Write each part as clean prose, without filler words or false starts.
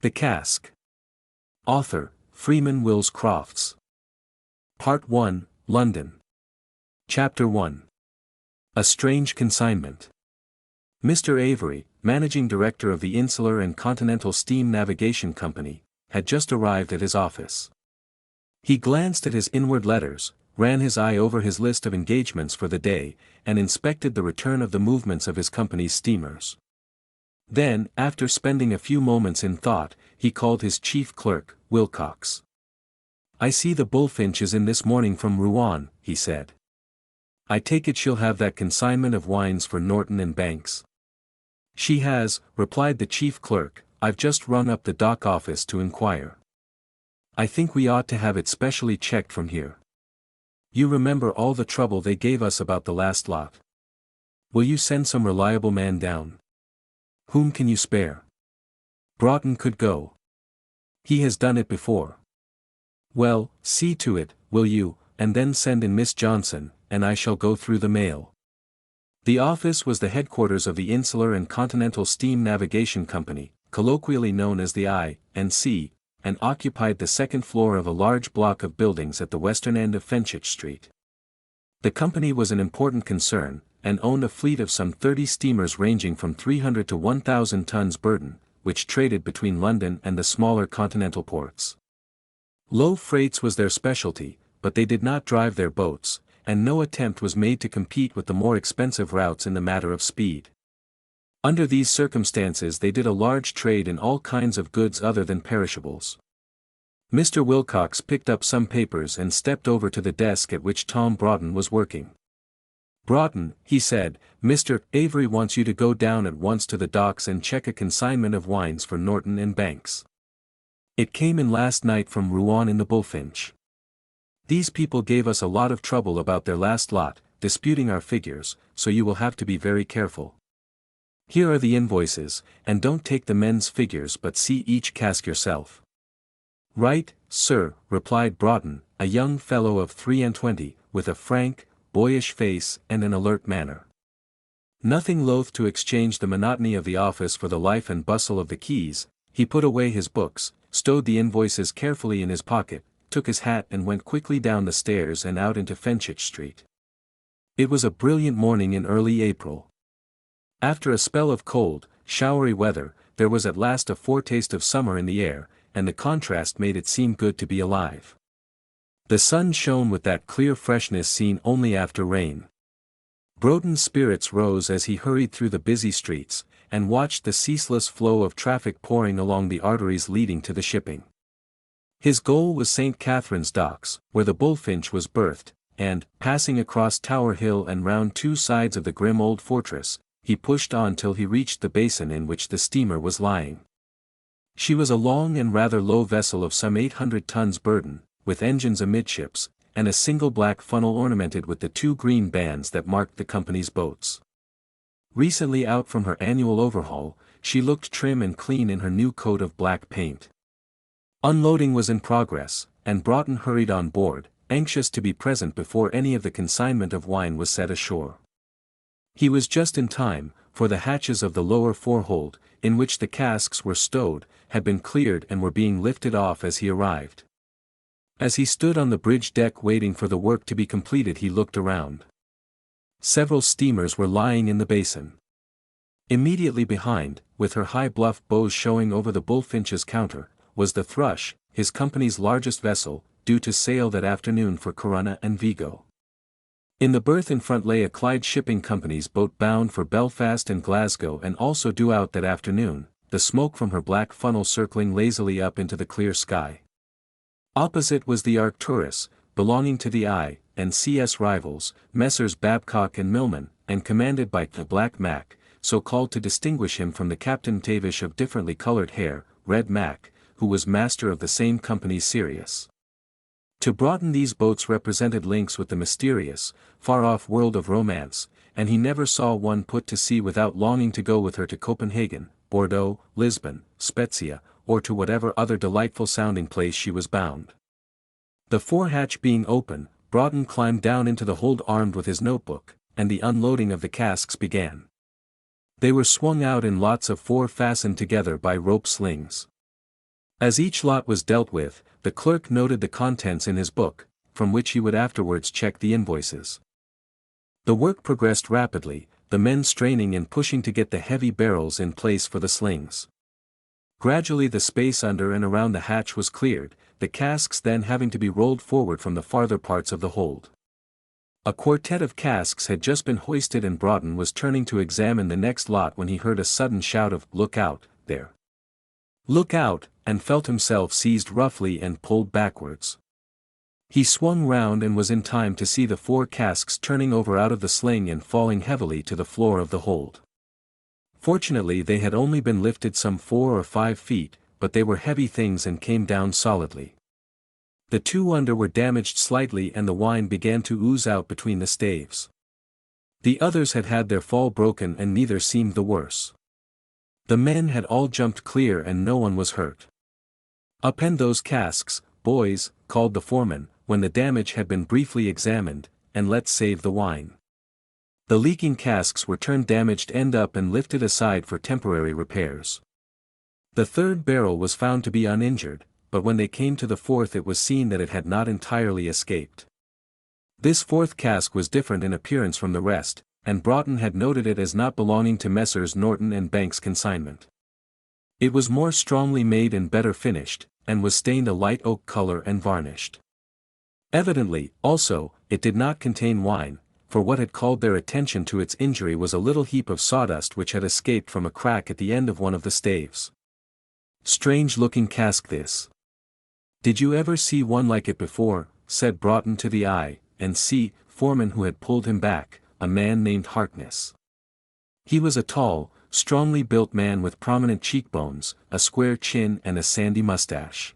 The Cask. Author, Freeman Wills Crofts. Part 1, London. Chapter 1. A Strange Consignment. Mr. Avery, Managing Director of the Insular and Continental Steam Navigation Company, had just arrived at his office. He glanced at his inward letters, ran his eye over his list of engagements for the day, and inspected the return of the movements of his company's steamers. Then, after spending a few moments in thought, he called his chief clerk, Wilcox. "I see the Bullfinch is in this morning from Rouen," he said. "I take it she'll have that consignment of wines for Norton and Banks." "She has," replied the chief clerk. "I've just rung up the dock office to inquire. I think we ought to have it specially checked from here. You remember all the trouble they gave us about the last lot. Will you send some reliable man down? Whom can you spare?" "Broughton could go. He has done it before." "Well, see to it, will you, and then send in Miss Johnson, and I shall go through the mail." The office was the headquarters of the Insular and Continental Steam Navigation Company, colloquially known as the I&C, and occupied the second floor of a large block of buildings at the western end of Fenchurch Street. The company was an important concern, and owned a fleet of some 30 steamers ranging from 300 to 1,000 tons burden, which traded between London and the smaller continental ports. Low freights was their specialty, but they did not drive their boats, and no attempt was made to compete with the more expensive routes in the matter of speed. Under these circumstances they did a large trade in all kinds of goods other than perishables. Mr. Wilcox picked up some papers and stepped over to the desk at which Tom Broughton was working. "Broughton," he said, "Mr. Avery wants you to go down at once to the docks and check a consignment of wines for Norton and Banks. It came in last night from Rouen in the Bullfinch. These people gave us a lot of trouble about their last lot, disputing our figures, so you will have to be very careful. Here are the invoices, and don't take the men's figures but see each cask yourself." "Right, sir," replied Broughton, a young fellow of 23, with a frank, boyish face and an alert manner. Nothing loath to exchange the monotony of the office for the life and bustle of the quays, he put away his books, stowed the invoices carefully in his pocket, took his hat and went quickly down the stairs and out into Fenchurch Street. It was a brilliant morning in early April. After a spell of cold, showery weather, there was at last a foretaste of summer in the air, and the contrast made it seem good to be alive. The sun shone with that clear freshness seen only after rain. Broughton's spirits rose as he hurried through the busy streets, and watched the ceaseless flow of traffic pouring along the arteries leading to the shipping. His goal was St. Catherine's Docks, where the Bullfinch was berthed, and, passing across Tower Hill and round two sides of the grim old fortress, he pushed on till he reached the basin in which the steamer was lying. She was a long and rather low vessel of some 800 tons burden, with engines amidships, and a single black funnel ornamented with the two green bands that marked the company's boats. Recently out from her annual overhaul, she looked trim and clean in her new coat of black paint. Unloading was in progress, and Broughton hurried on board, anxious to be present before any of the consignment of wine was set ashore. He was just in time, for the hatches of the lower forehold, in which the casks were stowed, had been cleared and were being lifted off as he arrived. As he stood on the bridge deck waiting for the work to be completed he looked around. Several steamers were lying in the basin. Immediately behind, with her high bluff bows showing over the Bullfinch's counter, was the Thrush, his company's largest vessel, due to sail that afternoon for Corunna and Vigo. In the berth in front lay a Clyde Shipping Company's boat bound for Belfast and Glasgow and also due out that afternoon, the smoke from her black funnel circling lazily up into the clear sky. Opposite was the Arcturus, belonging to the I&CS rivals, Messrs. Babcock and Milman, and commanded by the Black Mac, so called to distinguish him from the Captain Tavish of differently colored hair, Red Mac, who was master of the same company's Sirius. To Broughton these boats represented links with the mysterious, far-off world of romance, and he never saw one put to sea without longing to go with her to Copenhagen, Bordeaux, Lisbon, Spezia, or to whatever other delightful sounding place she was bound. The forehatch being open, Broughton climbed down into the hold armed with his notebook, and the unloading of the casks began. They were swung out in lots of four fastened together by rope slings. As each lot was dealt with, the clerk noted the contents in his book, from which he would afterwards check the invoices. The work progressed rapidly, the men straining and pushing to get the heavy barrels in place for the slings. Gradually the space under and around the hatch was cleared, the casks then having to be rolled forward from the farther parts of the hold. A quartet of casks had just been hoisted and Broughton was turning to examine the next lot when he heard a sudden shout of "Look out, there! Look out!" and felt himself seized roughly and pulled backwards. He swung round and was in time to see the 4 casks turning over out of the sling and falling heavily to the floor of the hold. Fortunately they had only been lifted some 4 or 5 feet, but they were heavy things and came down solidly. The 2 under were damaged slightly and the wine began to ooze out between the staves. The others had had their fall broken and neither seemed the worse. The men had all jumped clear and no one was hurt. "Append those casks, boys," called the foreman, when the damage had been briefly examined, "and let's save the wine." The leaking casks were turned damaged end up and lifted aside for temporary repairs. The 3rd barrel was found to be uninjured, but when they came to the 4th it was seen that it had not entirely escaped. This 4th cask was different in appearance from the rest, and Broughton had noted it as not belonging to Messrs. Norton and Banks' consignment. It was more strongly made and better finished, and was stained a light oak color and varnished. Evidently, also, it did not contain wine, for what had called their attention to its injury was a little heap of sawdust which had escaped from a crack at the end of one of the staves. "Strange-looking cask this. Did you ever see one like it before?" said Broughton to the I&C foreman who had pulled him back, a man named Harkness. He was a tall, strongly built man with prominent cheekbones, a square chin and a sandy mustache.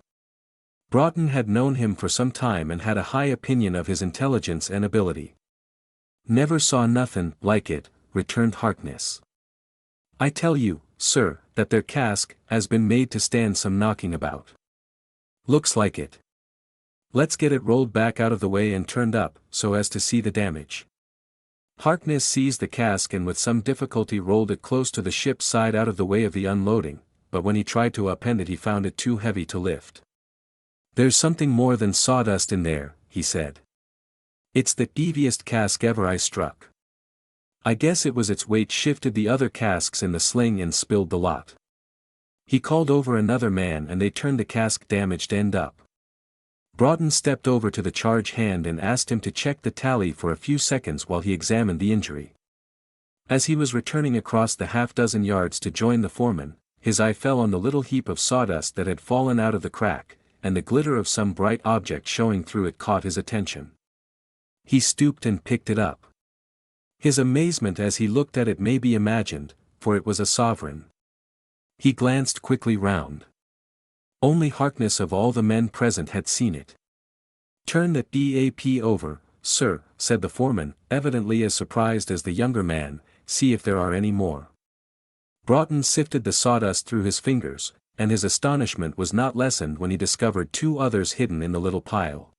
Broughton had known him for some time and had a high opinion of his intelligence and ability. "Never saw nothin' like it," returned Harkness. "I tell you, sir, that their cask has been made to stand some knocking about. Looks like it. Let's get it rolled back out of the way and turned up, so as to see the damage." Harkness seized the cask and with some difficulty rolled it close to the ship's side out of the way of the unloading, but when he tried to upend it he found it too heavy to lift. "There's something more than sawdust in there," he said. "It's the heaviest cask ever I struck. I guess it was its weight shifted the other casks in the sling and spilled the lot." He called over another man and they turned the cask damaged end up. Broughton stepped over to the charge hand and asked him to check the tally for a few seconds while he examined the injury. As he was returning across the half-dozen yards to join the foreman, his eye fell on the little heap of sawdust that had fallen out of the crack, and the glitter of some bright object showing through it caught his attention. He stooped and picked it up. His amazement as he looked at it may be imagined, for it was a sovereign. He glanced quickly round. Only Harkness of all the men present had seen it. "Turn the DAP over, sir," said the foreman, evidently as surprised as the younger man, "see if there are any more." Broughton sifted the sawdust through his fingers, and his astonishment was not lessened when he discovered 2 others hidden in the little pile.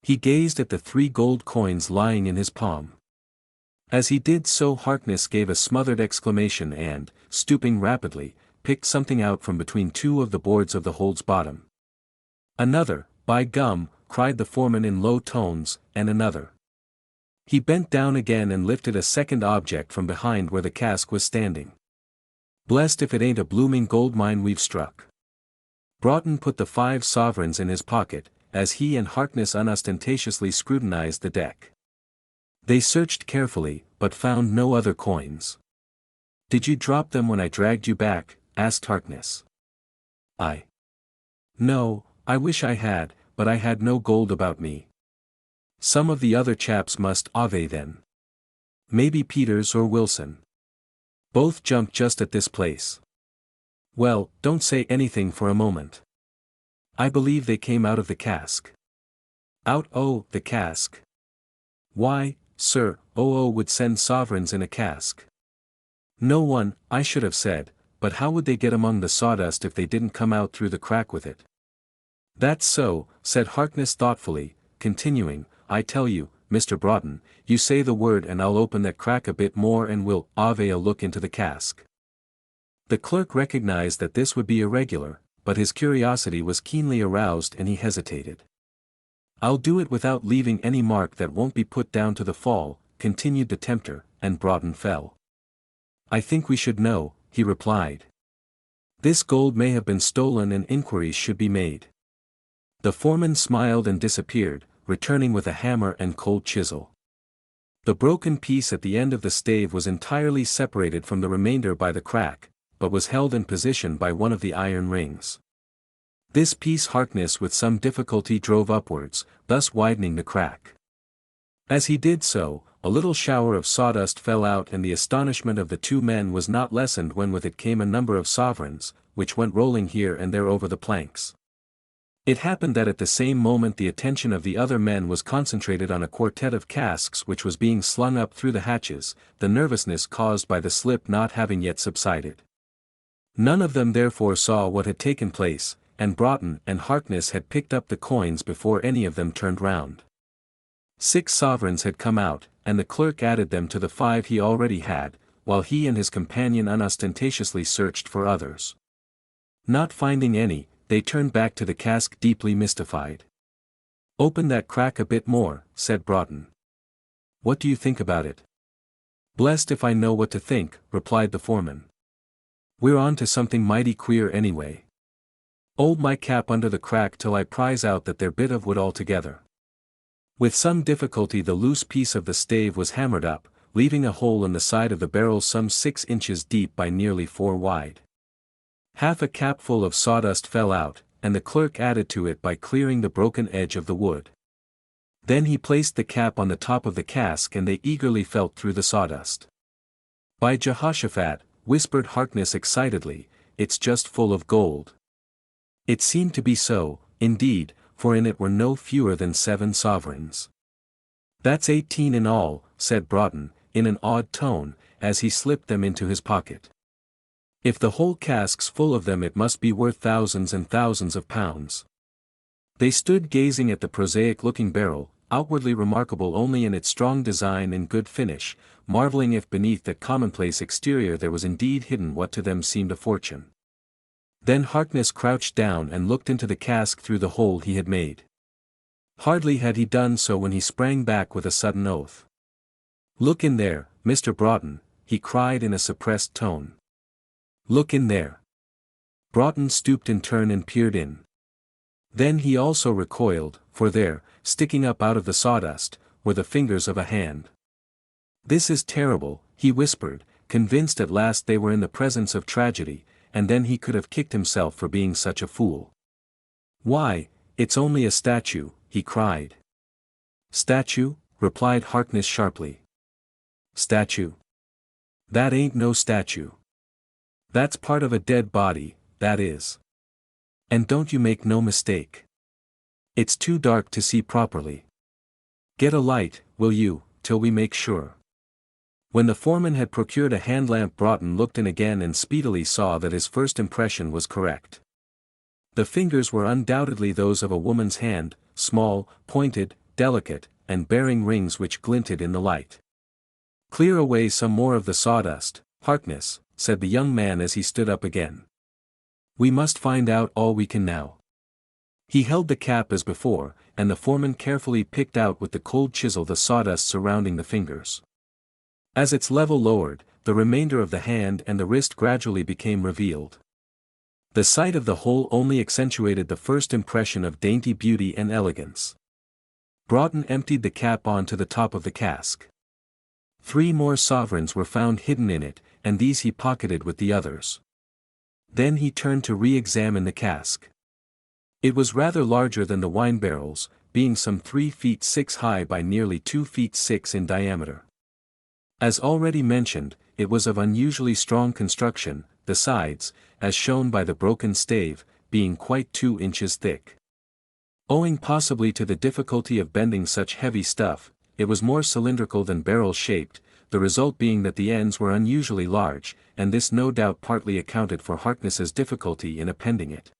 He gazed at the 3 gold coins lying in his palm. As he did so Harkness gave a smothered exclamation and, stooping rapidly, picked something out from between 2 of the boards of the hold's bottom. "Another, by gum," cried the foreman in low tones, "and another." He bent down again and lifted a second object from behind where the cask was standing. "Blessed if it ain't a blooming gold mine we've struck." Broughton put the 5 sovereigns in his pocket, as he and Harkness unostentatiously scrutinized the deck. They searched carefully, but found no other coins. "Did you drop them when I dragged you back?" asked Harkness. "No, I wish I had, but I had no gold about me." "Some of the other chaps must have then. Maybe Peters or Wilson. Both jumped just at this place." "Well, don't say anything for a moment. I believe they came out of the cask." "Out o' the cask? Why, sir, would send sovereigns in a cask. No one, I should have said, but how would they get among the sawdust if they didn't come out through the crack with it?" "That's so," said Harkness thoughtfully, continuing, "I tell you, Mr. Broughton, you say the word and I'll open that crack a bit more and we'll have a look into the cask." The clerk recognized that this would be irregular, but his curiosity was keenly aroused and he hesitated. "I'll do it without leaving any mark that won't be put down to the fall," continued the tempter, and Broughton fell. "I think we should know," he replied. "This gold may have been stolen and inquiries should be made." The foreman smiled and disappeared, returning with a hammer and cold chisel. The broken piece at the end of the stave was entirely separated from the remainder by the crack, but was held in position by one of the iron rings. This piece Harkness with some difficulty drove upwards, thus widening the crack. As he did so, a little shower of sawdust fell out and the astonishment of the two men was not lessened when with it came a number of sovereigns, which went rolling here and there over the planks. It happened that at the same moment the attention of the other men was concentrated on a quartet of casks which was being slung up through the hatches, the nervousness caused by the slip not having yet subsided. None of them therefore saw what had taken place, and Broughton and Harkness had picked up the coins before any of them turned round. 6 sovereigns had come out, and the clerk added them to the 5 he already had, while he and his companion unostentatiously searched for others. Not finding any, they turned back to the cask deeply mystified. "Open that crack a bit more," said Broughton. "What do you think about it?" "Blessed if I know what to think," replied the foreman. "We're on to something mighty queer anyway. Hold my cap under the crack till I prize out that there bit of wood altogether." With some difficulty the loose piece of the stave was hammered up, leaving a hole in the side of the barrel some 6 inches deep by nearly 4 wide. Half a capful of sawdust fell out, and the clerk added to it by clearing the broken edge of the wood. Then he placed the cap on the top of the cask and they eagerly felt through the sawdust. "By Jehoshaphat," whispered Harkness excitedly, "it's just full of gold." It seemed to be so, indeed, for in it were no fewer than 7 sovereigns. "That's 18 in all," said Broughton, in an awed tone, as he slipped them into his pocket. "If the whole cask's full of them it must be worth thousands and thousands of pounds." They stood gazing at the prosaic-looking barrel, outwardly remarkable only in its strong design and good finish, marveling if beneath that commonplace exterior there was indeed hidden what to them seemed a fortune. Then Harkness crouched down and looked into the cask through the hole he had made. Hardly had he done so when he sprang back with a sudden oath. "Look in there, Mr. Broughton," he cried in a suppressed tone. "Look in there." Broughton stooped in turn and peered in. Then he also recoiled, for there, sticking up out of the sawdust, were the fingers of a hand. "This is terrible," he whispered, convinced at last they were in the presence of tragedy, and then he could have kicked himself for being such a fool. "Why, it's only a statue," he cried. "Statue?" replied Harkness sharply. "Statue? That ain't no statue. That's part of a dead body, that is. And don't you make no mistake. It's too dark to see properly. Get a light, will you, till we make sure." When the foreman had procured a hand lamp Broughton looked in again and speedily saw that his first impression was correct. The fingers were undoubtedly those of a woman's hand, small, pointed, delicate, and bearing rings which glinted in the light. "Clear away some more of the sawdust, Harkness," said the young man as he stood up again. "We must find out all we can now." He held the cap as before, and the foreman carefully picked out with the cold chisel the sawdust surrounding the fingers. As its level lowered, the remainder of the hand and the wrist gradually became revealed. The sight of the whole only accentuated the first impression of dainty beauty and elegance. Broughton emptied the cap on to the top of the cask. 3 more sovereigns were found hidden in it, and these he pocketed with the others. Then he turned to re-examine the cask. It was rather larger than the wine barrels, being some 3 feet 6 high by nearly 2 feet 6 in diameter. As already mentioned, it was of unusually strong construction, the sides, as shown by the broken stave, being quite 2 inches thick. Owing possibly to the difficulty of bending such heavy stuff, it was more cylindrical than barrel-shaped, the result being that the ends were unusually large, and this no doubt partly accounted for Harkness's difficulty in appending it.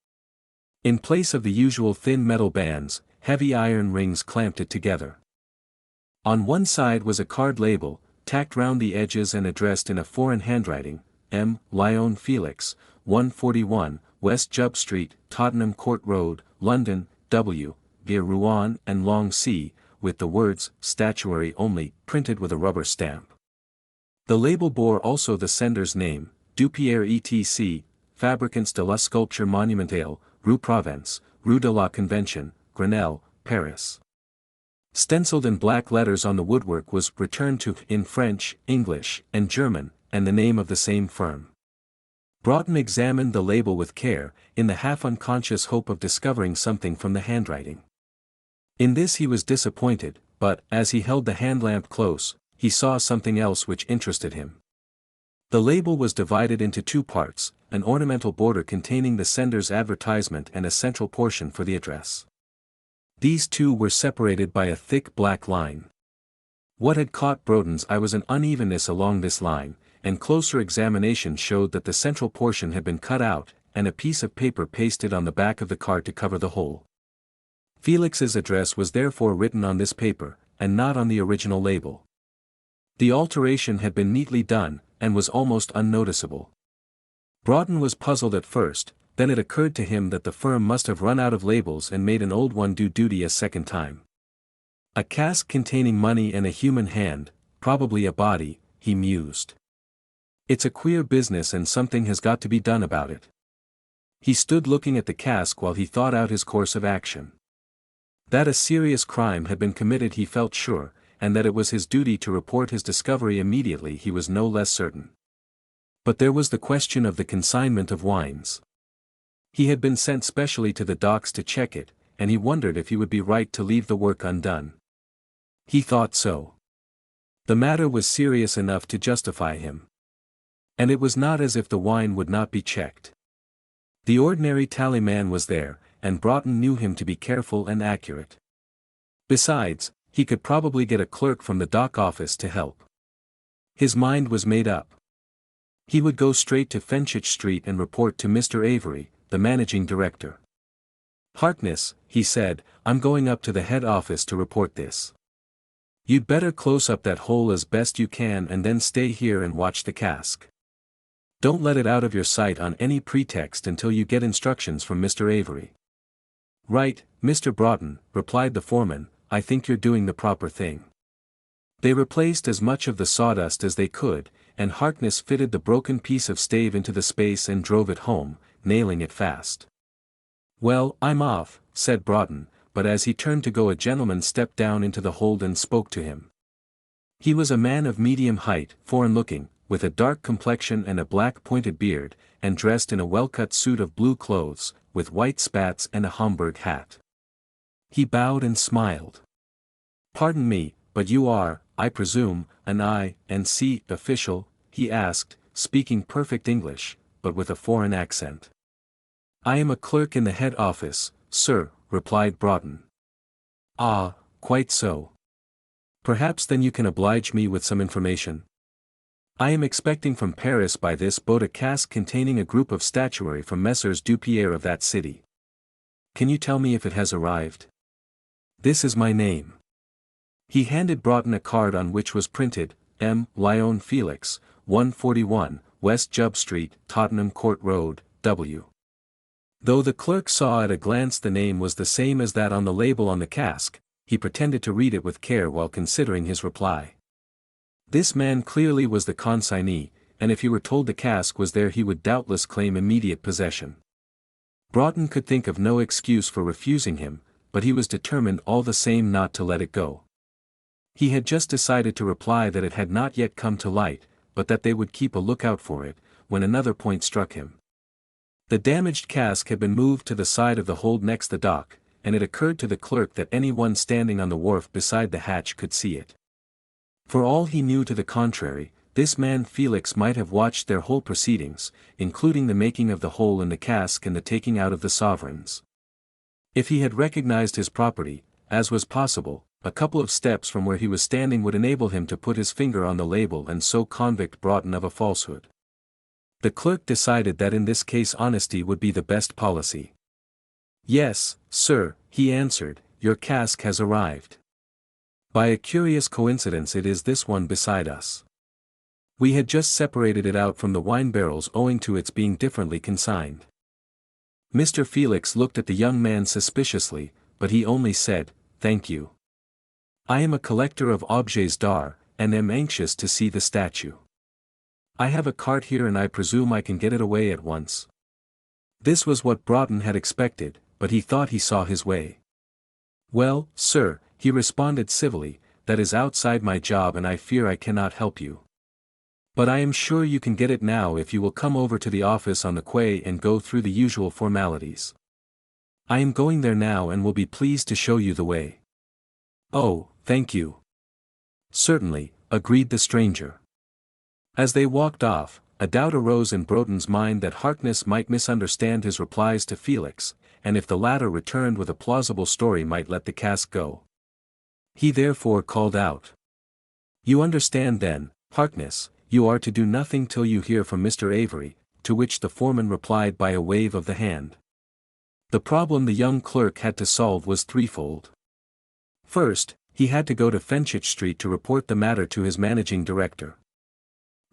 In place of the usual thin metal bands, heavy iron rings clamped it together. On one side was a card label, tacked round the edges and addressed in a foreign handwriting, M. Lyon Felix, 141, West Jubb Street, Tottenham Court Road, London, W, via Rouen and Long C, with the words, statuary only, printed with a rubber stamp. The label bore also the sender's name, Dupierre etc., Fabricants de la Sculpture Monumentale, Rue Provence, Rue de la Convention, Grenelle, Paris. Stenciled in black letters on the woodwork was "Return to" in French, English, and German, and the name of the same firm. Broughton examined the label with care, in the half-unconscious hope of discovering something from the handwriting. In this he was disappointed, but, as he held the handlamp close, he saw something else which interested him. The label was divided into two parts, an ornamental border containing the sender's advertisement and a central portion for the address. These two were separated by a thick black line. What had caught Broughton's eye was an unevenness along this line, and closer examination showed that the central portion had been cut out, and a piece of paper pasted on the back of the card to cover the hole. Felix's address was therefore written on this paper, and not on the original label. The alteration had been neatly done, and was almost unnoticeable. Broughton was puzzled at first, then it occurred to him that the firm must have run out of labels and made an old one do duty a second time. A cask containing money and a human hand, probably a body, he mused. It's a queer business and something has got to be done about it. He stood looking at the cask while he thought out his course of action. That a serious crime had been committed he felt sure, and that it was his duty to report his discovery immediately he was no less certain. But there was the question of the consignment of wines. He had been sent specially to the docks to check it, and he wondered if he would be right to leave the work undone. He thought so. The matter was serious enough to justify him. And it was not as if the wine would not be checked. The ordinary tallyman was there, and Broughton knew him to be careful and accurate. Besides, he could probably get a clerk from the dock office to help. His mind was made up. He would go straight to Fenchurch Street and report to Mr. Avery, the managing director. "Harkness," he said, "I'm going up to the head office to report this. You'd better close up that hole as best you can and then stay here and watch the cask. Don't let it out of your sight on any pretext until you get instructions from Mr. Avery." "Right, Mr. Broughton," replied the foreman, "I think you're doing the proper thing." They replaced as much of the sawdust as they could, and Harkness fitted the broken piece of stave into the space and drove it home, nailing it fast. "Well, I'm off," said Broughton, but as he turned to go a gentleman stepped down into the hold and spoke to him. He was a man of medium height, foreign-looking, with a dark complexion and a black pointed beard, and dressed in a well-cut suit of blue clothes, with white spats and a Homburg hat. He bowed and smiled. "Pardon me, but you are, I presume, an I&C official?" he asked, speaking perfect English, but with a foreign accent. "I am a clerk in the head office, sir," replied Broughton. "Ah, quite so. Perhaps then you can oblige me with some information. I am expecting from Paris by this boat a cask containing a group of statuary from Messrs. Dupierre of that city. Can you tell me if it has arrived? This is my name." He handed Broughton a card on which was printed, M. Lyon Felix, 141, West Jubb Street, Tottenham Court Road, W. Though the clerk saw at a glance the name was the same as that on the label on the cask, he pretended to read it with care while considering his reply. This man clearly was the consignee, and if he were told the cask was there he would doubtless claim immediate possession. Broughton could think of no excuse for refusing him, but he was determined all the same not to let it go. He had just decided to reply that it had not yet come to light, but that they would keep a lookout for it, when another point struck him. The damaged cask had been moved to the side of the hold next the dock, and it occurred to the clerk that any one standing on the wharf beside the hatch could see it. For all he knew to the contrary, this man Felix might have watched their whole proceedings, including the making of the hole in the cask and the taking out of the sovereigns. If he had recognized his property, as was possible, a couple of steps from where he was standing would enable him to put his finger on the label and so convict Broughton of a falsehood. The clerk decided that in this case honesty would be the best policy. "Yes, sir," he answered, "your cask has arrived. By a curious coincidence it is this one beside us. We had just separated it out from the wine barrels owing to its being differently consigned. Mr. Felix looked at the young man suspiciously, but he only said, "Thank you. I am a collector of objets d'art, and am anxious to see the statue. I have a cart here and I presume I can get it away at once." This was what Broughton had expected, but he thought he saw his way. "Well, sir," he responded civilly, "that is outside my job and I fear I cannot help you. But I am sure you can get it now if you will come over to the office on the quay and go through the usual formalities. I am going there now and will be pleased to show you the way." "Oh, thank you." "Certainly," agreed the stranger. As they walked off, a doubt arose in Broughton's mind that Harkness might misunderstand his replies to Felix, and if the latter returned with a plausible story might let the cask go. He therefore called out, "You understand then, Harkness, you are to do nothing till you hear from Mr. Avery," to which the foreman replied by a wave of the hand. The problem the young clerk had to solve was threefold. First, he had to go to Fenchurch Street to report the matter to his managing director.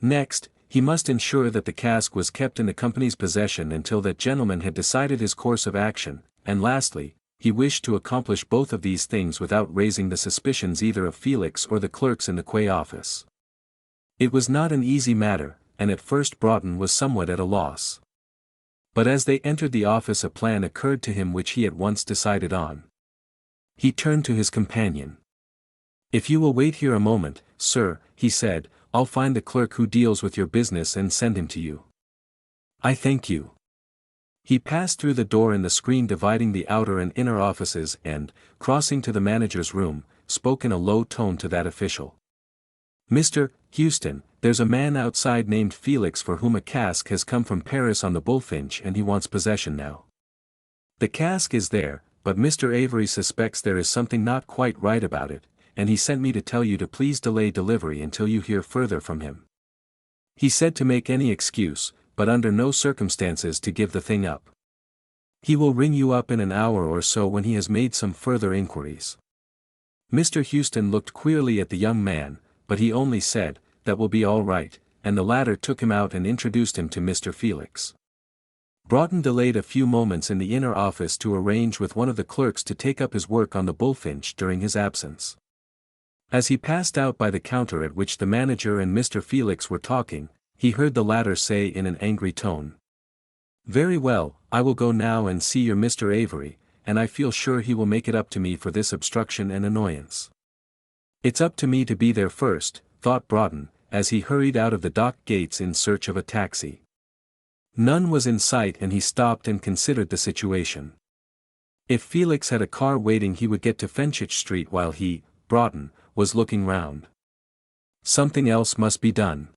Next, he must ensure that the cask was kept in the company's possession until that gentleman had decided his course of action, and lastly, he wished to accomplish both of these things without raising the suspicions either of Felix or the clerks in the quay office. It was not an easy matter, and at first Broughton was somewhat at a loss. But as they entered the office a plan occurred to him which he at once decided on. He turned to his companion. "If you will wait here a moment, sir," he said, "I'll find the clerk who deals with your business and send him to you." "I thank you." He passed through the door in the screen dividing the outer and inner offices and, crossing to the manager's room, spoke in a low tone to that official. "Mr. Houston, there's a man outside named Felix for whom a cask has come from Paris on the Bullfinch and he wants possession now. The cask is there, but Mr. Avery suspects there is something not quite right about it, and he sent me to tell you to please delay delivery until you hear further from him. He said to make any excuse, but under no circumstances to give the thing up. He will ring you up in an hour or so when he has made some further inquiries." Mr. Houston looked queerly at the young man, but he only said, "That will be all right," and the latter took him out and introduced him to Mr. Felix. Broughton delayed a few moments in the inner office to arrange with one of the clerks to take up his work on the Bullfinch during his absence. As he passed out by the counter at which the manager and Mr. Felix were talking, he heard the latter say in an angry tone, "Very well, I will go now and see your Mr. Avery, and I feel sure he will make it up to me for this obstruction and annoyance." "It's up to me to be there first," thought Broughton, as he hurried out of the dock gates in search of a taxi. None was in sight and he stopped and considered the situation. If Felix had a car waiting he would get to Fenchurch Street while he, Broughton, was looking round. Something else must be done.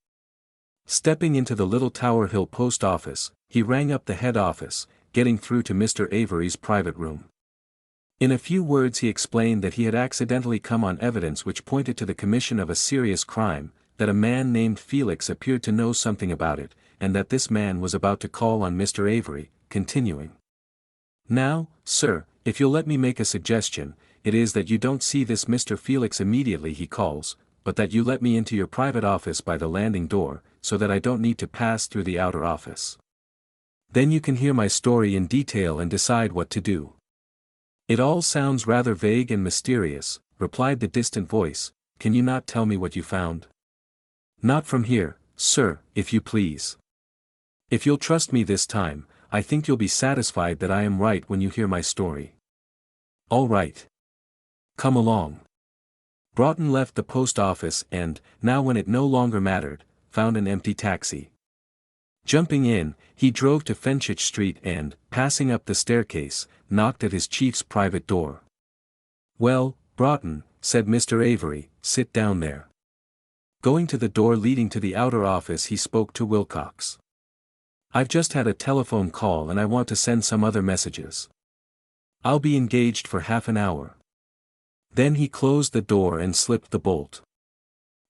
Stepping into the little Tower Hill post office, he rang up the head office, getting through to Mr. Avery's private room. In a few words he explained that he had accidentally come on evidence which pointed to the commission of a serious crime, that a man named Felix appeared to know something about it, and that this man was about to call on Mr. Avery, continuing. "Now, sir, if you'll let me make a suggestion, it is that you don't see this Mr. Felix immediately he calls, but that you let me into your private office by the landing door, so that I don't need to pass through the outer office. Then you can hear my story in detail and decide what to do." "It all sounds rather vague and mysterious," replied the distant voice. "Can you not tell me what you found?" "Not from here, sir, if you please. If you'll trust me this time, I think you'll be satisfied that I am right when you hear my story." "All right. Come along." Broughton left the post office and, now when it no longer mattered, found an empty taxi. Jumping in, he drove to Fenchurch Street and, passing up the staircase, knocked at his chief's private door. "Well, Broughton," said Mr. Avery, "sit down there." Going to the door leading to the outer office he spoke to Wilcox. "I've just had a telephone call and I want to send some other messages. I'll be engaged for half an hour." Then he closed the door and slipped the bolt.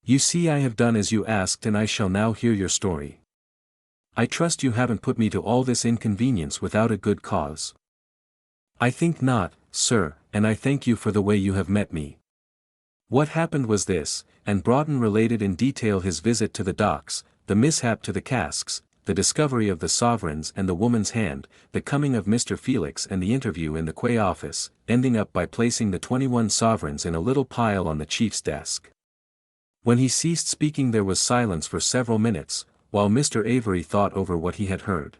"You see I have done as you asked and I shall now hear your story. I trust you haven't put me to all this inconvenience without a good cause." "I think not, sir, and I thank you for the way you have met me. What happened was this," and Broughton related in detail his visit to the docks, the mishap to the casks, the discovery of the sovereigns and the woman's hand, the coming of Mr. Felix and the interview in the Quay office, ending up by placing the 21 sovereigns in a little pile on the chief's desk. When he ceased speaking there was silence for several minutes, while Mr. Avery thought over what he had heard.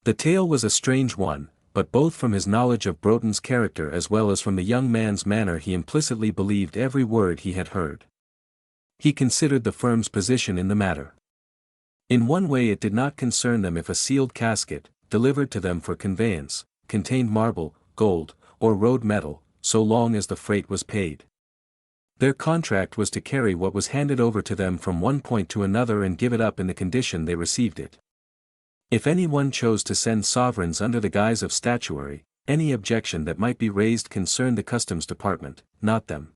The tale was a strange one, but both from his knowledge of Broughton's character as well as from the young man's manner he implicitly believed every word he had heard. He considered the firm's position in the matter. In one way it did not concern them if a sealed casket, delivered to them for conveyance, contained marble, gold, or road metal, so long as the freight was paid. Their contract was to carry what was handed over to them from one point to another and give it up in the condition they received it. If anyone chose to send sovereigns under the guise of statuary, any objection that might be raised concerned the customs department, not them.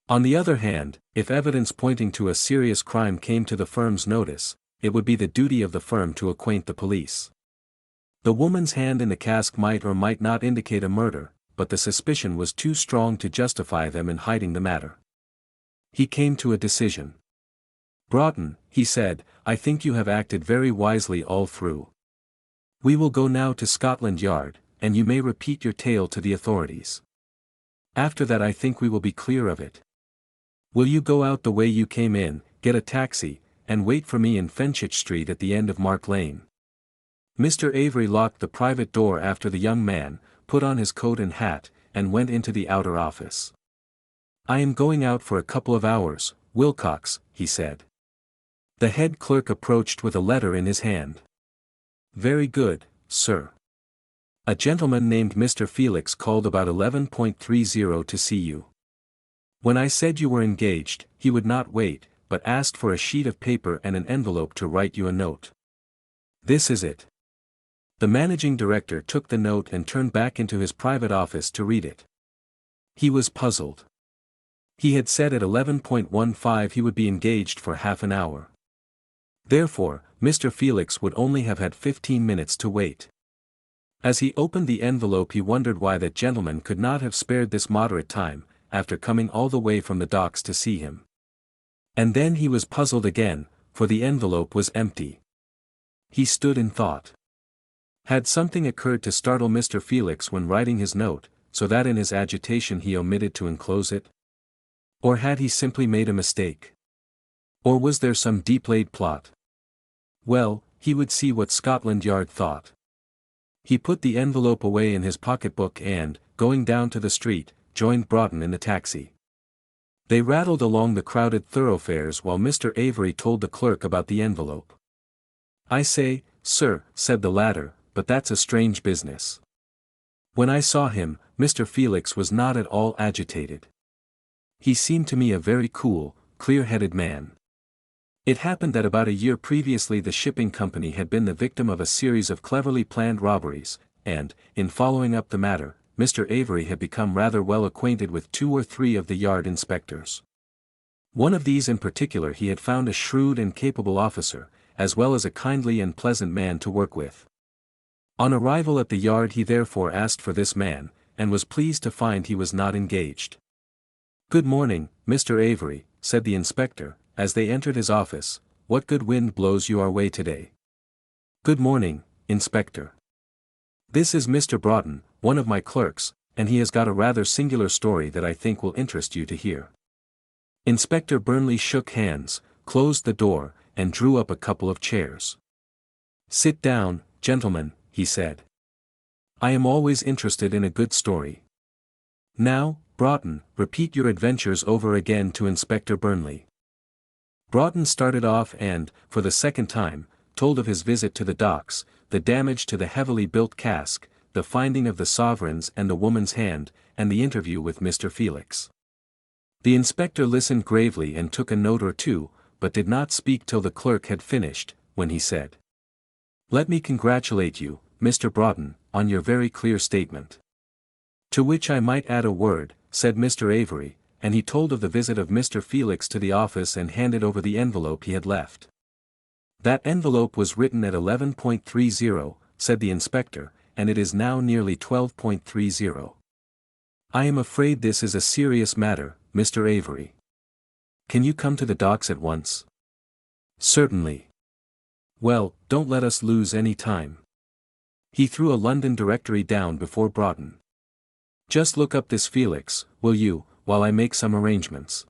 On the other hand, if evidence pointing to a serious crime came to the firm's notice, it would be the duty of the firm to acquaint the police. The woman's hand in the cask might or might not indicate a murder, but the suspicion was too strong to justify them in hiding the matter. He came to a decision. "Broughton," he said, "I think you have acted very wisely all through. We will go now to Scotland Yard, and you may repeat your tale to the authorities. After that I think we will be clear of it. Will you go out the way you came in, get a taxi, and wait for me in Fenchurch Street at the end of Mark Lane?" Mr. Avery locked the private door after the young man, put on his coat and hat, and went into the outer office. "I am going out for a couple of hours, Wilcox," he said. The head clerk approached with a letter in his hand. "Very good, sir. A gentleman named Mr. Felix called about 11:30 to see you. When I said you were engaged, he would not wait, but asked for a sheet of paper and an envelope to write you a note. This is it." The managing director took the note and turned back into his private office to read it. He was puzzled. He had said at 11:15 he would be engaged for half an hour. Therefore, Mr. Felix would only have had 15 minutes to wait. As he opened the envelope he wondered why that gentleman could not have spared this moderate time, after coming all the way from the docks to see him. And then he was puzzled again, for the envelope was empty. He stood in thought. Had something occurred to startle Mr. Felix when writing his note, so that in his agitation he omitted to enclose it? Or had he simply made a mistake? Or was there some deep-laid plot? Well, he would see what Scotland Yard thought. He put the envelope away in his pocketbook and, going down to the street, joined Broughton in the taxi. They rattled along the crowded thoroughfares while Mr. Avery told the clerk about the envelope. "I say, sir," said the latter, "but that's a strange business. When I saw him, Mr. Felix was not at all agitated. He seemed to me a very cool, clear-headed man. It happened that about a year previously the shipping company had been the victim of a series of cleverly planned robberies, and, in following up the matter, Mr. Avery had become rather well acquainted with 2 or 3 of the yard inspectors. One of these in particular he had found a shrewd and capable officer, as well as a kindly and pleasant man to work with. On arrival at the yard he therefore asked for this man, and was pleased to find he was not engaged. "Good morning, Mr. Avery," said the inspector, as they entered his office. "What good wind blows you our way today?" "Good morning, Inspector. This is Mr. Broughton, one of my clerks, and he has got a rather singular story that I think will interest you to hear." Inspector Burnley shook hands, closed the door, and drew up a couple of chairs. "Sit down, gentlemen," he said. "I am always interested in a good story. Now, Broughton, repeat your adventures over again to Inspector Burnley." Broughton started off and, for the second time, told of his visit to the docks, the damage to the heavily built cask, the finding of the sovereigns and the woman's hand, and the interview with Mr. Felix. The inspector listened gravely and took a note or two, but did not speak till the clerk had finished, when he said, "Let me congratulate you, Mr. Broughton, on your very clear statement." "To which I might add a word," said Mr. Avery, and he told of the visit of Mr. Felix to the office and handed over the envelope he had left. "That envelope was written at 11:30, said the inspector, "and it is now nearly 12:30. I am afraid this is a serious matter, Mr. Avery. Can you come to the docks at once?" "Certainly. Well, don't let us lose any time. He threw a London directory down before Broughton. Just look up this Felix, will you, while I make some arrangements.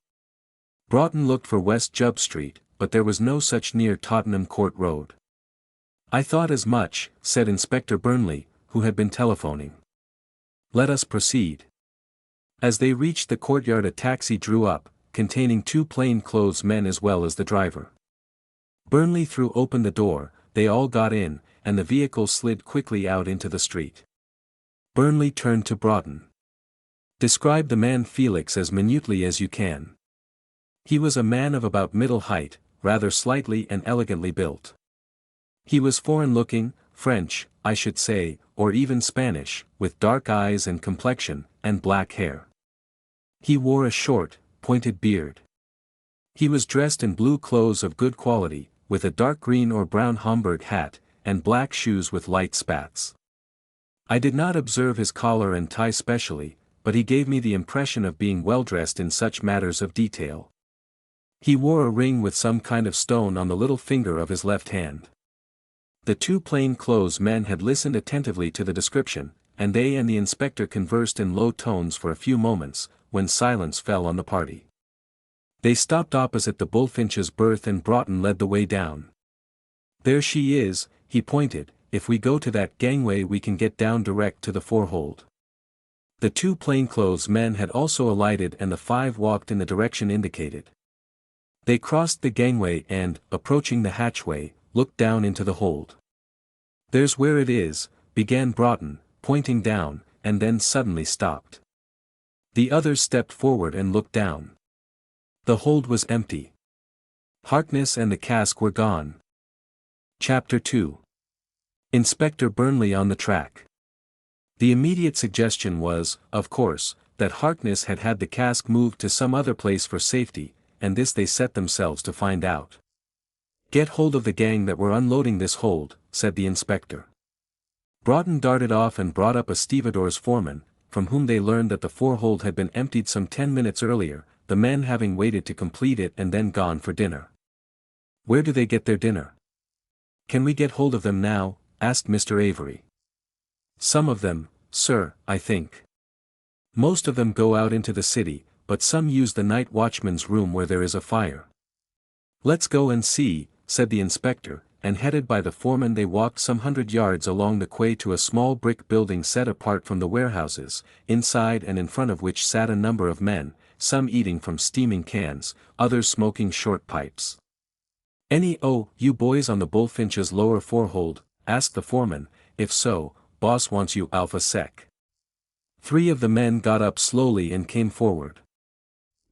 Broughton looked for West Jubb Street, but there was no such near Tottenham Court Road. I thought as much, said Inspector Burnley, who had been telephoning. Let us proceed. As they reached the courtyard a taxi drew up, containing two plain-clothes men as well as the driver. Burnley threw open the door, they all got in, and the vehicle slid quickly out into the street. Burnley turned to Broughton. Describe the man Felix as minutely as you can. He was a man of about middle height, rather slightly and elegantly built. He was foreign-looking, French, I should say, or even Spanish, with dark eyes and complexion, and black hair. He wore a short, pointed beard. He was dressed in blue clothes of good quality, with a dark green or brown Homburg hat, and black shoes with light spats. I did not observe his collar and tie specially, but he gave me the impression of being well dressed in such matters of detail. He wore a ring with some kind of stone on the little finger of his left hand. The two plain-clothes men had listened attentively to the description, and they and the inspector conversed in low tones for a few moments, when silence fell on the party. They stopped opposite the Bullfinch's berth and Broughton led the way down. There she is, he pointed, if we go to that gangway we can get down direct to the forehold. The two plainclothes men had also alighted and the five walked in the direction indicated. They crossed the gangway and, approaching the hatchway, looked down into the hold. There's where it is, began Broughton, pointing down, and then suddenly stopped. The others stepped forward and looked down. The hold was empty. Harkness and the cask were gone. Chapter 2. Inspector Burnley on the track. The immediate suggestion was, of course, that Harkness had had the cask moved to some other place for safety, and this they set themselves to find out. Get hold of the gang that were unloading this hold, said the inspector. Broughton darted off and brought up a stevedore's foreman, from whom they learned that the forehold had been emptied some 10 minutes earlier, the men having waited to complete it and then gone for dinner. Where do they get their dinner? Can we get hold of them now? Asked Mr. Avery. Some of them, sir, I think. Most of them go out into the city, but some use the night watchman's room where there is a fire. Let's go and see, said the inspector, and headed by the foreman they walked some 100 yards along the quay to a small brick building set apart from the warehouses, inside and in front of which sat a number of men, some eating from steaming cans, others smoking short pipes. You boys on the Bullfinch's lower forehold? Asked the foreman. If so, boss wants you alpha sec. 3 of the men got up slowly and came forward.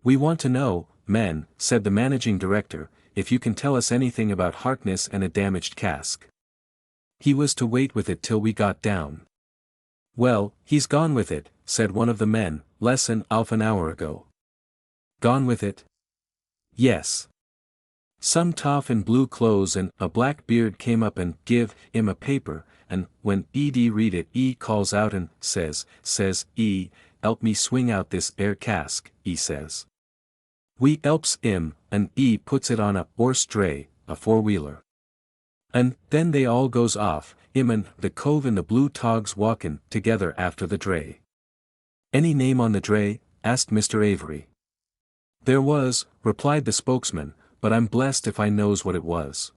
We want to know, men, said the managing director, if you can tell us anything about Harkness and a damaged cask. He was to wait with it till we got down. Well, he's gone with it, said one of the men, less than half an hour ago. Gone with it? Yes. Some toff in blue clothes and a black beard came up and give him a paper, and when Ed read it calls out and says, help me swing out this air cask, says. We helps him, and puts it on a horse dray, a four-wheeler. And then they all goes off, him and the cove in the blue togs walkin' together after the dray. Any name on the dray? Asked Mr. Avery. There was, replied the spokesman, but I'm blessed if I knows what it was.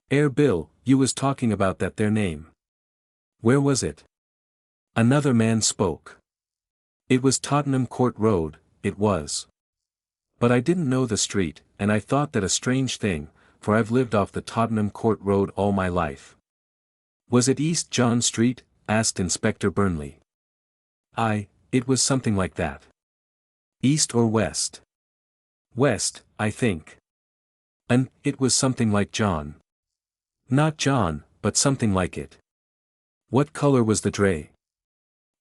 Bill, you was talking about that there name. Where was it? Another man spoke. It was Tottenham Court Road, it was. But I didn't know the street, and I thought that a strange thing, for I've lived off the Tottenham Court Road all my life. Was it East John Street? Asked Inspector Burnley. It was something like that. East or west? West, I think. And it was something like John. Not John, but something like it. What color was the dray?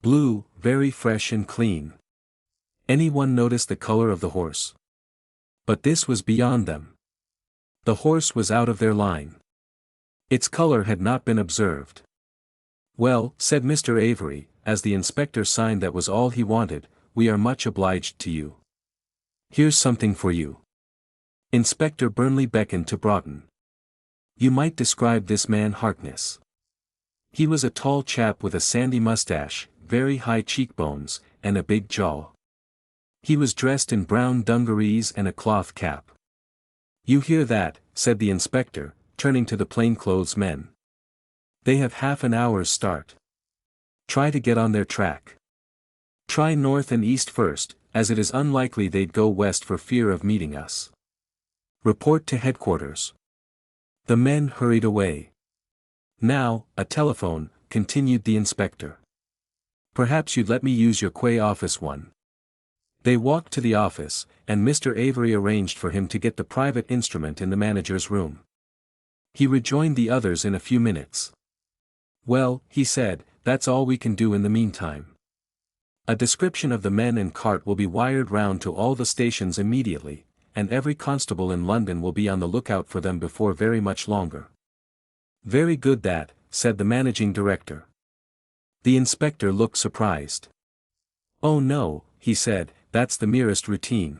Blue, very fresh and clean. Anyone notice the color of the horse? But this was beyond them. The horse was out of their line. Its color had not been observed. Well, said Mr. Avery, as the inspector signed that was all he wanted, we are much obliged to you. Here's something for you. Inspector Burnley beckoned to Broughton. You might describe this man Harkness. He was a tall chap with a sandy mustache, very high cheekbones, and a big jaw. He was dressed in brown dungarees and a cloth cap. You hear that, said the inspector, turning to the plainclothes men. They have half an hour's start. Try to get on their track. Try north and east first, as it is unlikely they'd go west for fear of meeting us. Report to headquarters. The men hurried away. Now, a telephone, continued the inspector. Perhaps you'd let me use your quay office one. They walked to the office, and Mr. Avery arranged for him to get the private instrument in the manager's room. He rejoined the others in a few minutes. Well, he said, that's all we can do in the meantime. A description of the men and cart will be wired round to all the stations immediately, and every constable in London will be on the lookout for them before very much longer. Very good that, said the managing director. The inspector looked surprised. Oh no, he said, that's the merest routine.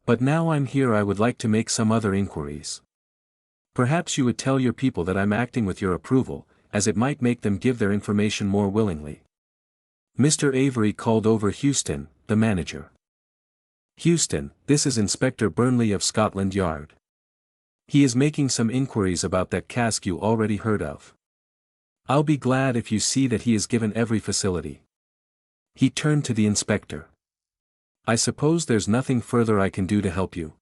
But now I'm here I would like to make some other inquiries. Perhaps you would tell your people that I'm acting with your approval, as it might make them give their information more willingly. Mr. Avery called over Houston, the manager. Houston, this is Inspector Burnley of Scotland Yard. He is making some inquiries about that cask you already heard of. I'll be glad if you see that he is given every facility. He turned to the inspector. I suppose there's nothing further I can do to help you.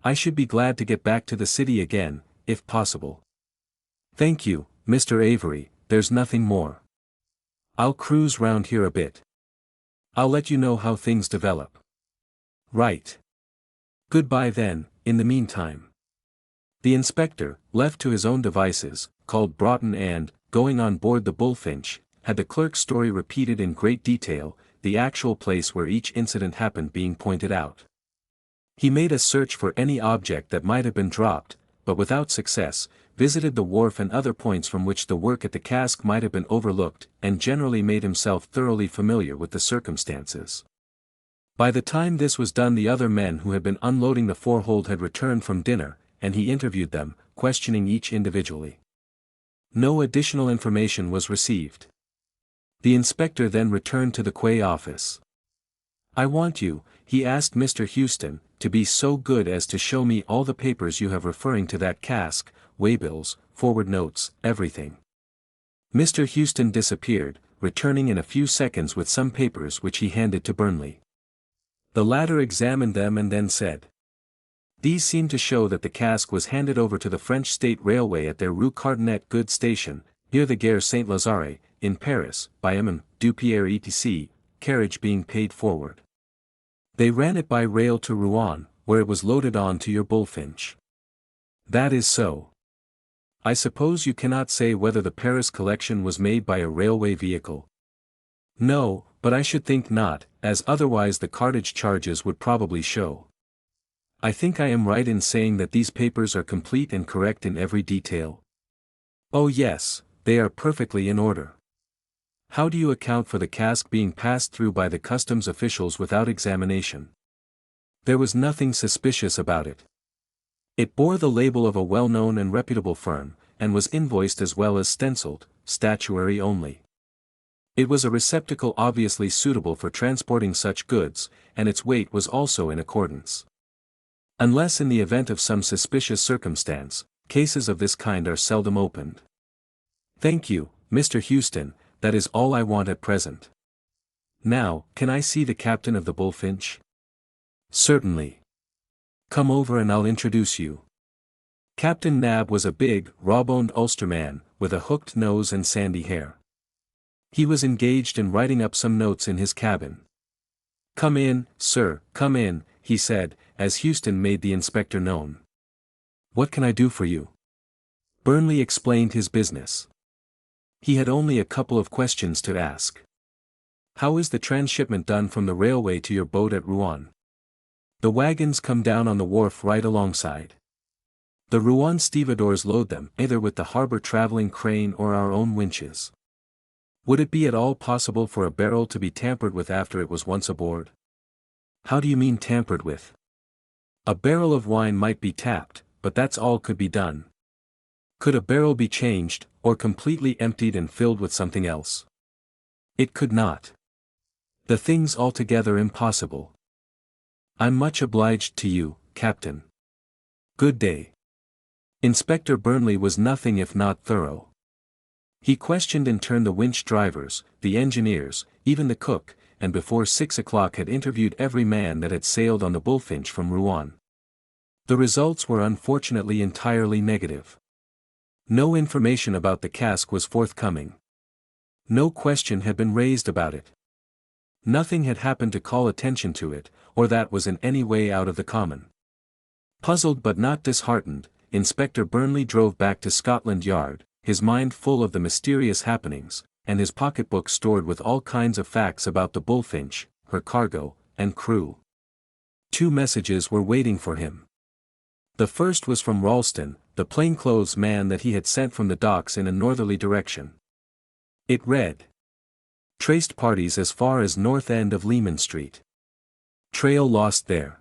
I should be glad to get back to the city again, if possible. Thank you, Mr. Avery, there's nothing more. I'll cruise round here a bit. I'll let you know how things develop. Right. Goodbye then, in the meantime. The inspector, left to his own devices, called Broughton and, going on board the Bullfinch, had the clerk's story repeated in great detail, the actual place where each incident happened being pointed out. He made a search for any object that might have been dropped, but without success, visited the wharf and other points from which the work at the cask might have been overlooked, and generally made himself thoroughly familiar with the circumstances. By the time this was done the other men who had been unloading the forehold had returned from dinner, and he interviewed them, questioning each individually. No additional information was received. The inspector then returned to the quay office. I want you, he asked Mr. Houston, to be so good as to show me all the papers you have referring to that cask, waybills, forward notes, everything. Mr. Houston disappeared, returning in a few seconds with some papers which he handed to Burnley. The latter examined them and then said. These seem to show that the cask was handed over to the French State Railway at their Rue Cardonet goods station, near the Gare Saint-Lazare, in Paris, by M. Dupierre etc., carriage being paid forward. They ran it by rail to Rouen, where it was loaded on to your Bullfinch. That is so. I suppose you cannot say whether the Paris collection was made by a railway vehicle. No, but I should think not, as otherwise the cartage charges would probably show. I think I am right in saying that these papers are complete and correct in every detail. Oh yes, they are perfectly in order. How do you account for the cask being passed through by the customs officials without examination? There was nothing suspicious about it. It bore the label of a well-known and reputable firm, and was invoiced as well as stenciled, statuary only. It was a receptacle obviously suitable for transporting such goods, and its weight was also in accordance. Unless in the event of some suspicious circumstance, cases of this kind are seldom opened. Thank you, Mr. Houston, that is all I want at present. Now, can I see the captain of the Bullfinch? Certainly. Come over and I'll introduce you. Captain Nab was a big, raw-boned Ulsterman, with a hooked nose and sandy hair. He was engaged in writing up some notes in his cabin. Come in, sir, come in, he said, as Houston made the inspector known. What can I do for you? Burnley explained his business. He had only a couple of questions to ask. How is the transshipment done from the railway to your boat at Rouen? The wagons come down on the wharf right alongside. The Rouen stevedores load them either with the harbor traveling crane or our own winches. Would it be at all possible for a barrel to be tampered with after it was once aboard? How do you mean tampered with? A barrel of wine might be tapped, but that's all could be done. Could a barrel be changed, or completely emptied and filled with something else? It could not. The thing's altogether impossible. I'm much obliged to you, Captain. Good day. Inspector Burnley was nothing if not thorough. He questioned in turn the winch drivers, the engineers, even the cook, and before 6 o'clock had interviewed every man that had sailed on the Bullfinch from Rouen. The results were unfortunately entirely negative. No information about the cask was forthcoming. No question had been raised about it. Nothing had happened to call attention to it, or that was in any way out of the common. Puzzled but not disheartened, Inspector Burnley drove back to Scotland Yard, his mind full of the mysterious happenings, and his pocketbook stored with all kinds of facts about the Bullfinch, her cargo, and crew. 2 messages were waiting for him. The first was from Ralston, the plainclothes man that he had sent from the docks in a northerly direction. It read: traced parties as far as north end of Leman Street. Trail lost there.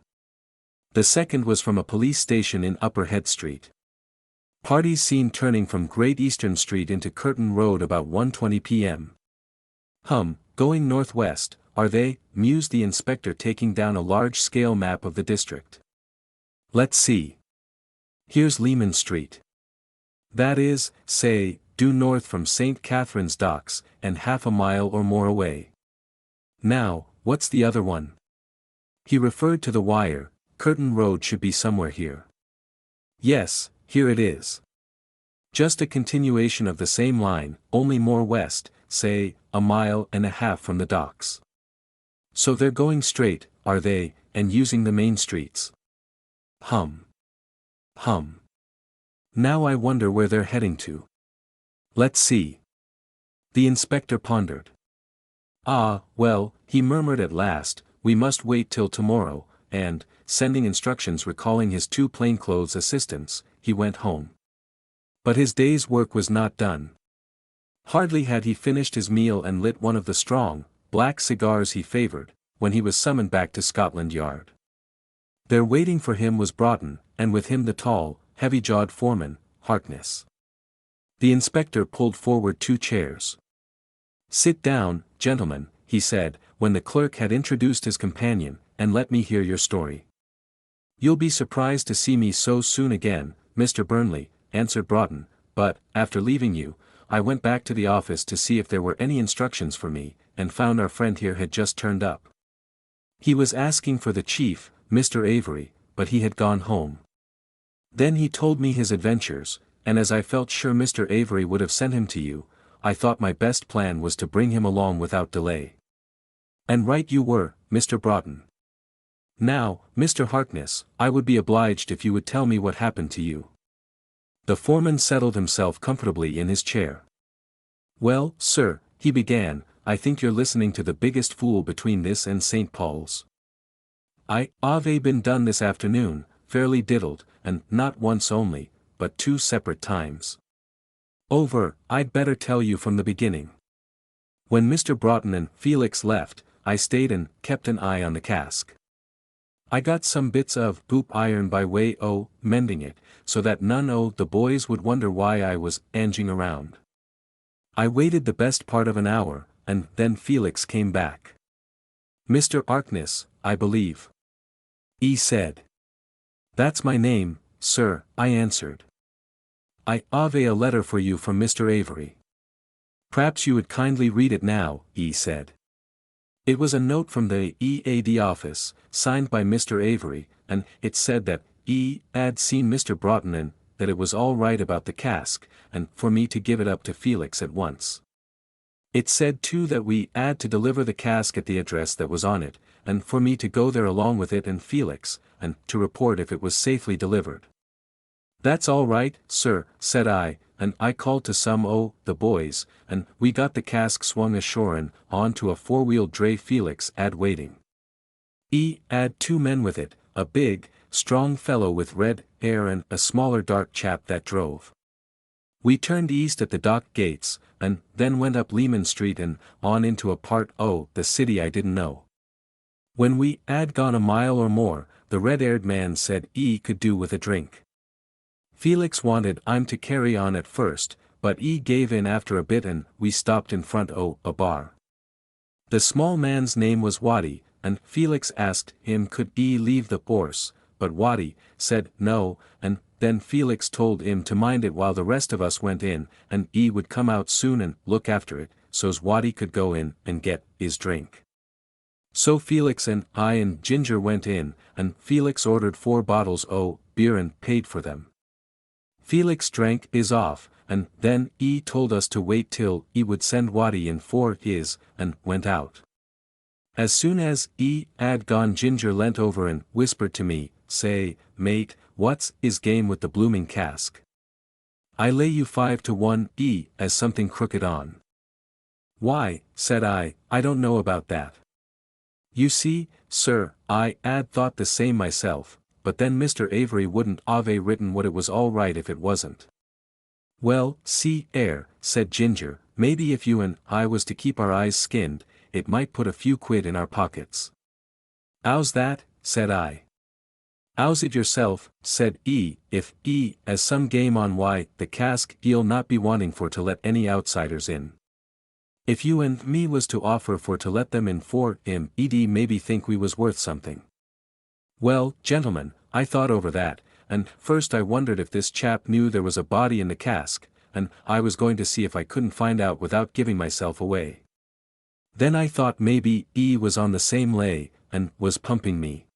The second was from a police station in Upper Head Street. Parties seen turning from Great Eastern Street into Curtain Road about 1:20 p.m. Going northwest, are they? Mused the inspector, taking down a large-scale map of the district. Let's see. Here's Leman Street. That is, say, due north from St. Catherine's Docks, and half a mile or more away. Now, what's the other one? He referred to the wire. Curtain Road should be somewhere here. Yes, here it is. Just a continuation of the same line, only more west, say, a mile and a half from the docks. So they're going straight, are they, and using the main streets? Now I wonder where they're heading to. Let's see. The inspector pondered. Ah, well, he murmured at last, we must wait till tomorrow, and, sending instructions recalling his 2 plainclothes assistants, he went home. But his day's work was not done. Hardly had he finished his meal and lit one of the strong, black cigars he favored, when he was summoned back to Scotland Yard. There waiting for him was Broughton, and with him the tall, heavy-jawed foreman, Harkness. The inspector pulled forward 2 chairs. Sit down, gentlemen, he said, when the clerk had introduced his companion, and let me hear your story. You'll be surprised to see me so soon again, Mr. Burnley, answered Broughton, but, after leaving you, I went back to the office to see if there were any instructions for me, and found our friend here had just turned up. He was asking for the chief, Mr. Avery, but he had gone home. Then he told me his adventures, and as I felt sure Mr. Avery would have sent him to you, I thought my best plan was to bring him along without delay. And right you were, Mr. Broughton. Now, Mr. Harkness, I would be obliged if you would tell me what happened to you. The foreman settled himself comfortably in his chair. Well, sir, he began, I think you're listening to the biggest fool between this and St. Paul's. I've been done this afternoon, fairly diddled, and not once only, but 2 separate times. I'd better tell you from the beginning. When Mr. Broughton and Felix left, I stayed and kept an eye on the cask. I got some bits of boop iron by way o' mending it, so that none o' the boys would wonder why I was anging around. I waited the best part of an hour, and then Felix came back. Mr. Harkness, I believe. He said. That's my name, sir, I answered. I've a letter for you from Mr. Avery. Perhaps you would kindly read it now, he said. It was a note from the EAD office, signed by Mr. Avery, and it said that he had seen Mr. Broughton and that it was all right about the cask, and for me to give it up to Felix at once. It said too that we had to deliver the cask at the address that was on it, and for me to go there along with it and Felix, and to report if it was safely delivered. That's all right, sir, said I, and I called to some o' the boys, and we got the cask swung ashore and on to a 4-wheeled dray. Felix had waiting. He had 2 men with it, a big, strong fellow with red hair and a smaller dark chap that drove. We turned east at the dock gates, and then went up Leman Street and on into a part o' the city I didn't know. When we had gone a mile or more, the red-haired man said he could do with a drink. Felix wanted I'm to carry on at first, but E gave in after a bit and we stopped in front o' a bar. The small man's name was Waddy, and Felix asked him could E leave the horse, but Waddy said no, and then Felix told him to mind it while the rest of us went in, and E would come out soon and look after it, so's Waddy could go in and get his drink. So Felix and I and Ginger went in, and Felix ordered 4 bottles o' beer and paid for them. Felix drank his off, and then E told us to wait till E would send Waddy in for his, and went out. As soon as E had gone, Ginger leant over and whispered to me, "Say, mate, what's his game with the blooming cask? I lay you 5 to 1 E as something crooked on." "Why," said I don't know about that. You see, sir, I had thought the same myself, but then Mr. Avery wouldn't have written what it was all right if it wasn't. "Well, see, said Ginger, maybe if you and I was to keep our eyes skinned, it might put a few quid in our pockets." "How's that?" said I. "How's it yourself," said E, "if E has some game on why, the cask he'll not be wanting for to let any outsiders in. If you and me was to offer for to let them in for him, Ed maybe think we was worth something." Well, gentlemen, I thought over that, and first I wondered if this chap knew there was a body in the cask, and I was going to see if I couldn't find out without giving myself away. Then I thought maybe E was on the same lay, and was pumping me.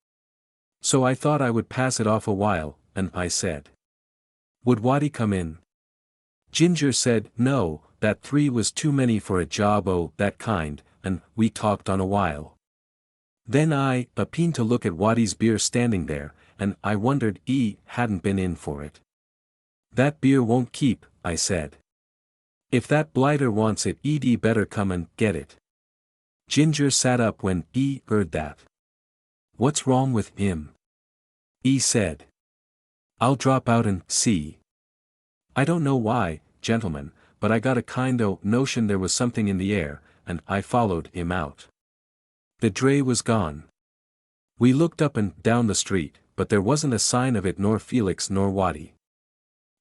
So I thought I would pass it off a while, and I said, "Would Waddy come in?" Ginger said no, that 3 was too many for a job o' that kind, and we talked on a while. Then I appeared to look at Waddy's beer standing there, and I wondered E hadn't been in for it. "That beer won't keep," I said. "If that blighter wants it, Ed better come and get it." Ginger sat up when E heard that. "What's wrong with him?" E said. "I'll drop out and see. I don't know why, gentlemen, but I got a kind o' notion there was something in the air, and I followed him out. The dray was gone. We looked up and down the street, but there wasn't a sign of it nor Felix nor Waddy."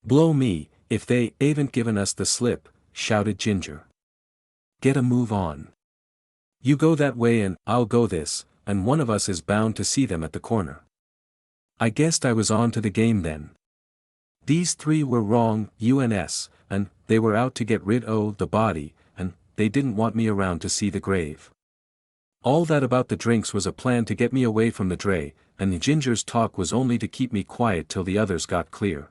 "Blow me, if they haven't given us the slip," shouted Ginger. "Get a move on. You go that way and I'll go this, and one of us is bound to see them at the corner." I guessed I was on to the game then. These 3 were wrong, UNS, and they were out to get rid o' the body, and they didn't want me around to see the grave. All that about the drinks was a plan to get me away from the dray, and Ginger's talk was only to keep me quiet till the others got clear.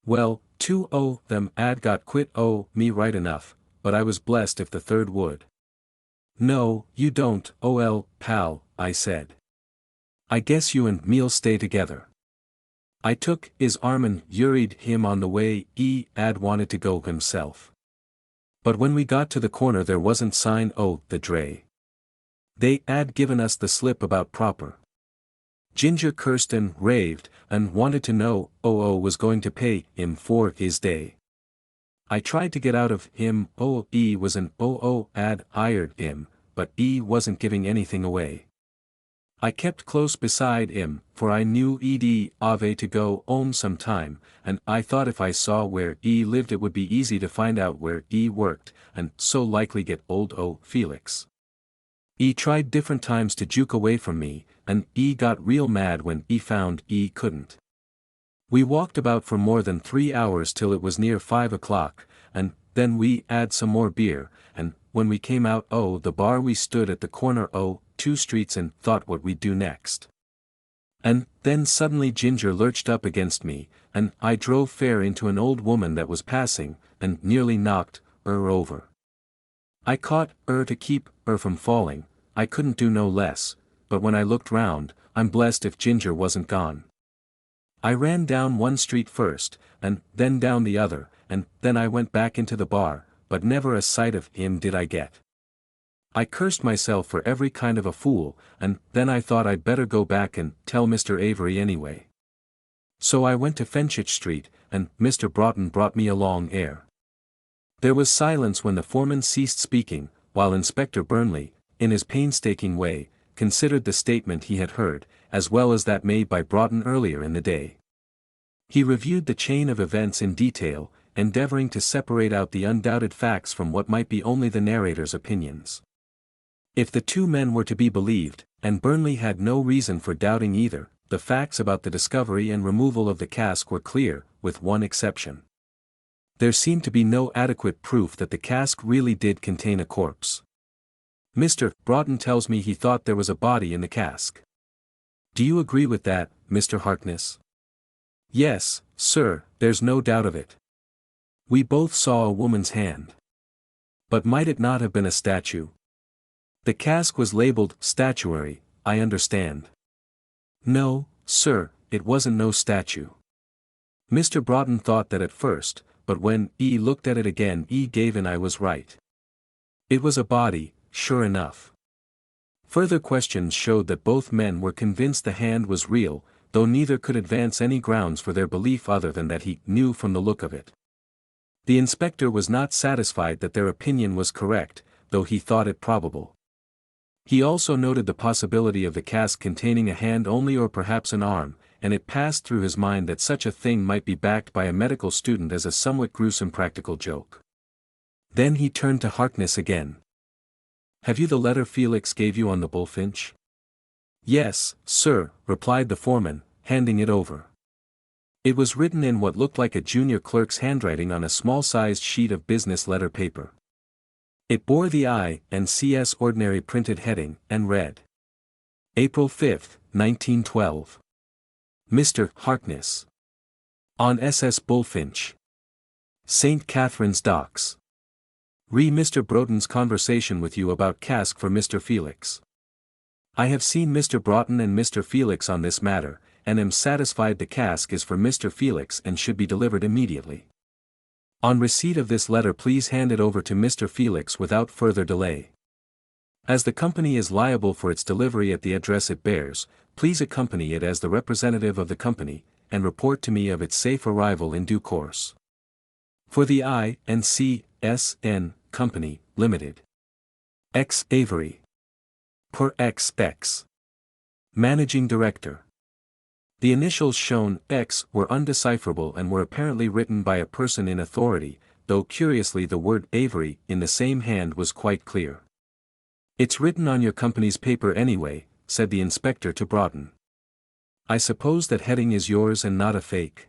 Well, 2 o' them had got quit o' me right enough, but I was blessed if the 3rd would. "No, you don't, pal," I said. "I guess you and me'll stay together." I took his arm and hurried him on the way he had wanted to go himself. But when we got to the corner there wasn't sign o' the dray. They had given us the slip about proper. Ginger cursed and raved, and wanted to know was going to pay him for his day. I tried to get out of him he was an had hired him, but he wasn't giving anything away. I kept close beside him, for I knew Ed ave to go home sometime, and I thought if I saw where he lived it would be easy to find out where he worked, and so likely get old Felix. He tried different times to juke away from me, and he got real mad when he found he couldn't. We walked about for more than 3 hours till it was near 5 o'clock, and then we had some more beer, and when we came out the bar we stood at the corner 2 streets and thought what we'd do next. And then suddenly Ginger lurched up against me, and I drove fair into an old woman that was passing, and nearly knocked her over. I caught her to keep her from falling, I couldn't do no less, but when I looked round, I'm blessed if Ginger wasn't gone. I ran down one street first, and then down the other, and then I went back into the bar, but never a sight of him did I get. I cursed myself for every kind of a fool, and then I thought I'd better go back and tell Mr. Avery anyway. So I went to Fenchurch Street, and Mr. Broughton brought me along air. There was silence when the foreman ceased speaking, while Inspector Burnley, in his painstaking way, considered the statement he had heard, as well as that made by Broughton earlier in the day. He reviewed the chain of events in detail, endeavoring to separate out the undoubted facts from what might be only the narrator's opinions. If the two men were to be believed, and Burnley had no reason for doubting either, the facts about the discovery and removal of the cask were clear, with one exception. There seemed to be no adequate proof that the cask really did contain a corpse. Mr. Broughton tells me he thought there was a body in the cask. Do you agree with that, Mr. Harkness? Yes, sir, there's no doubt of it. We both saw a woman's hand. But might it not have been a statue? The cask was labeled statuary, I understand. No, sir, it wasn't no statue. Mr. Broughton thought that at first, but when he looked at it again he gave in I was right. It was a body, sure enough. Further questions showed that both men were convinced the hand was real, though neither could advance any grounds for their belief other than that he knew from the look of it. The inspector was not satisfied that their opinion was correct, though he thought it probable. He also noted the possibility of the cask containing a hand only or perhaps an arm, and it passed through his mind that such a thing might be backed by a medical student as a somewhat gruesome practical joke. Then he turned to Harkness again. Have you the letter Felix gave you on the bullfinch? Yes, sir, replied the foreman, handing it over. It was written in what looked like a junior clerk's handwriting on a small-sized sheet of business letter paper. It bore the I&CS ordinary printed heading, and read. April 5, 1912. Mr. Harkness. On SS Bullfinch. St. Catherine's Docks. Mr. Broughton's conversation with you about cask for Mr. Felix. I have seen Mr. Broughton and Mr. Felix on this matter, and am satisfied the cask is for Mr. Felix and should be delivered immediately. On receipt of this letter please hand it over to Mr. Felix without further delay. As the company is liable for its delivery at the address it bears, please accompany it as the representative of the company, and report to me of its safe arrival in due course. For the I&C.S.N. Company, Limited. X. Avery. Per X. Managing Director. The initials shown, X, were undecipherable and were apparently written by a person in authority, though curiously the word Avery in the same hand was quite clear. It's written on your company's paper anyway, said the inspector to Broughton. I suppose that heading is yours and not a fake.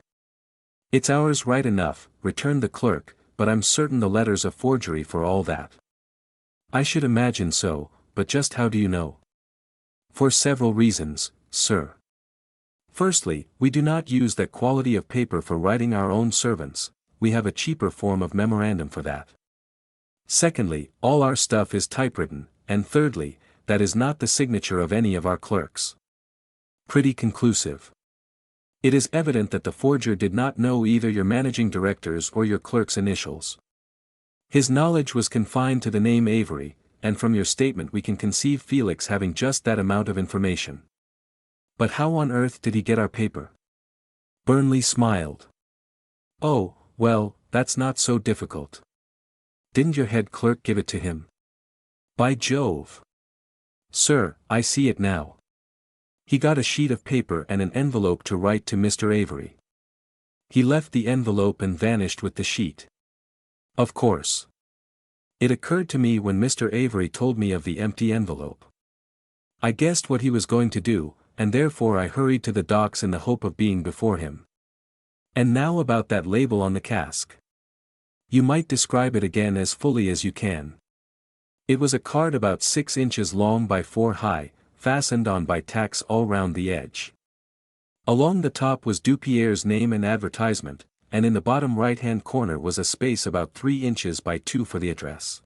It's ours right enough, returned the clerk, but I'm certain the letter's a forgery for all that. I should imagine so, but just how do you know? For several reasons, sir. Firstly, we do not use that quality of paper for writing our own servants, we have a cheaper form of memorandum for that. Secondly, all our stuff is typewritten, and thirdly, that is not the signature of any of our clerks. Pretty conclusive. It is evident that the forger did not know either your managing director's or your clerk's initials. His knowledge was confined to the name Avery, and from your statement we can conceive Felix having just that amount of information. But how on earth did he get our paper? Burnley smiled. Oh, well, that's not so difficult. Didn't your head clerk give it to him? By Jove! Sir, I see it now. He got a sheet of paper and an envelope to write to Mr. Avery. He left the envelope and vanished with the sheet. Of course. It occurred to me when Mr. Avery told me of the empty envelope. I guessed what he was going to do, and therefore I hurried to the docks in the hope of being before him. And now about that label on the cask. You might describe it again as fully as you can. It was a card about 6 inches long by 4 high, fastened on by tacks all round the edge. Along the top was Dupierre's name and advertisement, and in the bottom right-hand corner was a space about 3 inches by 2 for the address.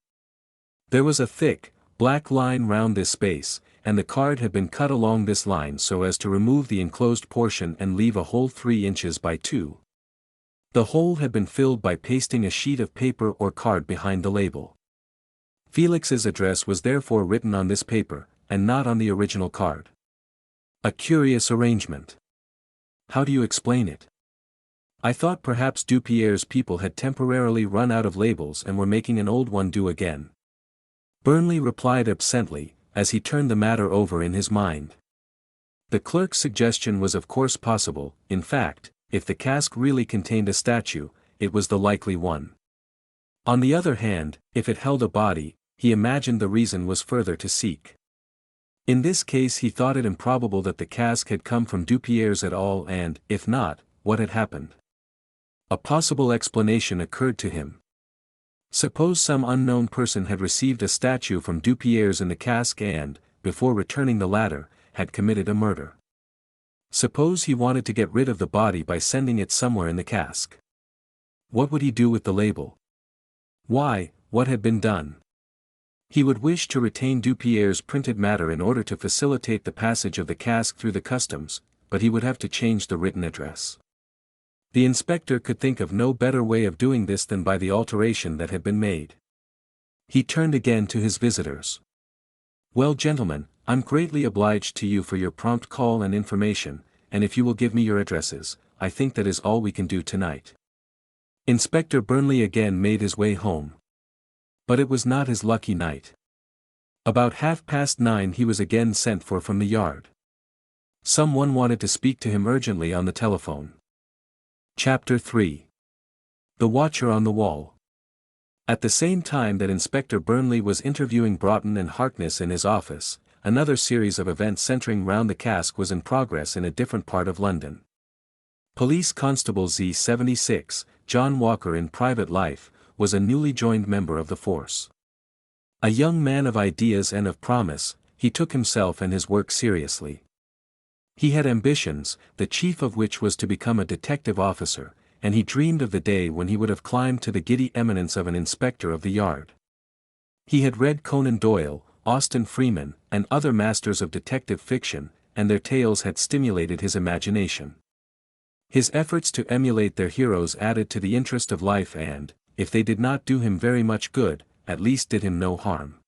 There was a thick, black line round this space, and the card had been cut along this line so as to remove the enclosed portion and leave a hole 3 inches by 2. The hole had been filled by pasting a sheet of paper or card behind the label. Felix's address was therefore written on this paper, and not on the original card. A curious arrangement. How do you explain it? I thought perhaps Dupierre's people had temporarily run out of labels and were making an old one do again. Burnley replied absently, as he turned the matter over in his mind. The clerk's suggestion was of course possible, in fact, if the cask really contained a statue, it was the likely one. On the other hand, if it held a body, he imagined the reason was further to seek. In this case he thought it improbable that the cask had come from Dupierre's at all and, if not, what had happened? A possible explanation occurred to him. Suppose some unknown person had received a statue from Dupierre's in the cask and, before returning the latter, had committed a murder. Suppose he wanted to get rid of the body by sending it somewhere in the cask. What would he do with the label? Why, what had been done? He would wish to retain Dupierre's printed matter in order to facilitate the passage of the cask through the customs, but he would have to change the written address. The inspector could think of no better way of doing this than by the alteration that had been made. He turned again to his visitors. "Well, gentlemen, I'm greatly obliged to you for your prompt call and information, and if you will give me your addresses, I think that is all we can do tonight." Inspector Burnley again made his way home. But it was not his lucky night. About 9:30 he was again sent for from the yard. Someone wanted to speak to him urgently on the telephone. Chapter 3. The Watcher on the Wall. At the same time that Inspector Burnley was interviewing Broughton and Harkness in his office, another series of events centering round the cask was in progress in a different part of London. Police Constable Z76, John Walker in private life, was a newly joined member of the force. A young man of ideas and of promise, he took himself and his work seriously. He had ambitions, the chief of which was to become a detective officer, and he dreamed of the day when he would have climbed to the giddy eminence of an inspector of the yard. He had read Conan Doyle, Austen Freeman, and other masters of detective fiction, and their tales had stimulated his imagination. His efforts to emulate their heroes added to the interest of life and, if they did not do him very much good, at least did him no harm.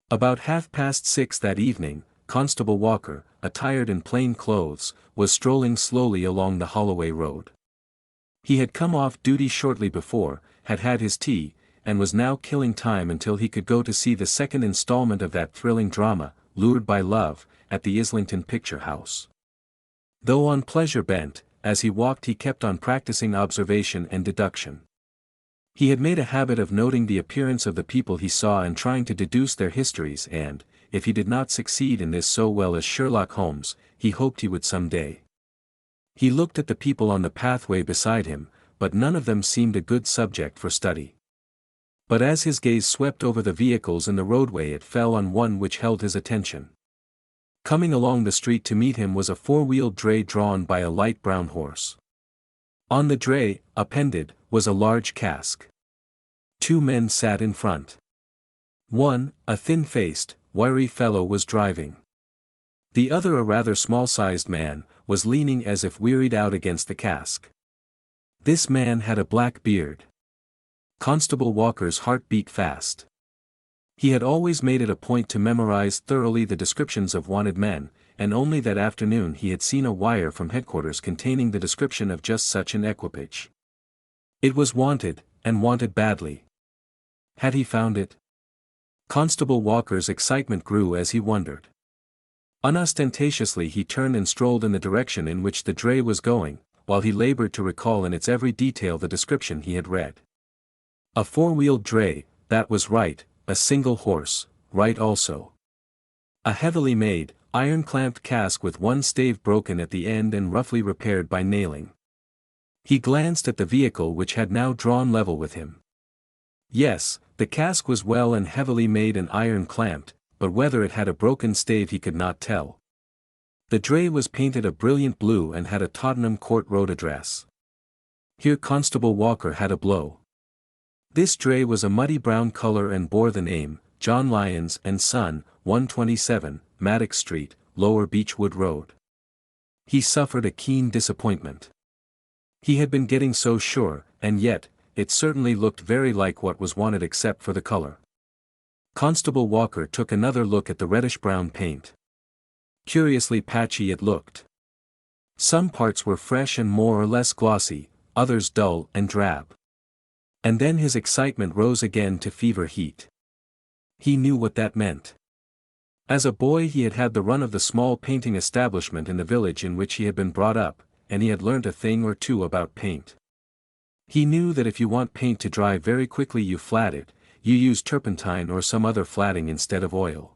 About 6:30 that evening, Constable Walker, attired in plain clothes, was strolling slowly along the Holloway Road. He had come off duty shortly before, had had his tea, and was now killing time until he could go to see the second installment of that thrilling drama, Lured by Love, at the Islington Picture House. Though on pleasure bent, as he walked he kept on practicing observation and deduction. He had made a habit of noting the appearance of the people he saw and trying to deduce their histories and, if he did not succeed in this so well as Sherlock Holmes, he hoped he would some day. He looked at the people on the pathway beside him, but none of them seemed a good subject for study. But as his gaze swept over the vehicles in the roadway it fell on one which held his attention. Coming along the street to meet him was a four-wheeled dray drawn by a light brown horse. On the dray, appended, was a large cask. Two men sat in front. One, a thin-faced, wiry fellow was driving. The other, a rather small-sized man, was leaning as if wearied out against the cask. This man had a black beard. Constable Walker's heart beat fast. He had always made it a point to memorize thoroughly the descriptions of wanted men, and only that afternoon he had seen a wire from headquarters containing the description of just such an equipage. It was wanted, and wanted badly. Had he found it? Constable Walker's excitement grew as he wondered. Unostentatiously he turned and strolled in the direction in which the dray was going, while he labored to recall in its every detail the description he had read. A four-wheeled dray, that was right, a single horse, right also. A heavily made, iron-clamped cask with one stave broken at the end and roughly repaired by nailing. He glanced at the vehicle which had now drawn level with him. Yes, the cask was well and heavily made and iron-clamped, but whether it had a broken stave he could not tell. The dray was painted a brilliant blue and had a Tottenham Court Road address. Here Constable Walker had a blow. This dray was a muddy brown color and bore the name, John Lyons and Son, 127, Maddox Street, Lower Beechwood Road. He suffered a keen disappointment. He had been getting so sure, and yet, it certainly looked very like what was wanted except for the color. Constable Walker took another look at the reddish-brown paint. Curiously patchy it looked. Some parts were fresh and more or less glossy, others dull and drab. And then his excitement rose again to fever heat. He knew what that meant. As a boy he had had the run of the small painting establishment in the village in which he had been brought up, and he had learnt a thing or two about paint. He knew that if you want paint to dry very quickly you flat it, you use turpentine or some other flatting instead of oil.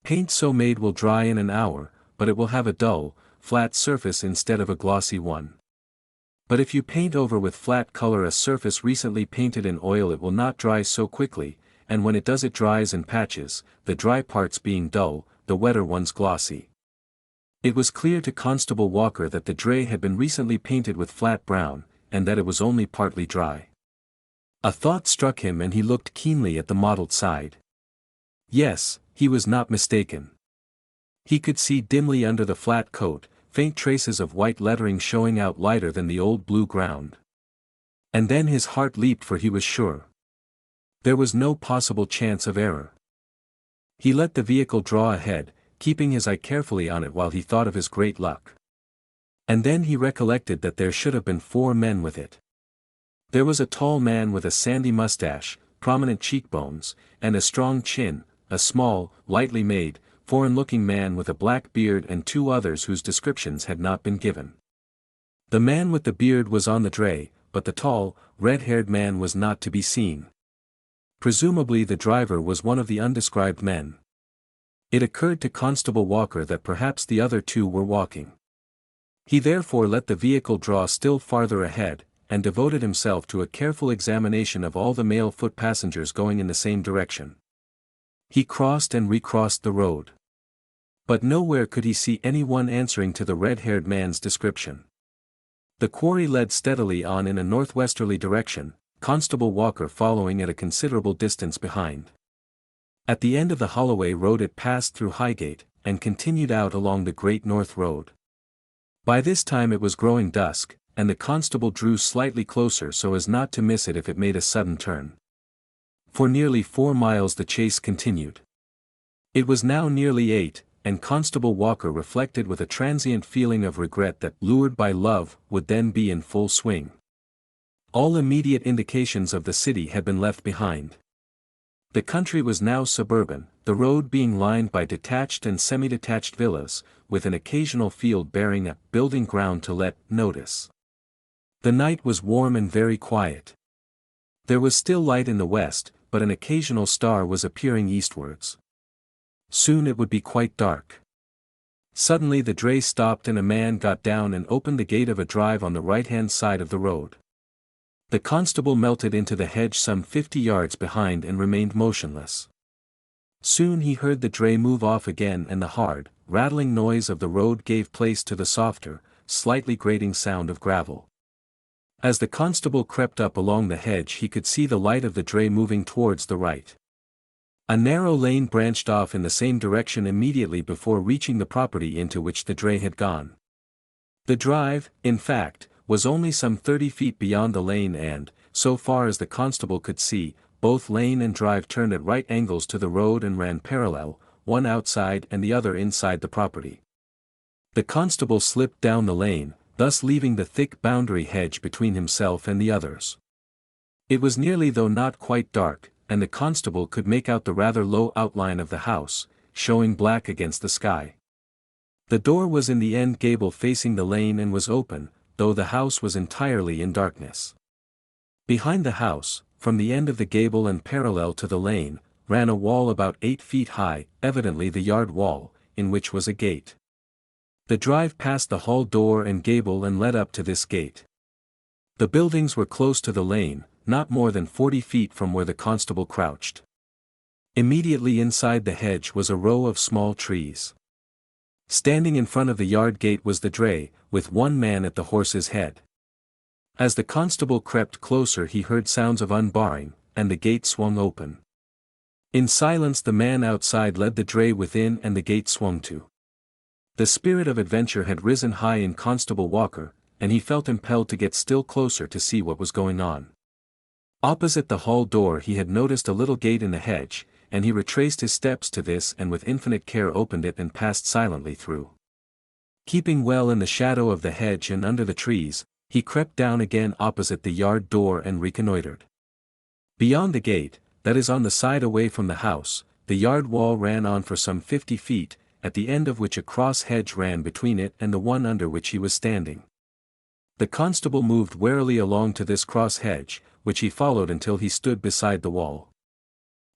Paint so made will dry in an hour, but it will have a dull, flat surface instead of a glossy one. But if you paint over with flat color a surface recently painted in oil it will not dry so quickly, and when it does it dries in patches, the dry parts being dull, the wetter ones glossy. It was clear to Constable Walker that the dray had been recently painted with flat brown, and that it was only partly dry. A thought struck him and he looked keenly at the mottled side. Yes, he was not mistaken. He could see dimly under the flat coat, faint traces of white lettering showing out lighter than the old blue ground. And then his heart leaped, for he was sure. There was no possible chance of error. He let the vehicle draw ahead, keeping his eye carefully on it while he thought of his great luck. And then he recollected that there should have been 4 men with it. There was a tall man with a sandy mustache, prominent cheekbones, and a strong chin, a small, lightly made, foreign-looking man with a black beard, and 2 others whose descriptions had not been given. The man with the beard was on the dray, but the tall, red-haired man was not to be seen. Presumably the driver was one of the undescribed men. It occurred to Constable Walker that perhaps the other 2 were walking. He therefore let the vehicle draw still farther ahead, and devoted himself to a careful examination of all the male foot passengers going in the same direction. He crossed and recrossed the road. But nowhere could he see anyone answering to the red-haired man's description. The quarry led steadily on in a northwesterly direction, Constable Walker following at a considerable distance behind. At the end of the Holloway Road it passed through Highgate, and continued out along the Great North Road. By this time it was growing dusk, and the constable drew slightly closer so as not to miss it if it made a sudden turn. For nearly 4 miles the chase continued. It was now nearly 8, and Constable Walker reflected with a transient feeling of regret that, lured by love, would then be in full swing. All immediate indications of the city had been left behind. The country was now suburban, the road being lined by detached and semi-detached villas, with an occasional field bearing a building ground to let notice. The night was warm and very quiet. There was still light in the west, but an occasional star was appearing eastwards. Soon it would be quite dark. Suddenly the dray stopped and a man got down and opened the gate of a drive on the right-hand side of the road. The constable melted into the hedge some 50 yards behind and remained motionless. Soon he heard the dray move off again and the hard, rattling noise of the road gave place to the softer, slightly grating sound of gravel. As the constable crept up along the hedge he could see the light of the dray moving towards the right. A narrow lane branched off in the same direction immediately before reaching the property into which the dray had gone. The drive, in fact, was only some 30 feet beyond the lane and, so far as the constable could see, both lane and drive turned at right angles to the road and ran parallel, one outside and the other inside the property. The constable slipped down the lane, thus leaving the thick boundary hedge between himself and the others. It was nearly though not quite dark, and the constable could make out the rather low outline of the house, showing black against the sky. The door was in the end gable facing the lane and was open, though the house was entirely in darkness. Behind the house, from the end of the gable and parallel to the lane, ran a wall about 8 feet high, evidently the yard wall, in which was a gate. The drive passed the hall door and gable and led up to this gate. The buildings were close to the lane, not more than 40 feet from where the constable crouched. Immediately inside the hedge was a row of small trees. Standing in front of the yard gate was the dray, with one man at the horse's head. As the constable crept closer he heard sounds of unbarring, and the gate swung open. In silence the man outside led the dray within and the gate swung to. The spirit of adventure had risen high in Constable Walker, and he felt impelled to get still closer to see what was going on. Opposite the hall door he had noticed a little gate in the hedge, and he retraced his steps to this and with infinite care opened it and passed silently through. Keeping well in the shadow of the hedge and under the trees, he crept down again opposite the yard door and reconnoitered. Beyond the gate, that is on the side away from the house, the yard wall ran on for some 50 feet, at the end of which a cross hedge ran between it and the one under which he was standing. The constable moved warily along to this cross hedge, which he followed until he stood beside the wall.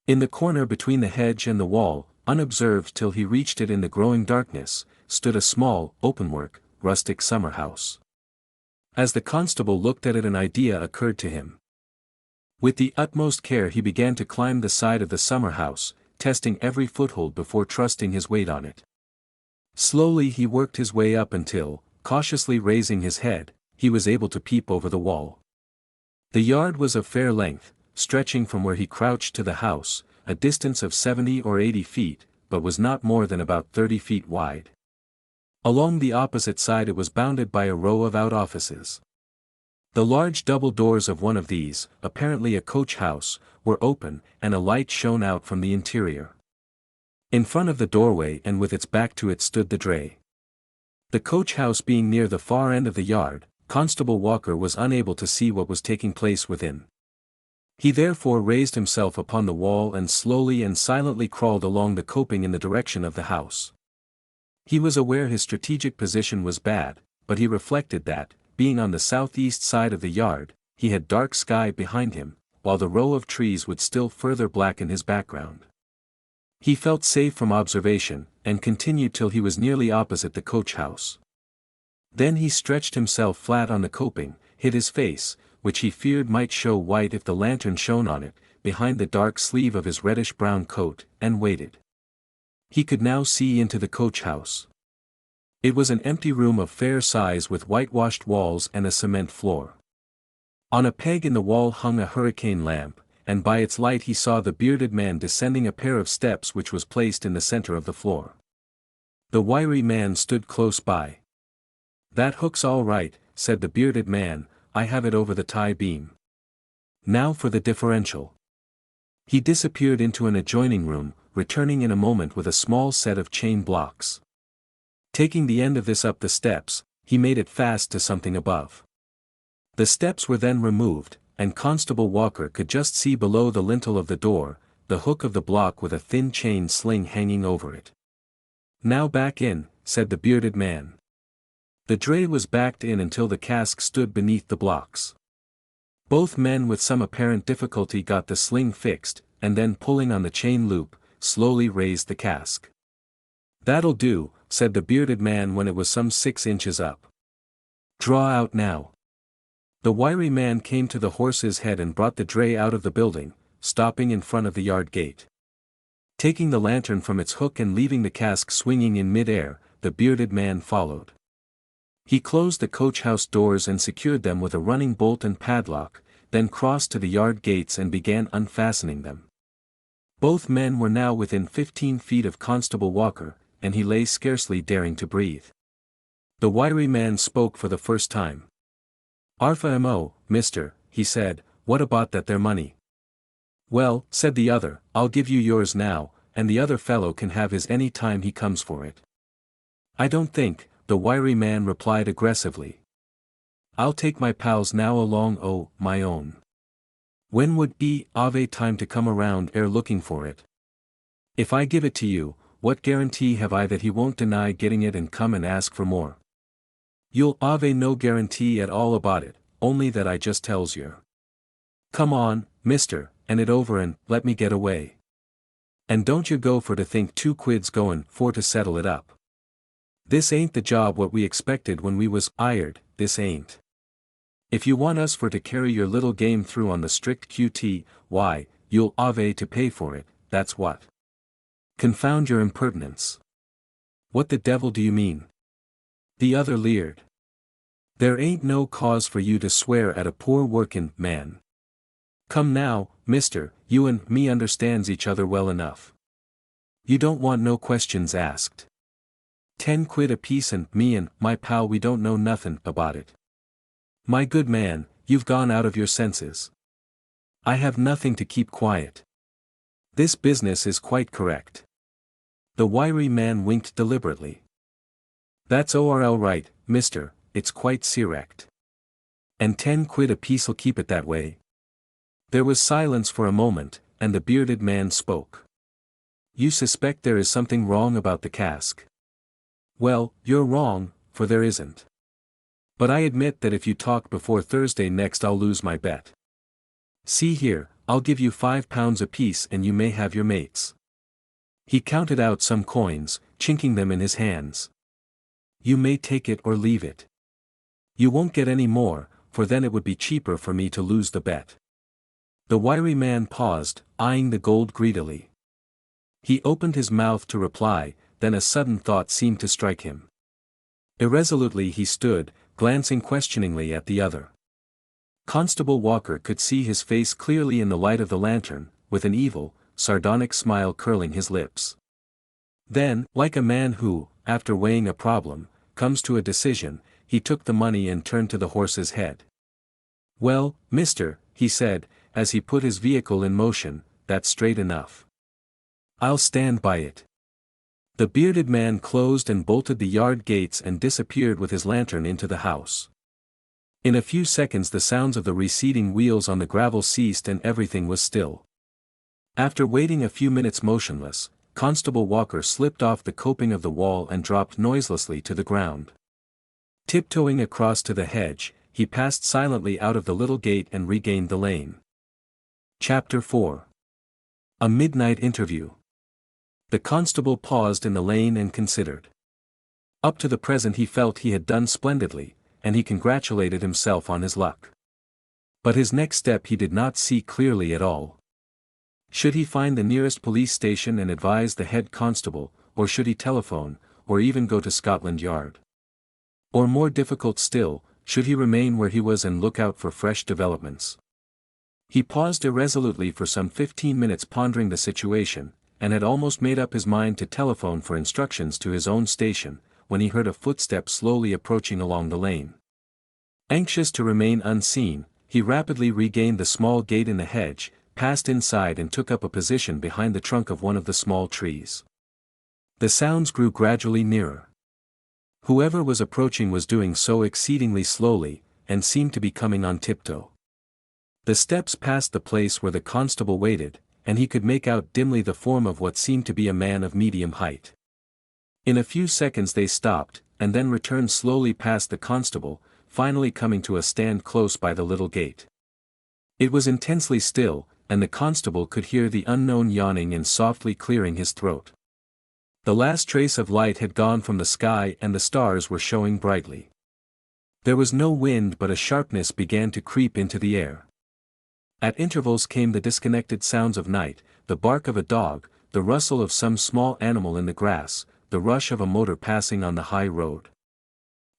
In the corner between the hedge and the wall, unobserved till he reached it in the growing darkness, stood a small, openwork, rustic summer house. As the constable looked at it an idea occurred to him. With the utmost care he began to climb the side of the summer house, testing every foothold before trusting his weight on it. Slowly he worked his way up until, cautiously raising his head, he was able to peep over the wall. The yard was of fair length, stretching from where he crouched to the house, a distance of 70 or 80 feet, but was not more than about 30 feet wide. Along the opposite side it was bounded by a row of out-offices. The large double doors of one of these, apparently a coach house, were open, and a light shone out from the interior. In front of the doorway and with its back to it stood the dray. The coach house being near the far end of the yard, Constable Walker was unable to see what was taking place within. He therefore raised himself upon the wall and slowly and silently crawled along the coping in the direction of the house. He was aware his strategic position was bad, but he reflected that, being on the southeast side of the yard, he had dark sky behind him, while the row of trees would still further blacken his background. He felt safe from observation, and continued till he was nearly opposite the coach house. Then he stretched himself flat on the coping, hid his face, which he feared might show white if the lantern shone on it, behind the dark sleeve of his reddish-brown coat, and waited. He could now see into the coach house. It was an empty room of fair size with whitewashed walls and a cement floor. On a peg in the wall hung a hurricane lamp, and by its light he saw the bearded man descending a pair of steps which was placed in the center of the floor. The wiry man stood close by. "That hook's all right," said the bearded man, "I have it over the tie beam. Now for the differential." He disappeared into an adjoining room, returning in a moment with a small set of chain blocks. Taking the end of this up the steps, he made it fast to something above. The steps were then removed, and Constable Walker could just see below the lintel of the door, the hook of the block with a thin chain sling hanging over it. "Now back in," said the bearded man. The dray was backed in until the cask stood beneath the blocks. Both men with some apparent difficulty got the sling fixed, and then pulling on the chain loop, slowly raised the cask. "That'll do," said the bearded man when it was some 6 inches up. "Draw out now." The wiry man came to the horse's head and brought the dray out of the building, stopping in front of the yard gate. Taking the lantern from its hook and leaving the cask swinging in mid-air, the bearded man followed. He closed the coach house doors and secured them with a running bolt and padlock, then crossed to the yard gates and began unfastening them. Both men were now within 15 feet of Constable Walker, and he lay scarcely daring to breathe. The wiry man spoke for the first time. "Arfa mo, mister," he said, "what about that there money?" "Well," said the other, "I'll give you yours now, and the other fellow can have his any time he comes for it." "I don't think," the wiry man replied aggressively. "I'll take my pals now along my own. When would ave time to come around ere looking for it? If I give it to you, what guarantee have I that he won't deny getting it and come and ask for more? You'll ave no guarantee at all about it, only that I just tells yer. Come on, mister, and it over and let me get away. And don't you go for to think 2 quid's goin' for to settle it up. This ain't the job what we expected when we was hired, this ain't. If you want us for to carry your little game through on the strict QT, why, you'll ave to pay for it, that's what. Confound your impertinence. What the devil do you mean?" The other leered. "There ain't no cause for you to swear at a poor workin' man. Come now, mister, you and me understands each other well enough. You don't want no questions asked. 10 quid a piece and me and my pal we don't know nothin' about it. My good man, you've gone out of your senses. I have nothing to keep quiet. This business is quite correct." The wiry man winked deliberately. "That's all right, mister, it's quite correct. And 10 quid a piece'll keep it that way." There was silence for a moment, and the bearded man spoke. "You suspect there is something wrong about the cask? Well, you're wrong, for there isn't. But I admit that if you talk before Thursday next I'll lose my bet. See here, I'll give you £5 apiece and you may have your mates. He counted out some coins, chinking them in his hands. You may take it or leave it. You won't get any more, for then it would be cheaper for me to lose the bet. The wiry man paused, eyeing the gold greedily. He opened his mouth to reply, then a sudden thought seemed to strike him. Irresolutely he stood, glancing questioningly at the other. Constable Walker could see his face clearly in the light of the lantern, with an evil, sardonic smile curling his lips. Then, like a man who, after weighing a problem, comes to a decision, he took the money and turned to the horse's head. "Well, mister," he said, as he put his vehicle in motion, "that's straight enough. I'll stand by it." The bearded man closed and bolted the yard gates and disappeared with his lantern into the house. In a few seconds the sounds of the receding wheels on the gravel ceased and everything was still. After waiting a few minutes motionless, Constable Walker slipped off the coping of the wall and dropped noiselessly to the ground. Tiptoeing across to the hedge, he passed silently out of the little gate and regained the lane. Chapter 4. A Midnight Interview. The constable paused in the lane and considered. Up to the present he felt he had done splendidly, and he congratulated himself on his luck. But his next step he did not see clearly at all. Should he find the nearest police station and advise the head constable, or should he telephone, or even go to Scotland Yard? Or more difficult still, should he remain where he was and look out for fresh developments? He paused irresolutely for some 15 minutes pondering the situation, and had almost made up his mind to telephone for instructions to his own station, when he heard a footstep slowly approaching along the lane. Anxious to remain unseen, he rapidly regained the small gate in the hedge, passed inside and took up a position behind the trunk of one of the small trees. The sounds grew gradually nearer. Whoever was approaching was doing so exceedingly slowly, and seemed to be coming on tiptoe. The steps passed the place where the constable waited, and he could make out dimly the form of what seemed to be a man of medium height. In a few seconds they stopped, and then returned slowly past the constable, finally coming to a stand close by the little gate. It was intensely still, and the constable could hear the unknown yawning and softly clearing his throat. The last trace of light had gone from the sky and the stars were showing brightly. There was no wind but a sharpness began to creep into the air. At intervals came the disconnected sounds of night, the bark of a dog, the rustle of some small animal in the grass, the rush of a motor passing on the high road.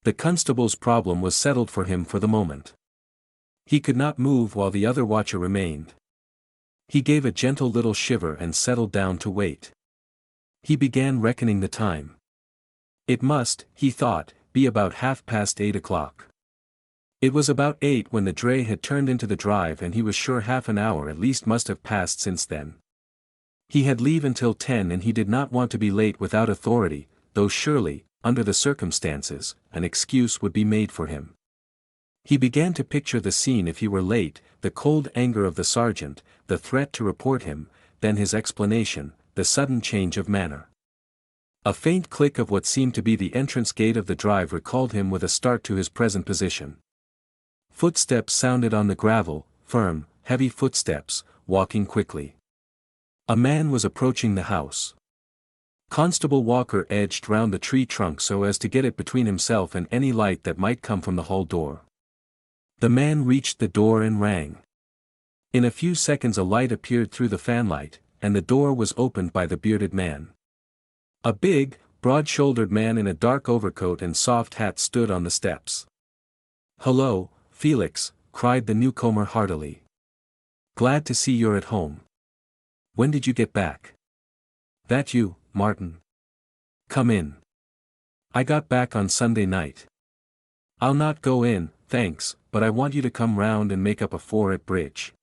The constable's problem was settled for him for the moment. He could not move while the other watcher remained. He gave a gentle little shiver and settled down to wait. He began reckoning the time. It must, he thought, be about 8:30. It was about 8 when the dray had turned into the drive and he was sure half an hour at least must have passed since then. He had leave until 10 and he did not want to be late without authority, though surely, under the circumstances, an excuse would be made for him. He began to picture the scene if he were late, the cold anger of the sergeant, the threat to report him, then his explanation, the sudden change of manner. A faint click of what seemed to be the entrance gate of the drive recalled him with a start to his present position. Footsteps sounded on the gravel, firm, heavy footsteps, walking quickly. A man was approaching the house. Constable Walker edged round the tree trunk so as to get it between himself and any light that might come from the hall door. The man reached the door and rang. In a few seconds a light appeared through the fanlight, and the door was opened by the bearded man. A big, broad-shouldered man in a dark overcoat and soft hat stood on the steps. "Hello, Felix," cried the newcomer heartily. "Glad to see you're at home. When did you get back?" "That you, Martin? Come in. I got back on Sunday night." "I'll not go in, thanks, but I want you to come round and make up a four at bridge.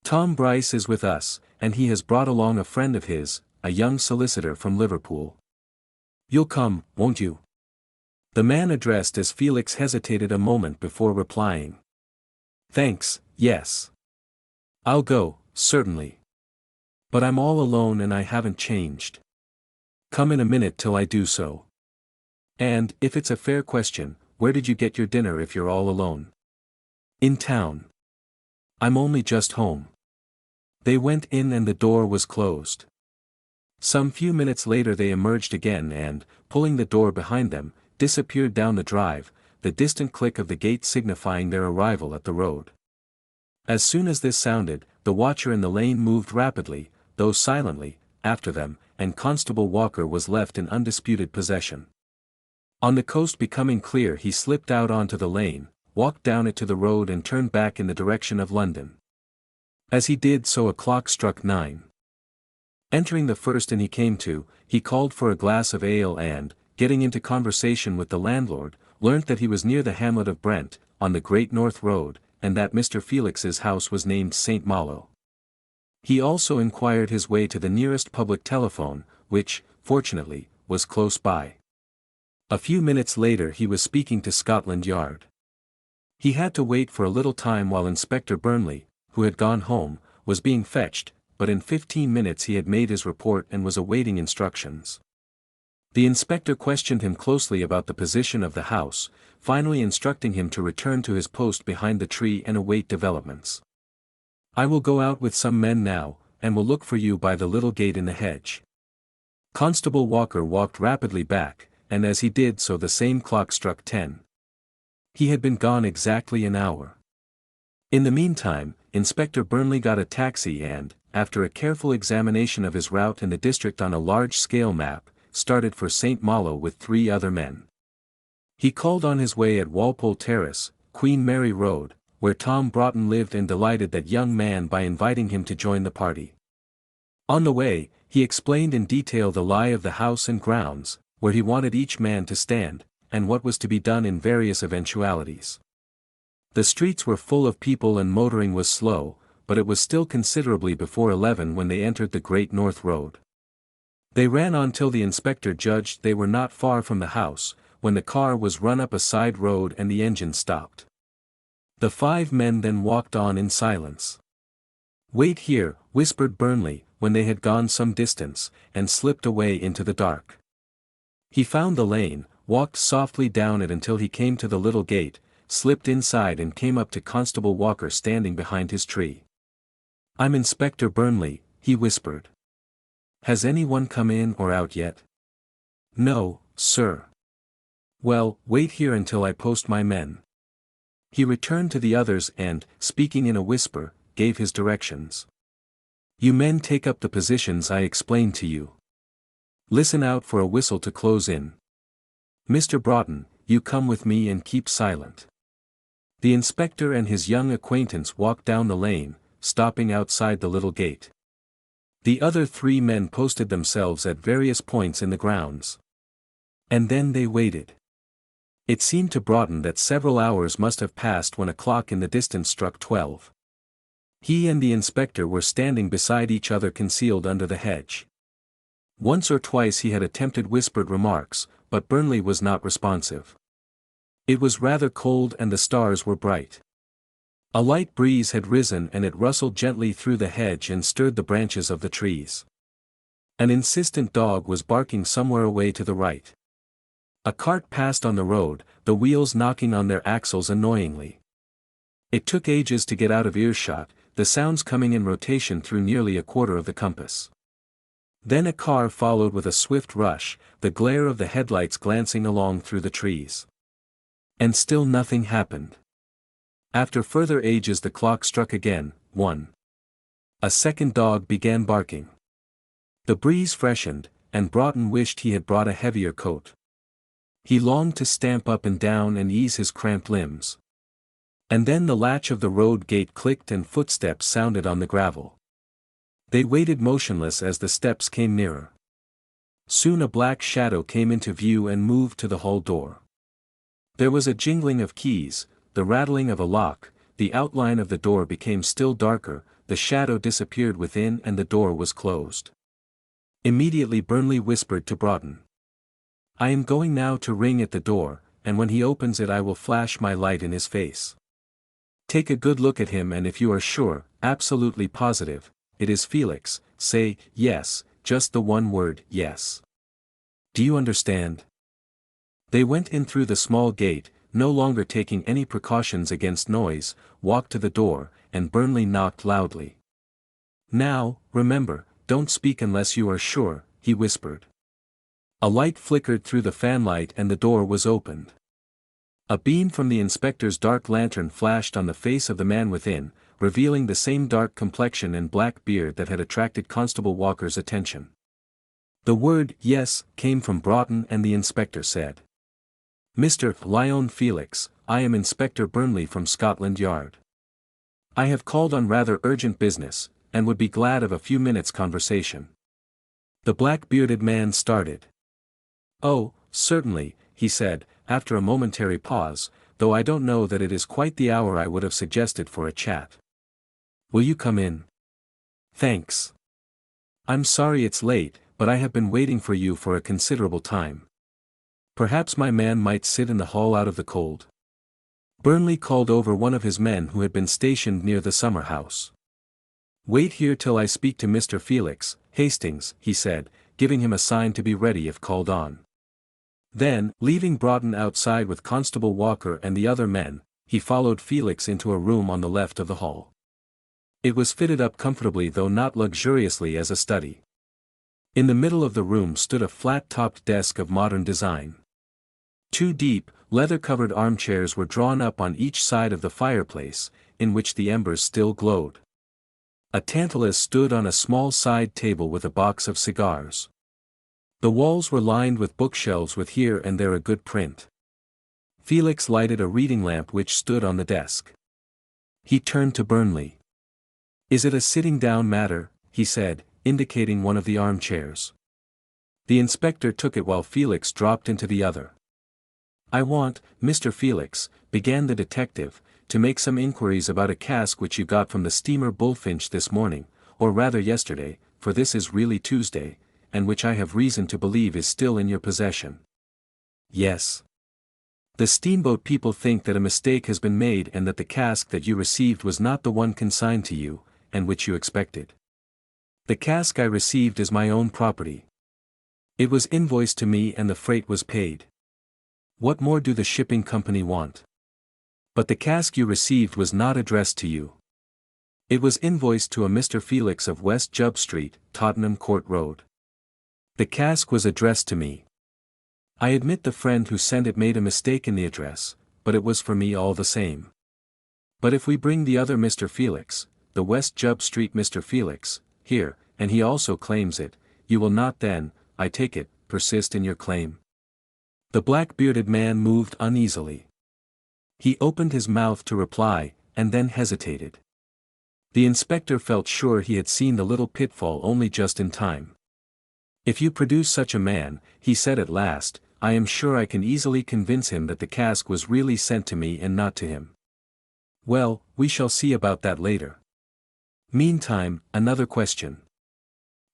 Tom Bryce is with us, and he has brought along a friend of his, a young solicitor from Liverpool. You'll come, won't you?" The man addressed as Felix hesitated a moment before replying. "Thanks, yes. I'll go, certainly. But I'm all alone and I haven't changed. Come in a minute till I do so. And, if it's a fair question, where did you get your dinner if you're all alone? In town. I'm only just home. They went in and the door was closed. Some few minutes later they emerged again and, pulling the door behind them, disappeared down the drive, the distant click of the gate signifying their arrival at the road. As soon as this sounded, the watcher in the lane moved rapidly, though silently, after them, and Constable Walker was left in undisputed possession. On the coast becoming clear he slipped out onto the lane, walked down it to the road and turned back in the direction of London. As he did so a clock struck 9. Entering the first inn he came to, he called for a glass of ale and, getting into conversation with the landlord, learnt that he was near the hamlet of Brent, on the Great North Road, and that Mr. Felix's house was named St. Malo. He also inquired his way to the nearest public telephone, which, fortunately, was close by. A few minutes later he was speaking to Scotland Yard. He had to wait for a little time while Inspector Burnley, who had gone home, was being fetched, but in 15 minutes he had made his report and was awaiting instructions. The inspector questioned him closely about the position of the house, finally instructing him to return to his post behind the tree and await developments. I will go out with some men now, and will look for you by the little gate in the hedge. Constable Walker walked rapidly back, and as he did so the same clock struck 10. He had been gone exactly an hour. In the meantime, Inspector Burnley got a taxi and, after a careful examination of his route in the district on a large-scale map, started for St. Malo with 3 other men. He called on his way at Walpole Terrace, Queen Mary Road, where Tom Broughton lived and delighted that young man by inviting him to join the party. On the way, he explained in detail the lie of the house and grounds, where he wanted each man to stand, and what was to be done in various eventualities. The streets were full of people and motoring was slow, but it was still considerably before 11 when they entered the Great North Road. They ran on till the inspector judged they were not far from the house, when the car was run up a side road and the engine stopped. The 5 men then walked on in silence. "Wait here," whispered Burnley, when they had gone some distance, and slipped away into the dark. He found the lane, walked softly down it until he came to the little gate, slipped inside and came up to Constable Walker standing behind his tree. "I'm Inspector Burnley," he whispered. "Has anyone come in or out yet?" "No, sir." "Well, wait here until I post my men." He returned to the others and, speaking in a whisper, gave his directions. "You men take up the positions I explained to you. Listen out for a whistle to close in. Mr. Broughton, you come with me and keep silent." The inspector and his young acquaintance walked down the lane, stopping outside the little gate. The other 3 men posted themselves at various points in the grounds. And then they waited. It seemed to Broughton that several hours must have passed when a clock in the distance struck 12. He and the inspector were standing beside each other concealed under the hedge. Once or twice he had attempted whispered remarks, but Burnley was not responsive. It was rather cold and the stars were bright. A light breeze had risen and it rustled gently through the hedge and stirred the branches of the trees. An insistent dog was barking somewhere away to the right. A cart passed on the road, the wheels knocking on their axles annoyingly. It took ages to get out of earshot, the sounds coming in rotation through nearly a quarter of the compass. Then a car followed with a swift rush, the glare of the headlights glancing along through the trees. And still nothing happened. After further ages the clock struck again, 1. A second dog began barking. The breeze freshened, and Broughton wished he had brought a heavier coat. He longed to stamp up and down and ease his cramped limbs. And then the latch of the road gate clicked and footsteps sounded on the gravel. They waited motionless as the steps came nearer. Soon a black shadow came into view and moved to the hall door. There was a jingling of keys, the rattling of a lock, the outline of the door became still darker, the shadow disappeared within and the door was closed. Immediately Burnley whispered to Broughton. "I am going now to ring at the door, and when he opens it I will flash my light in his face. Take a good look at him and if you are sure, absolutely positive, it is Felix, say, yes, just the one word, yes. Do you understand?" They went in through the small gate, no longer taking any precautions against noise, walked to the door, and Burnley knocked loudly. "Now, remember, don't speak unless you are sure," he whispered. A light flickered through the fanlight and the door was opened. A beam from the inspector's dark lantern flashed on the face of the man within, revealing the same dark complexion and black beard that had attracted Constable Walker's attention. The word "yes" came from Broughton and the inspector said, "Mr. Lyon Felix, I am Inspector Burnley from Scotland Yard. I have called on rather urgent business, and would be glad of a few minutes' conversation." The black-bearded man started. "Oh, certainly," he said, after a momentary pause, "though I don't know that it is quite the hour I would have suggested for a chat. Will you come in?" "Thanks. I'm sorry it's late, but I have been waiting for you for a considerable time. Perhaps my man might sit in the hall out of the cold." Burnley called over one of his men who had been stationed near the summer house. "Wait here till I speak to Mr. Felix, Hastings," he said, giving him a sign to be ready if called on. Then, leaving Broughton outside with Constable Walker and the other men, he followed Felix into a room on the left of the hall. It was fitted up comfortably though not luxuriously as a study. In the middle of the room stood a flat-topped desk of modern design. Two deep, leather-covered armchairs were drawn up on each side of the fireplace, in which the embers still glowed. A tantalus stood on a small side table with a box of cigars. The walls were lined with bookshelves with here and there a good print. Felix lighted a reading lamp which stood on the desk. He turned to Burnley. "Is it a sitting-down matter?" he said, indicating one of the armchairs. The inspector took it while Felix dropped into the other. "I want, Mr. Felix," began the detective, "to make some inquiries about a cask which you got from the steamer Bullfinch this morning, or rather yesterday, for this is really Tuesday, and which I have reason to believe is still in your possession." "Yes. The steamboat people think that a mistake has been made and that the cask that you received was not the one consigned to you, and which you expected. The cask I received is my own property. It was invoiced to me and the freight was paid. What more do the shipping company want? But the cask you received was not addressed to you. It was invoiced to a Mr. Felix of West Jubb Street, Tottenham Court Road. The cask was addressed to me. I admit the friend who sent it made a mistake in the address, but it was for me all the same. But if we bring the other Mr. Felix, the West Jubb Street Mr. Felix, here, and he also claims it, you will not then, I take it, persist in your claim?" The black-bearded man moved uneasily. He opened his mouth to reply, and then hesitated. The inspector felt sure he had seen the little pitfall only just in time. "If you produce such a man," he said at last, "I am sure I can easily convince him that the cask was really sent to me and not to him." "Well, we shall see about that later. Meantime, another question.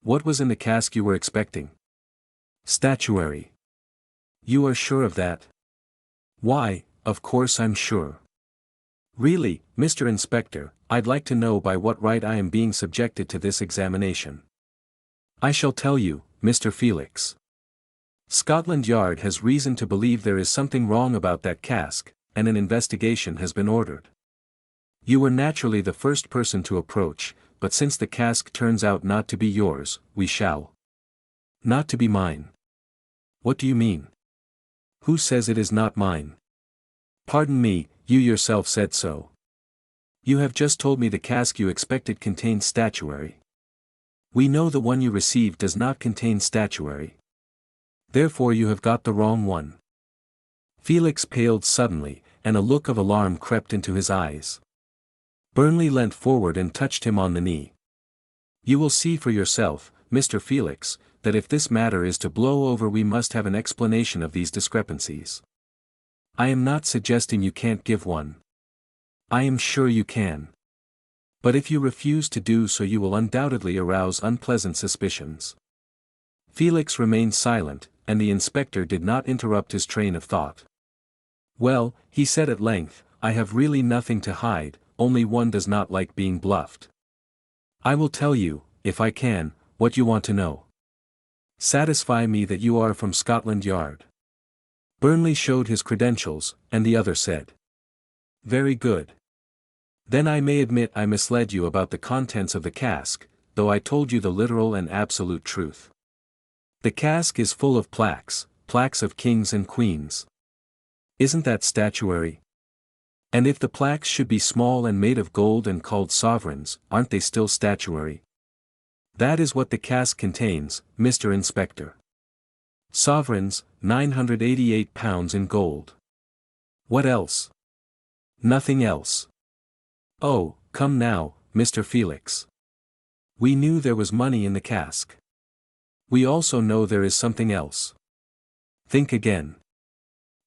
What was in the cask you were expecting?" "Statuary." "You are sure of that?" "Why, of course I'm sure. Really, Mr. Inspector, I'd like to know by what right I am being subjected to this examination." "I shall tell you, Mr. Felix. Scotland Yard has reason to believe there is something wrong about that cask, and an investigation has been ordered. You were naturally the first person to approach, but since the cask turns out not to be yours, we shall. Not to be mine." "What do you mean?" "Who says it is not mine?" "Pardon me, you yourself said so. You have just told me the cask you expected contained statuary. We know the one you received does not contain statuary. Therefore you have got the wrong one." Felix paled suddenly, and a look of alarm crept into his eyes. Burnley leant forward and touched him on the knee. "You will see for yourself, Mr. Felix, that if this matter is to blow over we must have an explanation of these discrepancies. I am not suggesting you can't give one. I am sure you can. But if you refuse to do so you will undoubtedly arouse unpleasant suspicions." Felix remained silent, and the inspector did not interrupt his train of thought. "Well," he said at length, "I have really nothing to hide, only one does not like being bluffed. I will tell you, if I can, what you want to know. Satisfy me that you are from Scotland Yard." Burnley showed his credentials, and the other said. Very good. Then I may admit I misled you about the contents of the cask, though I told you the literal and absolute truth. The cask is full of plaques, plaques of kings and queens. Isn't that statuary? And if the plaques should be small and made of gold and called sovereigns, aren't they still statuary? That is what the cask contains, Mr. Inspector. Sovereigns, £988 in gold. What else? Nothing else. Oh, come now, Mr. Felix. We knew there was money in the cask. We also know there is something else. Think again.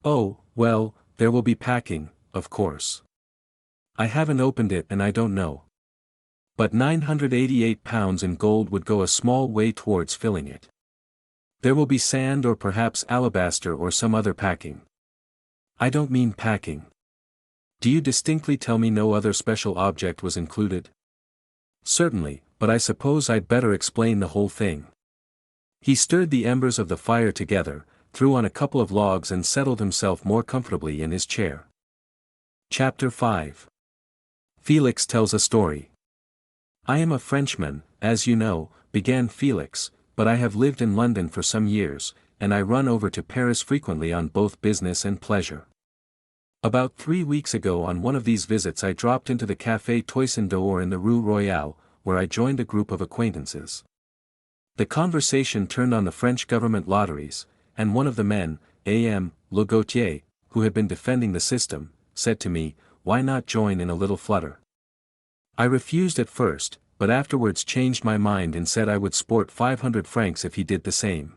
Oh, well, there will be packing, of course. I haven't opened it and I don't know. But £988 in gold would go a small way towards filling it. There will be sand or perhaps alabaster or some other packing. I don't mean packing. Do you distinctly tell me no other special object was included? Certainly, but I suppose I'd better explain the whole thing. He stirred the embers of the fire together, threw on a couple of logs and settled himself more comfortably in his chair. Chapter 5. Felix tells a story. I am a Frenchman, as you know, began Felix, but I have lived in London for some years, and I run over to Paris frequently on both business and pleasure. About 3 weeks ago on one of these visits I dropped into the Café Toisson d'Or in the Rue Royale, where I joined a group of acquaintances. The conversation turned on the French government lotteries, and one of the men, A.M. Le Gautier, who had been defending the system, said to me, "Why not join in a little flutter?" I refused at first, but afterwards changed my mind and said I would sport 500 francs if he did the same.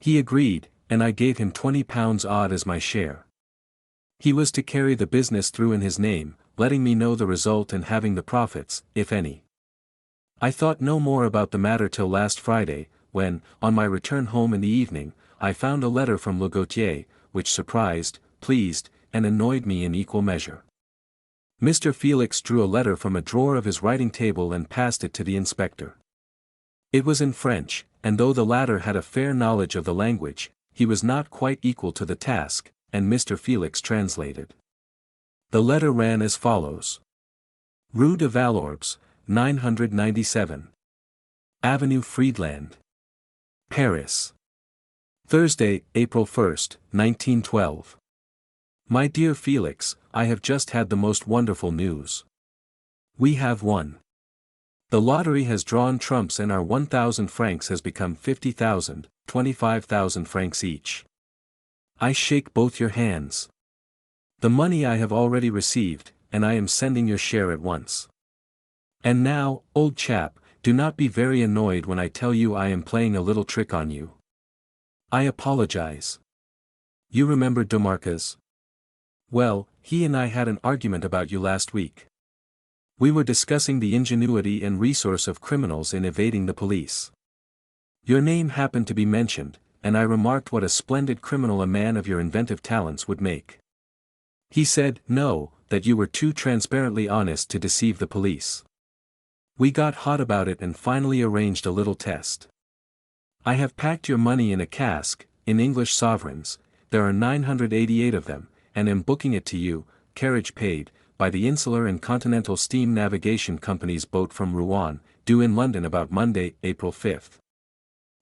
He agreed, and I gave him £20 odd as my share. He was to carry the business through in his name, letting me know the result and having the profits, if any. I thought no more about the matter till last Friday, when, on my return home in the evening, I found a letter from Le Gautier, which surprised, pleased, and annoyed me in equal measure. Mr. Felix drew a letter from a drawer of his writing table and passed it to the inspector. It was in French, and though the latter had a fair knowledge of the language, he was not quite equal to the task, and Mr. Felix translated. The letter ran as follows. Rue de Valorbes, 997. Avenue Friedland. Paris. Thursday, April 1st, 1912. My dear Felix, I have just had the most wonderful news. We have won. The lottery has drawn trumps and our 1,000 francs has become 50,000, 25,000 francs each. I shake both your hands. The money I have already received, and I am sending your share at once. And now, old chap, do not be very annoyed when I tell you I am playing a little trick on you. I apologize. You remember Demarcas? Well, he and I had an argument about you last week. We were discussing the ingenuity and resource of criminals in evading the police. Your name happened to be mentioned, and I remarked what a splendid criminal a man of your inventive talents would make. He said, no, that you were too transparently honest to deceive the police. We got hot about it and finally arranged a little test. I have packed your money in a cask, in English sovereigns, there are 988 of them, and am booking it to you, carriage paid, by the Insular and Continental Steam Navigation Company's boat from Rouen, due in London about Monday, April 5th.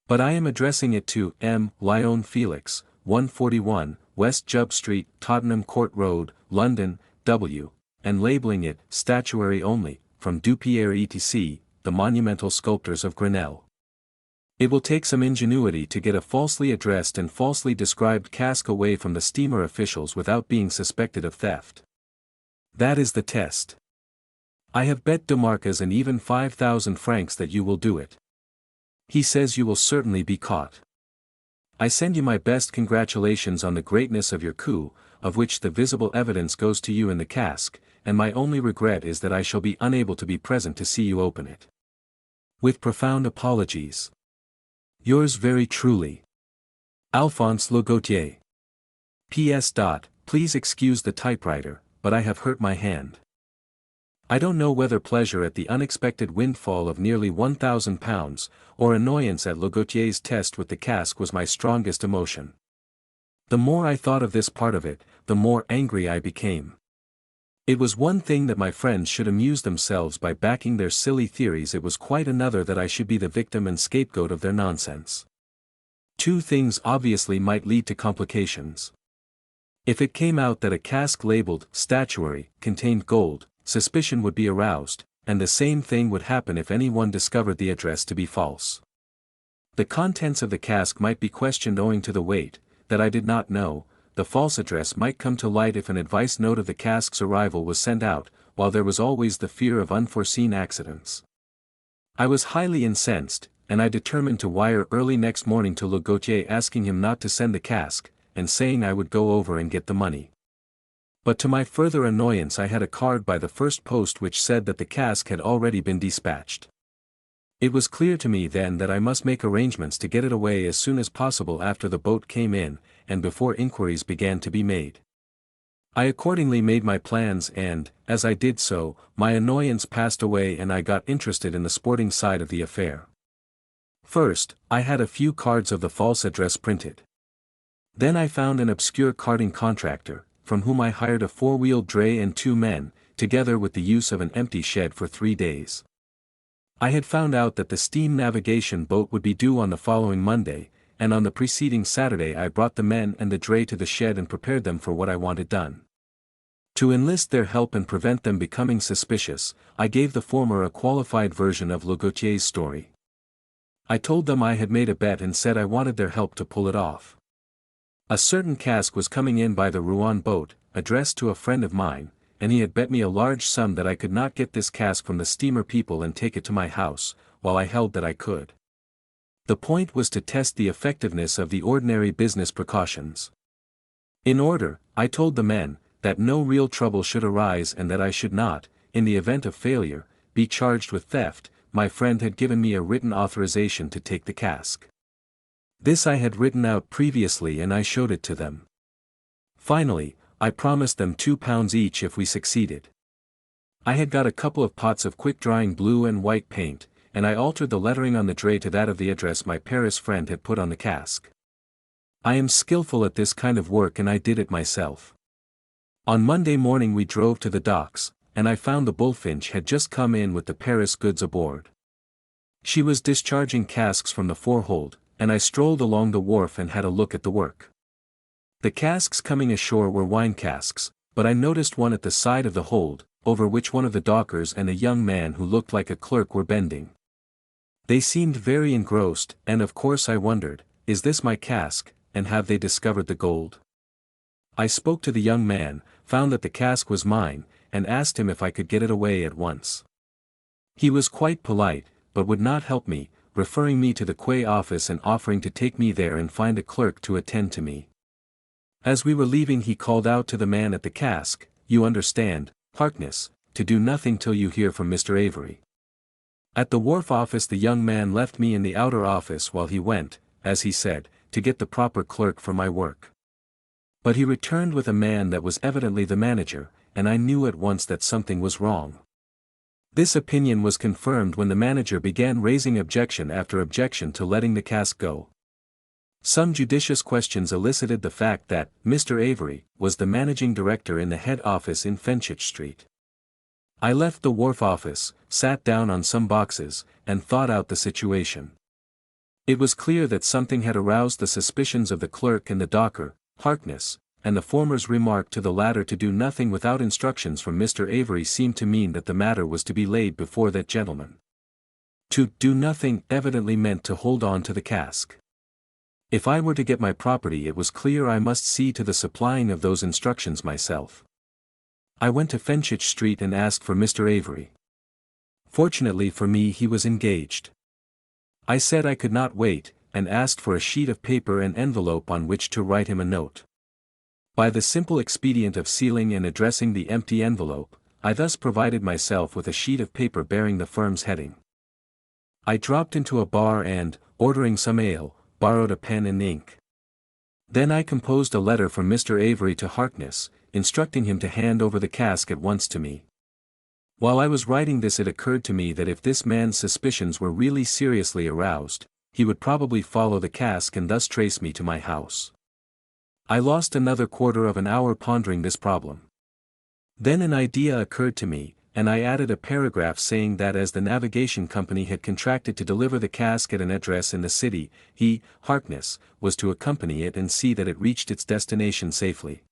But I am addressing it to M. Lyon Felix, 141, West Jubb Street, Tottenham Court Road, London, W., and labeling it, Statuary Only, from Dupierre etc., the monumental sculptors of Grenelle. It will take some ingenuity to get a falsely addressed and falsely described cask away from the steamer officials without being suspected of theft. That is the test. I have bet Demarcas and even 5,000 francs that you will do it. He says you will certainly be caught. I send you my best congratulations on the greatness of your coup, of which the visible evidence goes to you in the cask, and my only regret is that I shall be unable to be present to see you open it. With profound apologies. Yours very truly. Alphonse Le Gautier. P.S. Please excuse the typewriter, but I have hurt my hand. I don't know whether pleasure at the unexpected windfall of nearly £1,000, or annoyance at Le Gautier's test with the cask was my strongest emotion. The more I thought of this part of it, the more angry I became. It was one thing that my friends should amuse themselves by backing their silly theories, it was quite another that I should be the victim and scapegoat of their nonsense. Two things obviously might lead to complications. If it came out that a cask labeled statuary contained gold, suspicion would be aroused, and the same thing would happen if anyone discovered the address to be false. The contents of the cask might be questioned owing to the weight, that I did not know. The false address might come to light if an advice note of the cask's arrival was sent out, while there was always the fear of unforeseen accidents. I was highly incensed, and I determined to wire early next morning to Le Gautier asking him not to send the cask, and saying I would go over and get the money. But to my further annoyance I had a card by the first post which said that the cask had already been dispatched. It was clear to me then that I must make arrangements to get it away as soon as possible after the boat came in, and before inquiries began to be made. I accordingly made my plans and, as I did so, my annoyance passed away and I got interested in the sporting side of the affair. First, I had a few cards of the false address printed. Then I found an obscure carting contractor, from whom I hired a four-wheeled dray and 2 men, together with the use of an empty shed for 3 days. I had found out that the steam navigation boat would be due on the following Monday, and on the preceding Saturday I brought the men and the dray to the shed and prepared them for what I wanted done. To enlist their help and prevent them becoming suspicious, I gave the former a qualified version of Le Gautier's story. I told them I had made a bet and said I wanted their help to pull it off. A certain cask was coming in by the Rouen boat, addressed to a friend of mine, and he had bet me a large sum that I could not get this cask from the steamer people and take it to my house, while I held that I could. The point was to test the effectiveness of the ordinary business precautions. In order, I told the men, that no real trouble should arise and that I should not, in the event of failure, be charged with theft. My friend had given me a written authorization to take the cask. This I had written out previously and I showed it to them. Finally, I promised them £2 each if we succeeded. I had got a couple of pots of quick-drying blue and white paint, and I altered the lettering on the dray to that of the address my Paris friend had put on the cask. I am skillful at this kind of work and I did it myself. On Monday morning we drove to the docks, and I found the Bullfinch had just come in with the Paris goods aboard. She was discharging casks from the forehold, and I strolled along the wharf and had a look at the work. The casks coming ashore were wine casks, but I noticed one at the side of the hold, over which one of the dockers and a young man who looked like a clerk were bending. They seemed very engrossed, and of course I wondered, is this my cask, and have they discovered the gold? I spoke to the young man, found that the cask was mine, and asked him if I could get it away at once. He was quite polite, but would not help me, referring me to the quay office and offering to take me there and find a clerk to attend to me. As we were leaving he called out to the man at the cask, "You understand, Harkness, to do nothing till you hear from Mr. Avery." At the wharf office the young man left me in the outer office while he went, as he said, to get the proper clerk for my work. But he returned with a man that was evidently the manager, and I knew at once that something was wrong. This opinion was confirmed when the manager began raising objection after objection to letting the cask go. Some judicious questions elicited the fact that Mr. Avery was the managing director in the head office in Fenchurch Street. I left the wharf office, sat down on some boxes, and thought out the situation. It was clear that something had aroused the suspicions of the clerk and the docker, Harkness, and the former's remark to the latter to do nothing without instructions from Mr. Avery seemed to mean that the matter was to be laid before that gentleman. To do nothing evidently meant to hold on to the cask. If I were to get my property it was clear I must see to the supplying of those instructions myself. I went to Fenchurch Street and asked for Mr. Avery. Fortunately for me he was engaged. I said I could not wait, and asked for a sheet of paper and envelope on which to write him a note. By the simple expedient of sealing and addressing the empty envelope, I thus provided myself with a sheet of paper bearing the firm's heading. I dropped into a bar and, ordering some ale, borrowed a pen and ink. Then I composed a letter from Mr. Avery to Harkness, instructing him to hand over the cask at once to me. While I was writing this it occurred to me that if this man's suspicions were really seriously aroused, he would probably follow the cask and thus trace me to my house. I lost another quarter of an hour pondering this problem. Then an idea occurred to me, and I added a paragraph saying that as the navigation company had contracted to deliver the cask at an address in the city, he, Harkness, was to accompany it and see that it reached its destination safely.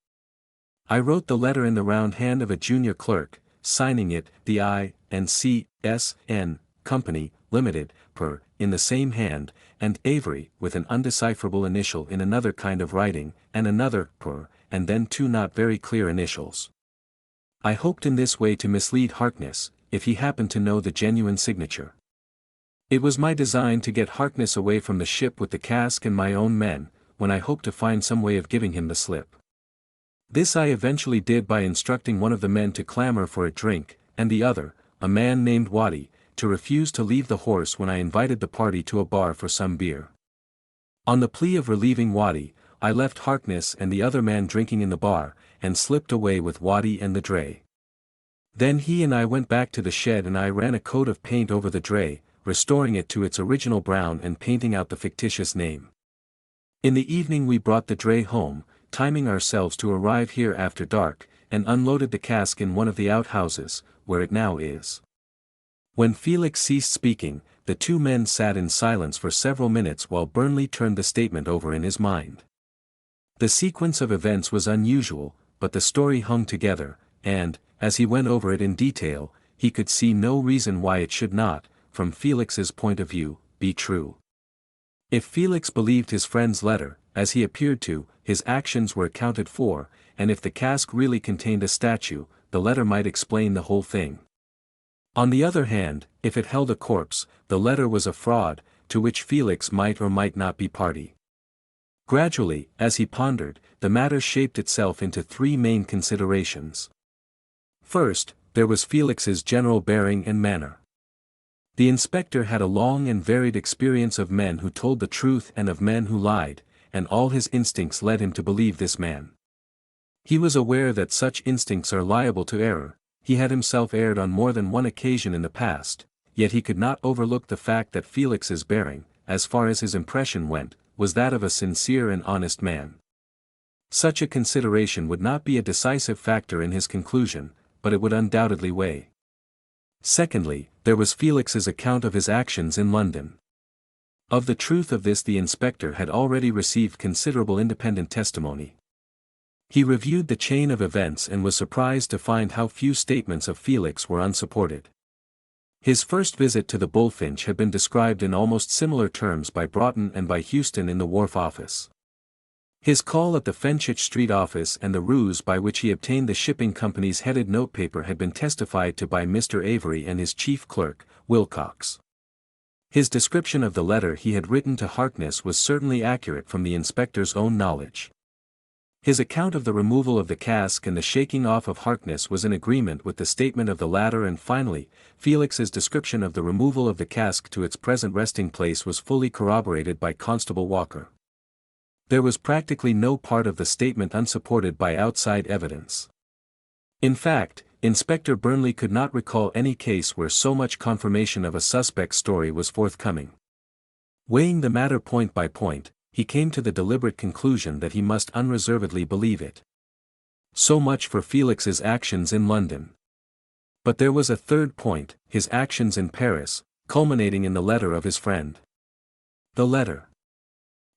I wrote the letter in the round hand of a junior clerk, signing it, the I&C, S.N., Company, Limited, per, in the same hand, and Avery, with an undecipherable initial in another kind of writing, and another, per, and then two not very clear initials. I hoped in this way to mislead Harkness, if he happened to know the genuine signature. It was my design to get Harkness away from the ship with the cask and my own men, when I hoped to find some way of giving him the slip. This I eventually did by instructing one of the men to clamor for a drink, and the other, a man named Waddy, to refuse to leave the horse when I invited the party to a bar for some beer. On the plea of relieving Waddy, I left Harkness and the other man drinking in the bar, and slipped away with Waddy and the dray. Then he and I went back to the shed and I ran a coat of paint over the dray, restoring it to its original brown and painting out the fictitious name. In the evening we brought the dray home, timing ourselves to arrive here after dark, and unloaded the cask in one of the outhouses, where it now is. When Felix ceased speaking, the two men sat in silence for several minutes while Burnley turned the statement over in his mind. The sequence of events was unusual, but the story hung together, and, as he went over it in detail, he could see no reason why it should not, from Felix's point of view, be true. If Felix believed his friend's letter, as he appeared to, his actions were accounted for, and if the cask really contained a statue, the letter might explain the whole thing. On the other hand, if it held a corpse, the letter was a fraud, to which Felix might or might not be party. Gradually, as he pondered, the matter shaped itself into three main considerations. First, there was Felix's general bearing and manner. The inspector had a long and varied experience of men who told the truth and of men who lied, and all his instincts led him to believe this man. He was aware that such instincts are liable to error. He had himself erred on more than one occasion in the past, yet he could not overlook the fact that Felix's bearing, as far as his impression went, was that of a sincere and honest man. Such a consideration would not be a decisive factor in his conclusion, but it would undoubtedly weigh. Secondly, there was Felix's account of his actions in London. Of the truth of this the inspector had already received considerable independent testimony. He reviewed the chain of events and was surprised to find how few statements of Felix were unsupported. His first visit to the Bullfinch had been described in almost similar terms by Broughton and by Houston in the Wharf Office. His call at the Fenchurch Street office and the ruse by which he obtained the shipping company's headed notepaper had been testified to by Mr. Avery and his chief clerk, Wilcox. His description of the letter he had written to Harkness was certainly accurate from the inspector's own knowledge. His account of the removal of the cask and the shaking off of Harkness was in agreement with the statement of the latter, and finally, Felix's description of the removal of the cask to its present resting place was fully corroborated by Constable Walker. There was practically no part of the statement unsupported by outside evidence. In fact, Inspector Burnley could not recall any case where so much confirmation of a suspect's story was forthcoming. Weighing the matter point by point, he came to the deliberate conclusion that he must unreservedly believe it. So much for Felix's actions in London. But there was a third point, his actions in Paris, culminating in the letter of his friend. The letter.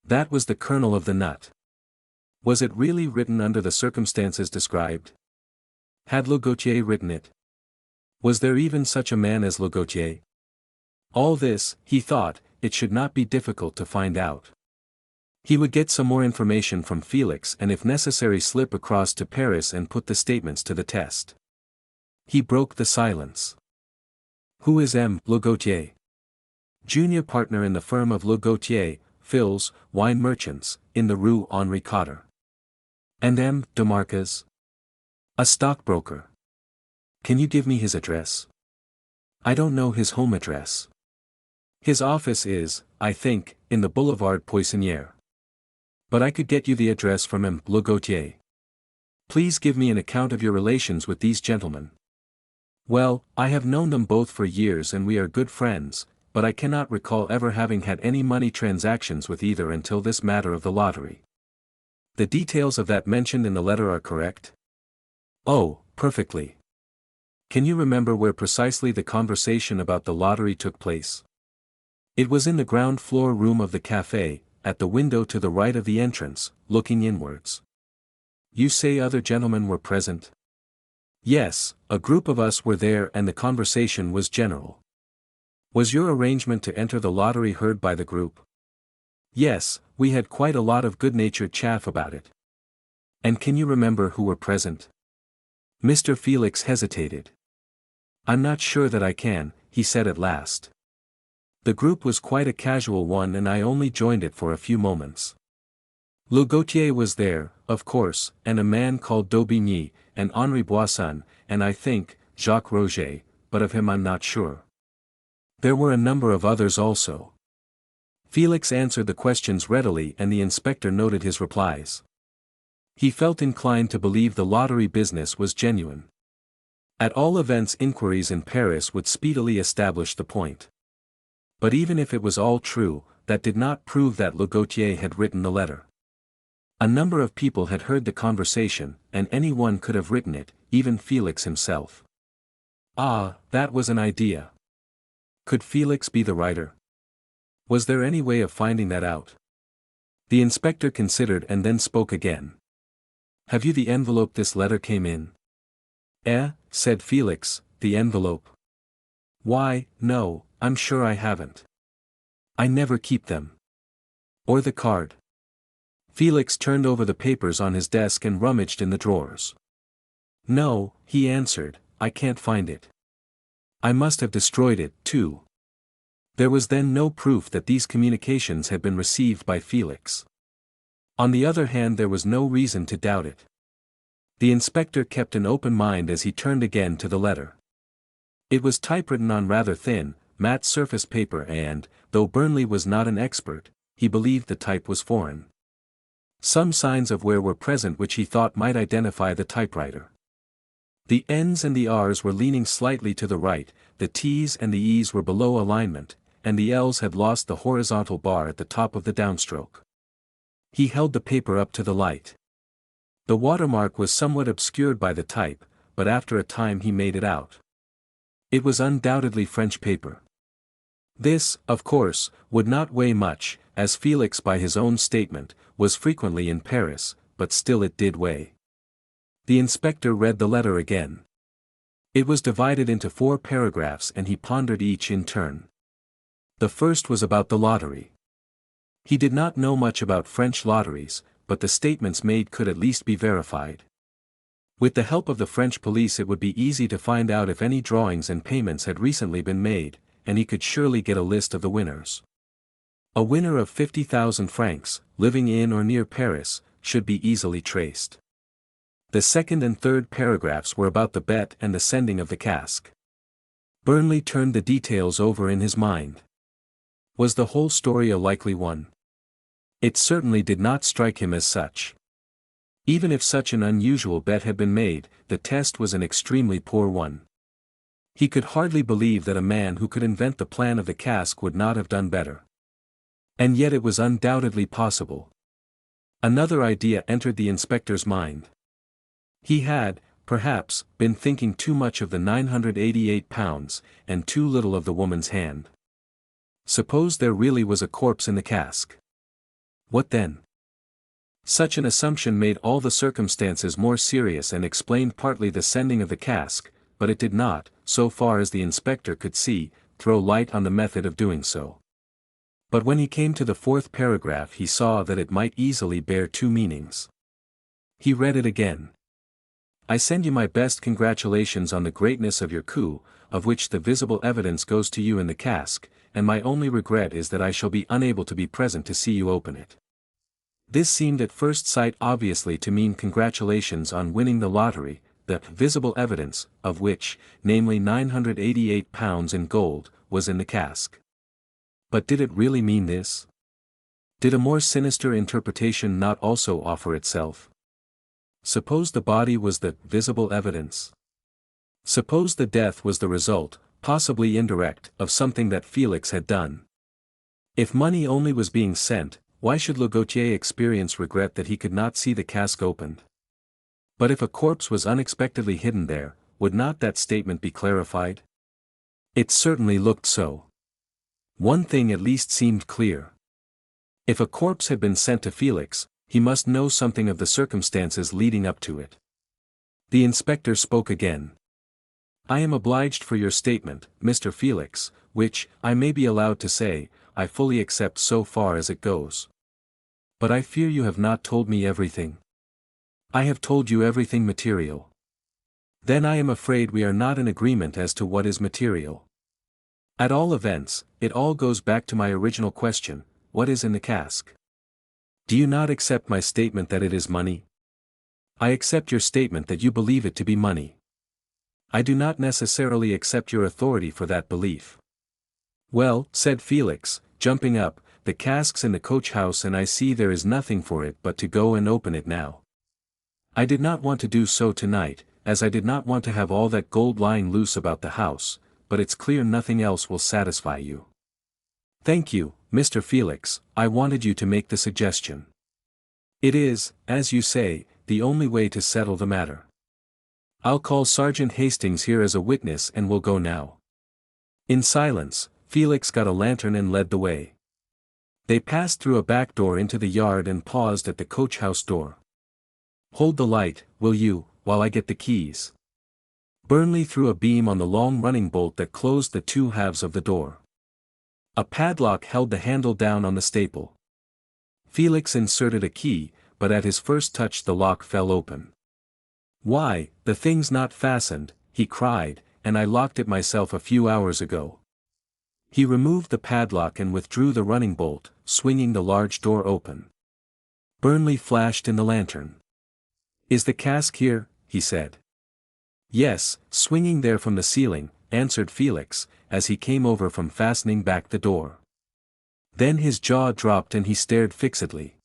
That was the kernel of the nut. Was it really written under the circumstances described? Had Lagautier written it? Was there even such a man as Lagautier? All this, he thought, it should not be difficult to find out. He would get some more information from Felix and if necessary slip across to Paris and put the statements to the test. He broke the silence. Who is M. Lagautier? Junior partner in the firm of Lagautier, Fils, wine merchants, in the Rue Henri Cotter. And M. de Marquez? A stockbroker. Can you give me his address? I don't know his home address. His office is, I think, in the Boulevard Poissonnière. But I could get you the address from M. Lagautier. Please give me an account of your relations with these gentlemen. Well, I have known them both for years and we are good friends, but I cannot recall ever having had any money transactions with either until this matter of the lottery. The details of that mentioned in the letter are correct? Oh, perfectly. Can you remember where precisely the conversation about the lottery took place? It was in the ground floor room of the café, at the window to the right of the entrance, looking inwards. You say other gentlemen were present? Yes, a group of us were there and the conversation was general. Was your arrangement to enter the lottery heard by the group? Yes, we had quite a lot of good-natured chaff about it. And can you remember who were present? Mr. Felix hesitated. I'm not sure that I can, he said at last. The group was quite a casual one and I only joined it for a few moments. Le Gautier was there, of course, and a man called Daubigny, and Henri Boisson, and I think, Jacques Roget, but of him I'm not sure. There were a number of others also. Felix answered the questions readily and the inspector noted his replies. He felt inclined to believe the lottery business was genuine. At all events inquiries in Paris would speedily establish the point. But even if it was all true, that did not prove that Le Gautier had written the letter. A number of people had heard the conversation, and any one could have written it, even Felix himself. Ah, that was an idea. Could Felix be the writer? Was there any way of finding that out? The inspector considered and then spoke again. Have you the envelope this letter came in? Said Felix, the envelope. Why, no, I'm sure I haven't. I never keep them. Or the card. Felix turned over the papers on his desk and rummaged in the drawers. No, he answered, I can't find it. I must have destroyed it, too. There was then no proof that these communications had been received by Felix. On the other hand, there was no reason to doubt it. The inspector kept an open mind as he turned again to the letter. It was typewritten on rather thin, matte surface paper and, though Burnley was not an expert, he believed the type was foreign. Some signs of wear were present which he thought might identify the typewriter. The N's and the R's were leaning slightly to the right, the T's and the E's were below alignment, and the L's had lost the horizontal bar at the top of the downstroke. He held the paper up to the light. The watermark was somewhat obscured by the type, but after a time he made it out. It was undoubtedly French paper. This, of course, would not weigh much, as Felix by his own statement, was frequently in Paris, but still it did weigh. The inspector read the letter again. It was divided into 4 paragraphs and he pondered each in turn. The first was about the lottery. He did not know much about French lotteries, but the statements made could at least be verified. With the help of the French police it would be easy to find out if any drawings and payments had recently been made, and he could surely get a list of the winners. A winner of 50,000 francs, living in or near Paris, should be easily traced. The second and third paragraphs were about the bet and the sending of the cask. Burnley turned the details over in his mind. Was the whole story a likely one? It certainly did not strike him as such. Even if such an unusual bet had been made, the test was an extremely poor one. He could hardly believe that a man who could invent the plan of the cask would not have done better. And yet it was undoubtedly possible. Another idea entered the inspector's mind. He had, perhaps, been thinking too much of the £988, and too little of the woman's hand. Suppose there really was a corpse in the cask. What then? Such an assumption made all the circumstances more serious and explained partly the sending of the cask, but it did not, so far as the inspector could see, throw light on the method of doing so. But when he came to the 4th paragraph he saw that it might easily bear 2 meanings. He read it again. I send you my best congratulations on the greatness of your coup, of which the visible evidence goes to you in the cask, and my only regret is that I shall be unable to be present to see you open it. This seemed at first sight obviously to mean congratulations on winning the lottery, the visible evidence, of which, namely £988 in gold, was in the cask. But did it really mean this? Did a more sinister interpretation not also offer itself? Suppose the body was the visible evidence? Suppose the death was the result, possibly indirect, of something that Felix had done? If money only was being sent, why should Le Gautier experience regret that he could not see the cask opened? But if a corpse was unexpectedly hidden there, would not that statement be clarified? It certainly looked so. One thing at least seemed clear. If a corpse had been sent to Felix, he must know something of the circumstances leading up to it. The inspector spoke again. I am obliged for your statement, Mr. Felix, which, I may be allowed to say, I fully accept so far as it goes. But I fear you have not told me everything. I have told you everything material. Then I am afraid we are not in agreement as to what is material. At all events, it all goes back to my original question, what is in the cask? Do you not accept my statement that it is money? I accept your statement that you believe it to be money. I do not necessarily accept your authority for that belief. Well, said Felix, jumping up, the cask's in the coach house and I see there is nothing for it but to go and open it now. I did not want to do so tonight, as I did not want to have all that gold lying loose about the house, but it's clear nothing else will satisfy you. Thank you, Mr. Felix, I wanted you to make the suggestion. It is, as you say, the only way to settle the matter. I'll call Sergeant Hastings here as a witness and we'll go now. In silence, Felix got a lantern and led the way. They passed through a back door into the yard and paused at the coach house door. Hold the light, will you, while I get the keys. Burnley threw a beam on the long running bolt that closed the two halves of the door. A padlock held the handle down on the staple. Felix inserted a key, but at his first touch the lock fell open. Why, the thing's not fastened, he cried, and I locked it myself a few hours ago. He removed the padlock and withdrew the running bolt, swinging the large door open. Burnley flashed in the lantern. Is the cask here? He said. Yes, swinging there from the ceiling, answered Felix, as he came over from fastening back the door. Then his jaw dropped and he stared fixedly.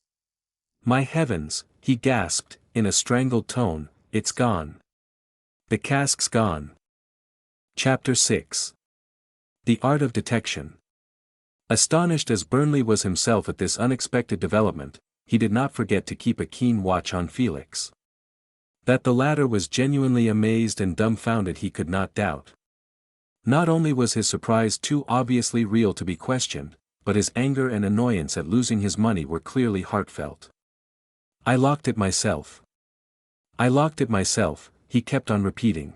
My heavens, he gasped, in a strangled tone, it's gone. The cask's gone. Chapter 6. The Art of Detection. Astonished as Burnley was himself at this unexpected development, he did not forget to keep a keen watch on Felix. That the latter was genuinely amazed and dumbfounded he could not doubt. Not only was his surprise too obviously real to be questioned, but his anger and annoyance at losing his money were clearly heartfelt. I locked it myself. I locked it myself, he kept on repeating.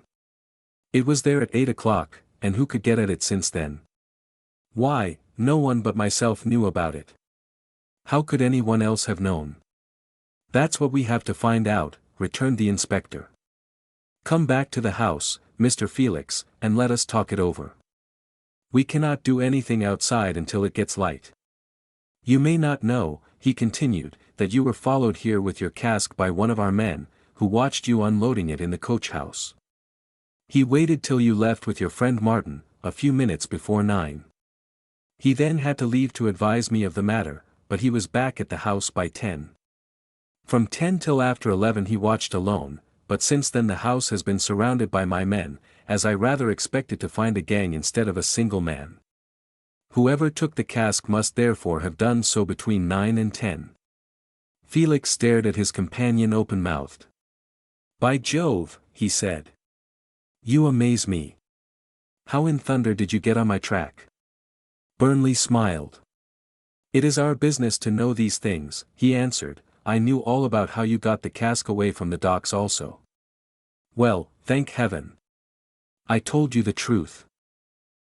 It was there at 8 o'clock, and who could get at it since then? Why, no one but myself knew about it. How could anyone else have known? That's what we have to find out, returned the inspector. Come back to the house, Mr. Felix, and let us talk it over. We cannot do anything outside until it gets light. You may not know, he continued, that you were followed here with your cask by one of our men, who watched you unloading it in the coach house. He waited till you left with your friend Martin, a few minutes before 9. He then had to leave to advise me of the matter, but he was back at the house by 10. From 10 till after 11 he watched alone, but since then the house has been surrounded by my men, as I rather expected to find a gang instead of a single man. Whoever took the cask must therefore have done so between 9 and 10. Felix stared at his companion open-mouthed. By Jove, he said. You amaze me. How in thunder did you get on my track? Burnley smiled. It is our business to know these things, he answered. I knew all about how you got the cask away from the docks also. Well, thank heaven. I told you the truth.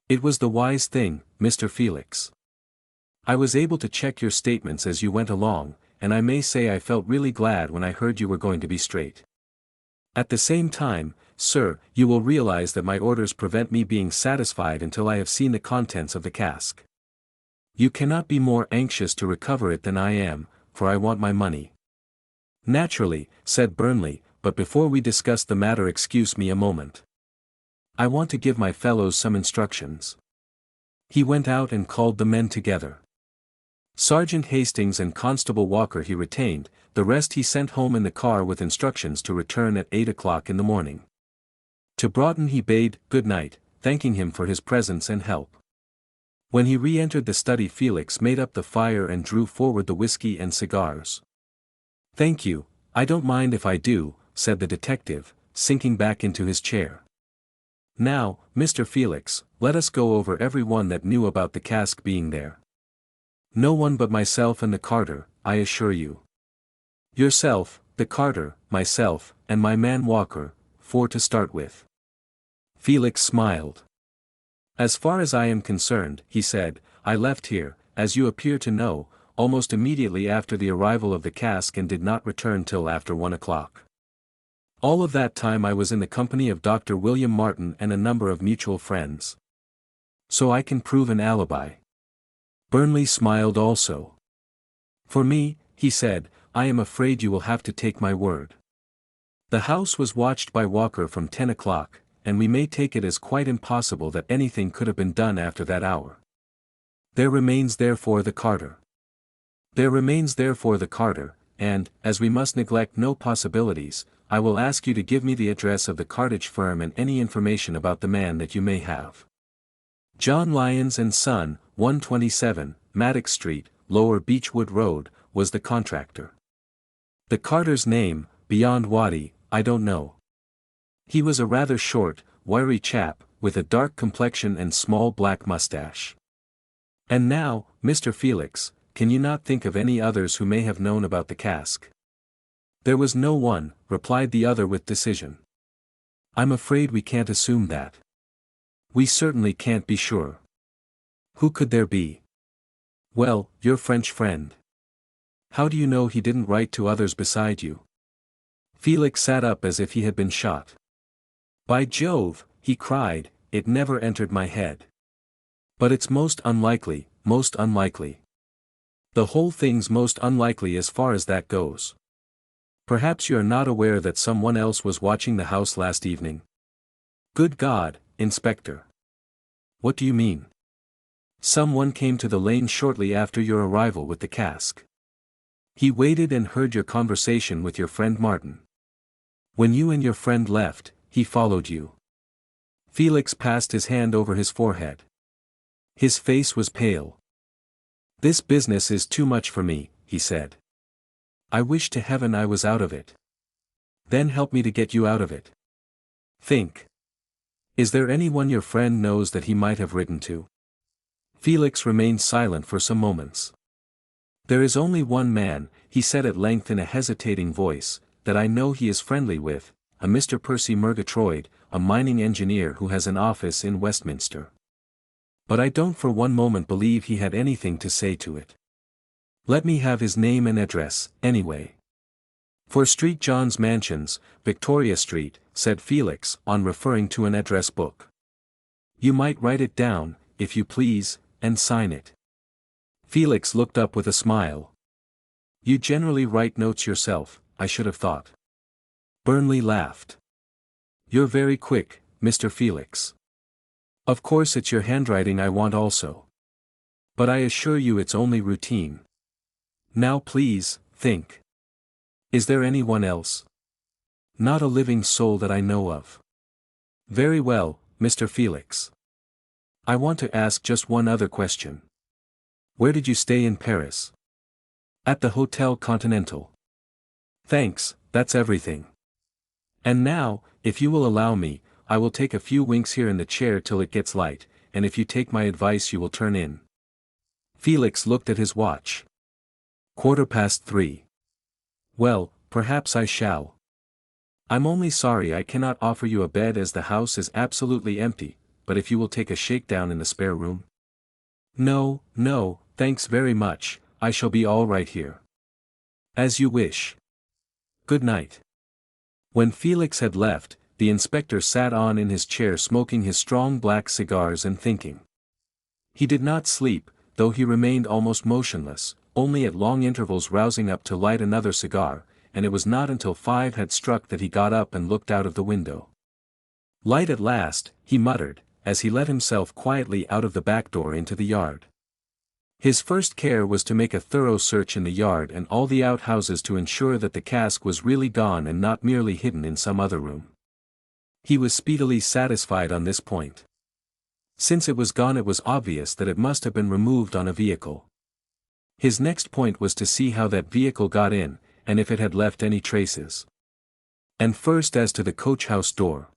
It was the wise thing, Mr. Felix. I was able to check your statements as you went along, and I may say I felt really glad when I heard you were going to be straight. At the same time, sir, you will realize that my orders prevent me being satisfied until I have seen the contents of the cask. You cannot be more anxious to recover it than I am, for I want my money. Naturally, said Burnley, but before we discuss the matter excuse me a moment. I want to give my fellows some instructions. He went out and called the men together. Sergeant Hastings and Constable Walker he retained, the rest he sent home in the car with instructions to return at 8 o'clock in the morning. To Broughton he bade good night, thanking him for his presence and help. When he re-entered the study, Felix made up the fire and drew forward the whiskey and cigars. "Thank you, I don't mind if I do," said the detective, sinking back into his chair. "Now, Mr. Felix, let us go over every one that knew about the cask being there." "No one but myself and the carter, I assure you." "Yourself, the carter, myself, and my man Walker, 4 to start with." Felix smiled. "As far as I am concerned," he said, "I left here, as you appear to know, almost immediately after the arrival of the cask and did not return till after 1 o'clock. All of that time I was in the company of Dr. William Martin and a number of mutual friends. So I can prove an alibi." Burnley smiled also. "For me," he said, "I am afraid you will have to take my word. The house was watched by Walker from 10 o'clock, and we may take it as quite impossible that anything could have been done after that hour. There remains therefore the carter. There remains therefore the carter, and, as we must neglect no possibilities, I will ask you to give me the address of the cartage firm and any information about the man that you may have." John Lyons and Son, 127, Maddox Street, Lower Beechwood Road, was the contractor. "The carter's name, beyond Waddy, I don't know. He was a rather short, wiry chap, with a dark complexion and small black mustache." "And now, Mr. Felix, can you not think of any others who may have known about the cask?" "There was no one," replied the other with decision. "I'm afraid we can't assume that. We certainly can't be sure." "Who could there be?" "Well, your French friend." "How do you know he didn't write to others beside you?" Felix sat up as if he had been shot. "By Jove," he cried, "it never entered my head. But it's most unlikely, most unlikely. The whole thing's most unlikely as far as that goes. Perhaps you are not aware that someone else was watching the house last evening?" "Good God, Inspector! What do you mean?" "Someone came to the lane shortly after your arrival with the cask. He waited and heard your conversation with your friend Martin. When you and your friend left, he followed you." Felix passed his hand over his forehead. His face was pale. "This business is too much for me," he said. "I wish to heaven I was out of it." "Then help me to get you out of it. Think. Is there anyone your friend knows that he might have written to?" Felix remained silent for some moments. "There is only one man," he said at length in a hesitating voice, "that I know he is friendly with, a Mr. Percy Murgatroyd, a mining engineer who has an office in Westminster. But I don't for one moment believe he had anything to say to it. Let me have his name and address, anyway." "4 Street John's Mansions, Victoria Street," said Felix, on referring to an address book. "You might write it down, if you please, and sign it." Felix looked up with a smile. "You generally write notes yourself, I should have thought." Burnley laughed. "You're very quick, Mr. Felix. Of course it's your handwriting I want also. But I assure you it's only routine. Now please, think. Is there anyone else?" "Not a living soul that I know of." "Very well, Mr. Felix. I want to ask just one other question. Where did you stay in Paris?" "At the Hotel Continental." "Thanks, that's everything. And now, if you will allow me, I will take a few winks here in the chair till it gets light, and if you take my advice you will turn in." Felix looked at his watch. 3:15. "Well, perhaps I shall. I'm only sorry I cannot offer you a bed as the house is absolutely empty, but if you will take a shakedown in the spare room." "No, no, thanks very much, I shall be all right here." "As you wish. Good night." When Felix had left, the inspector sat on in his chair smoking his strong black cigars and thinking. He did not sleep, though he remained almost motionless, only at long intervals rousing up to light another cigar, and it was not until 5 had struck that he got up and looked out of the window. "Light at last," he muttered, as he let himself quietly out of the back door into the yard. His first care was to make a thorough search in the yard and all the outhouses to ensure that the cask was really gone and not merely hidden in some other room. He was speedily satisfied on this point. Since it was gone, it was obvious that it must have been removed on a vehicle. His next point was to see how that vehicle got in, and if it had left any traces. And first, as to the coach-house door.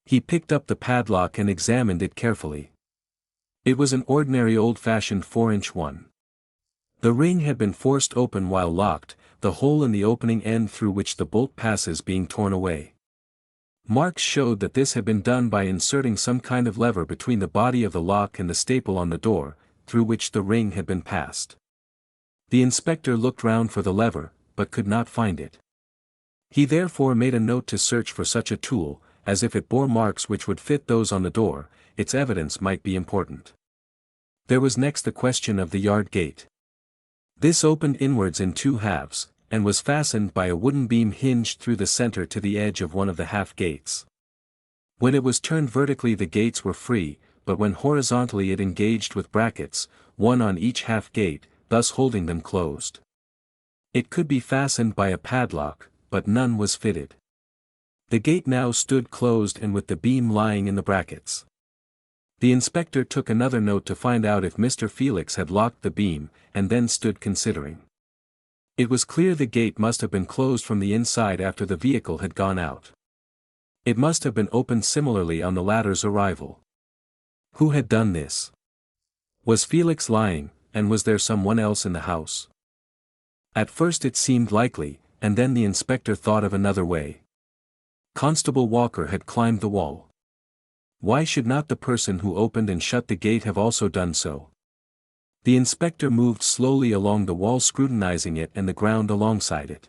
He picked up the padlock and examined it carefully. It was an ordinary old-fashioned 4-inch one. The ring had been forced open while locked, the hole in the opening end through which the bolt passes being torn away. Marks showed that this had been done by inserting some kind of lever between the body of the lock and the staple on the door, through which the ring had been passed. The inspector looked round for the lever, but could not find it. He therefore made a note to search for such a tool, as if it bore marks which would fit those on the door, its evidence might be important. There was next the question of the yard gate. This opened inwards in 2 halves, and was fastened by a wooden beam hinged through the center to the edge of one of the half gates. When it was turned vertically, the gates were free, but when horizontally it engaged with brackets, one on each half gate, thus holding them closed. It could be fastened by a padlock, but none was fitted. The gate now stood closed and with the beam lying in the brackets. The inspector took another note to find out if Mr. Felix had locked the beam, and then stood considering. It was clear the gate must have been closed from the inside after the vehicle had gone out. It must have been opened similarly on the latter's arrival. Who had done this? Was Felix lying, and was there someone else in the house? At first it seemed likely, and then the inspector thought of another way. Constable Walker had climbed the wall. Why should not the person who opened and shut the gate have also done so? The inspector moved slowly along the wall, scrutinizing it and the ground alongside it.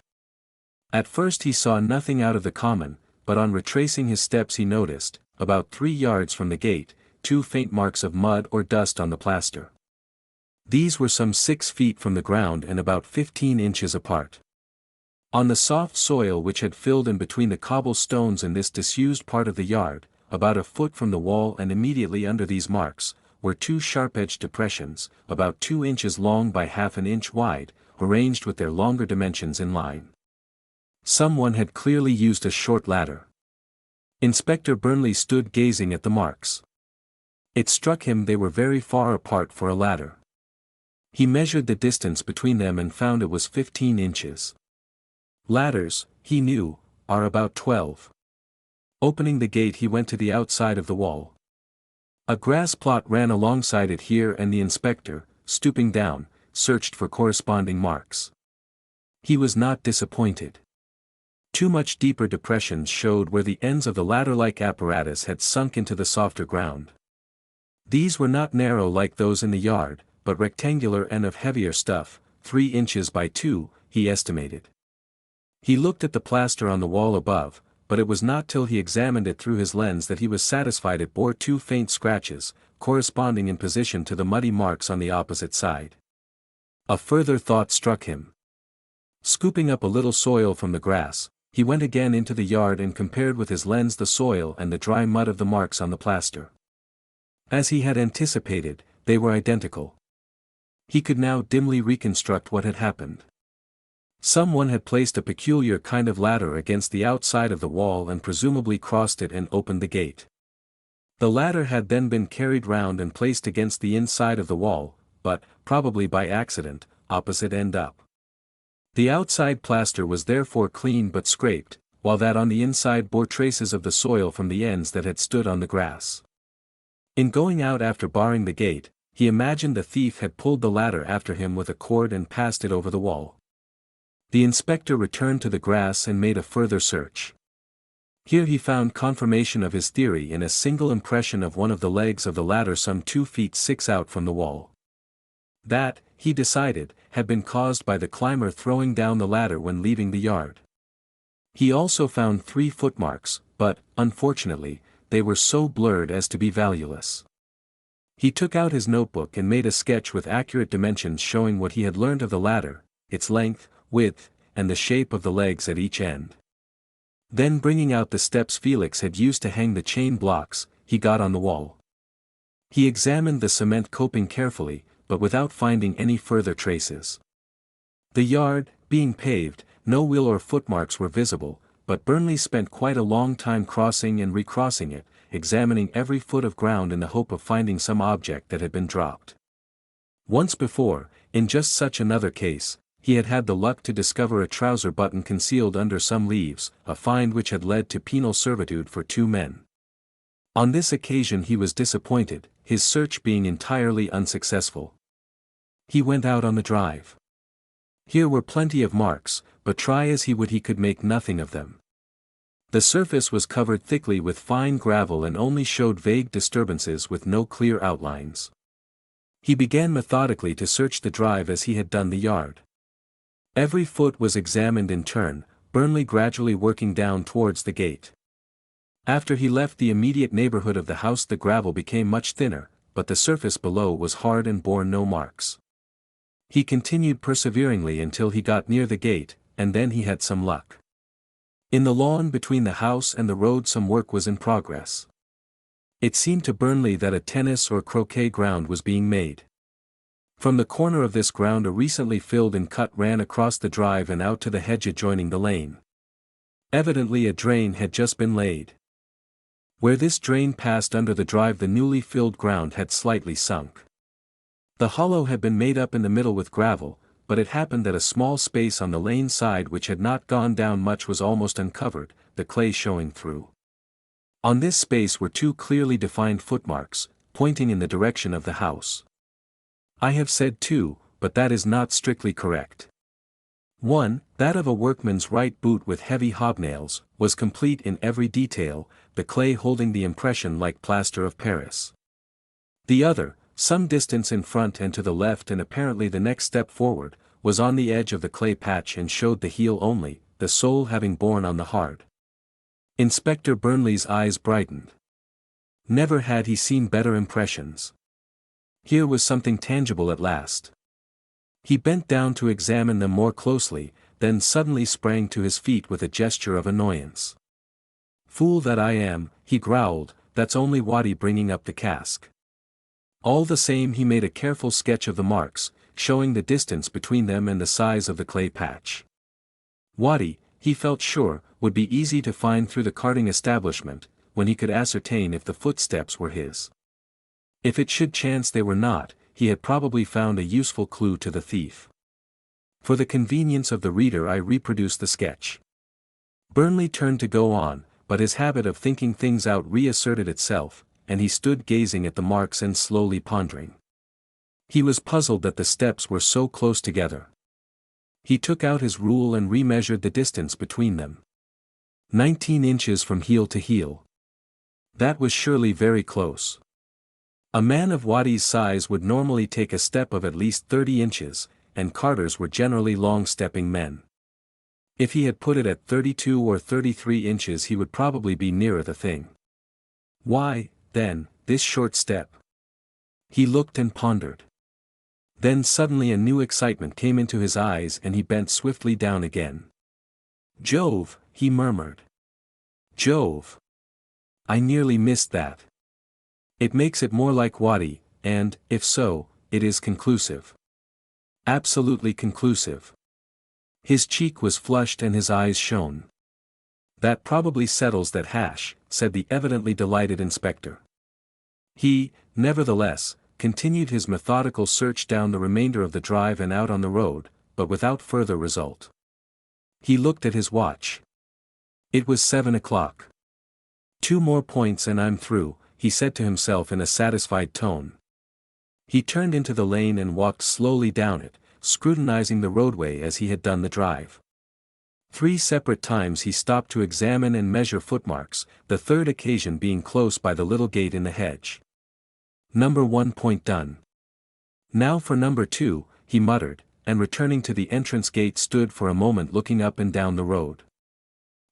At first he saw nothing out of the common, but on retracing his steps he noticed, about 3 yards from the gate, 2 faint marks of mud or dust on the plaster. These were some 6 feet from the ground and about 15 inches apart. On the soft soil which had filled in between the cobble stones in this disused part of the yard, about a foot from the wall and immediately under these marks, were 2 sharp-edged depressions, about 2 inches long by half an inch wide, arranged with their longer dimensions in line. Someone had clearly used a short ladder. Inspector Burnley stood gazing at the marks. It struck him they were very far apart for a ladder. He measured the distance between them and found it was 15 inches. Ladders, he knew, are about 12. Opening the gate, he went to the outside of the wall. A grass plot ran alongside it here, and the inspector, stooping down, searched for corresponding marks. He was not disappointed. 2 much deeper depressions showed where the ends of the ladder-like apparatus had sunk into the softer ground. These were not narrow like those in the yard, but rectangular and of heavier stuff, 3 inches by 2, he estimated. He looked at the plaster on the wall above, but it was not till he examined it through his lens that he was satisfied it bore 2 faint scratches, corresponding in position to the muddy marks on the opposite side. A further thought struck him. Scooping up a little soil from the grass, he went again into the yard and compared with his lens the soil and the dry mud of the marks on the plaster. As he had anticipated, they were identical. He could now dimly reconstruct what had happened. Someone had placed a peculiar kind of ladder against the outside of the wall and presumably crossed it and opened the gate. The ladder had then been carried round and placed against the inside of the wall, but, probably by accident, opposite end up. The outside plaster was therefore clean but scraped, while that on the inside bore traces of the soil from the ends that had stood on the grass. In going out after barring the gate, he imagined the thief had pulled the ladder after him with a cord and passed it over the wall. The inspector returned to the grass and made a further search. Here he found confirmation of his theory in a single impression of one of the legs of the ladder some 2 feet 6 out from the wall. That, he decided, had been caused by the climber throwing down the ladder when leaving the yard. He also found 3 footmarks, but, unfortunately, they were so blurred as to be valueless. He took out his notebook and made a sketch with accurate dimensions showing what he had learned of the ladder, its length, width, and the shape of the legs at each end. Then, bringing out the steps Felix had used to hang the chain blocks, he got on the wall. He examined the cement coping carefully, but without finding any further traces. The yard, being paved, no wheel or footmarks were visible, but Burnley spent quite a long time crossing and recrossing it, examining every foot of ground in the hope of finding some object that had been dropped. Once before, in just such another case, he had had the luck to discover a trouser button concealed under some leaves, a find which had led to penal servitude for 2 men. On this occasion he was disappointed, his search being entirely unsuccessful. He went out on the drive. Here were plenty of marks, but try as he would he could make nothing of them. The surface was covered thickly with fine gravel and only showed vague disturbances with no clear outlines. He began methodically to search the drive as he had done the yard. Every foot was examined in turn, Burnley gradually working down towards the gate. After he left the immediate neighborhood of the house the gravel became much thinner, but the surface below was hard and bore no marks. He continued perseveringly until he got near the gate, and then he had some luck. In the lawn between the house and the road some work was in progress. It seemed to Burnley that a tennis or croquet ground was being made. From the corner of this ground a recently filled in cut ran across the drive and out to the hedge adjoining the lane. Evidently a drain had just been laid. Where this drain passed under the drive the newly filled ground had slightly sunk. The hollow had been made up in the middle with gravel, but it happened that a small space on the lane side which had not gone down much was almost uncovered, the clay showing through. On this space were 2 clearly defined footmarks, pointing in the direction of the house. I have said 2, but that is not strictly correct. 1, that of a workman's right boot with heavy hobnails, was complete in every detail, the clay holding the impression like plaster of Paris. The other, some distance in front and to the left and apparently the next step forward, was on the edge of the clay patch and showed the heel only, the sole having borne on the hard. Inspector Burnley's eyes brightened. Never had he seen better impressions. Here was something tangible at last. He bent down to examine them more closely, then suddenly sprang to his feet with a gesture of annoyance. "Fool that I am," he growled, "that's only Waddy bringing up the cask." All the same he made a careful sketch of the marks, showing the distance between them and the size of the clay patch. Waddy, he felt sure, would be easy to find through the carting establishment, when he could ascertain if the footsteps were his. If it should chance they were not, he had probably found a useful clue to the thief. For the convenience of the reader I reproduce the sketch. Burnley turned to go on, but his habit of thinking things out reasserted itself, and he stood gazing at the marks and slowly pondering. He was puzzled that the steps were so close together. He took out his rule and remeasured the distance between them. 19 inches from heel to heel. That was surely very close. A man of Waddy's size would normally take a step of at least 30 inches, and carters were generally long-stepping men. If he had put it at 32 or 33 inches he would probably be nearer the thing. Why, then, this short step? He looked and pondered. Then suddenly a new excitement came into his eyes and he bent swiftly down again. "Jove," he murmured. "Jove! I nearly missed that. It makes it more like Waddy, and, if so, it is conclusive. Absolutely conclusive." His cheek was flushed and his eyes shone. "That probably settles that hash," said the evidently delighted inspector. He, nevertheless, continued his methodical search down the remainder of the drive and out on the road, but without further result. He looked at his watch. It was 7 o'clock. "2 more points and I'm through," he said to himself in a satisfied tone. He turned into the lane and walked slowly down it, scrutinizing the roadway as he had done the drive. 3 separate times he stopped to examine and measure footmarks, the third occasion being close by the little gate in the hedge. "Number 1 point done. Now for number 2, he muttered, and returning to the entrance gate stood for a moment looking up and down the road.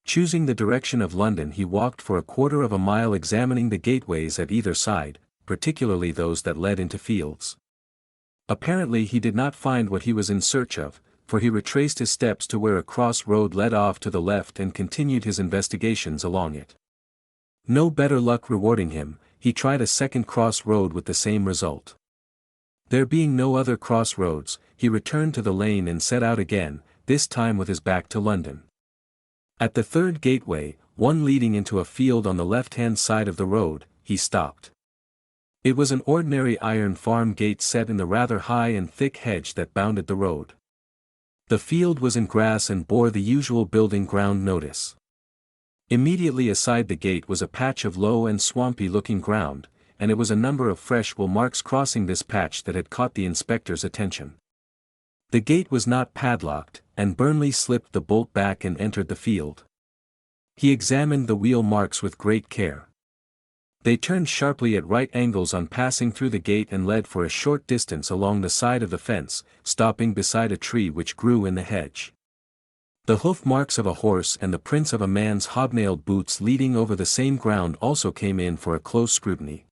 Choosing the direction of London he walked for a quarter of a mile examining the gateways at either side, particularly those that led into fields. Apparently he did not find what he was in search of, for he retraced his steps to where a cross road led off to the left and continued his investigations along it. No better luck rewarding him, he tried a second cross road with the same result. There being no other cross roads, he returned to the lane and set out again, this time with his back to London. At the third gateway, one leading into a field on the left-hand side of the road, he stopped. It was an ordinary iron farm gate set in the rather high and thick hedge that bounded the road. The field was in grass and bore the usual building ground notice. Immediately aside the gate was a patch of low and swampy-looking ground, and it was a number of fresh wool marks crossing this patch that had caught the inspector's attention. The gate was not padlocked, and Burnley slipped the bolt back and entered the field. He examined the wheel marks with great care. They turned sharply at right angles on passing through the gate and led for a short distance along the side of the fence, stopping beside a tree which grew in the hedge. The hoof marks of a horse and the prints of a man's hobnailed boots leading over the same ground also came in for a close scrutiny.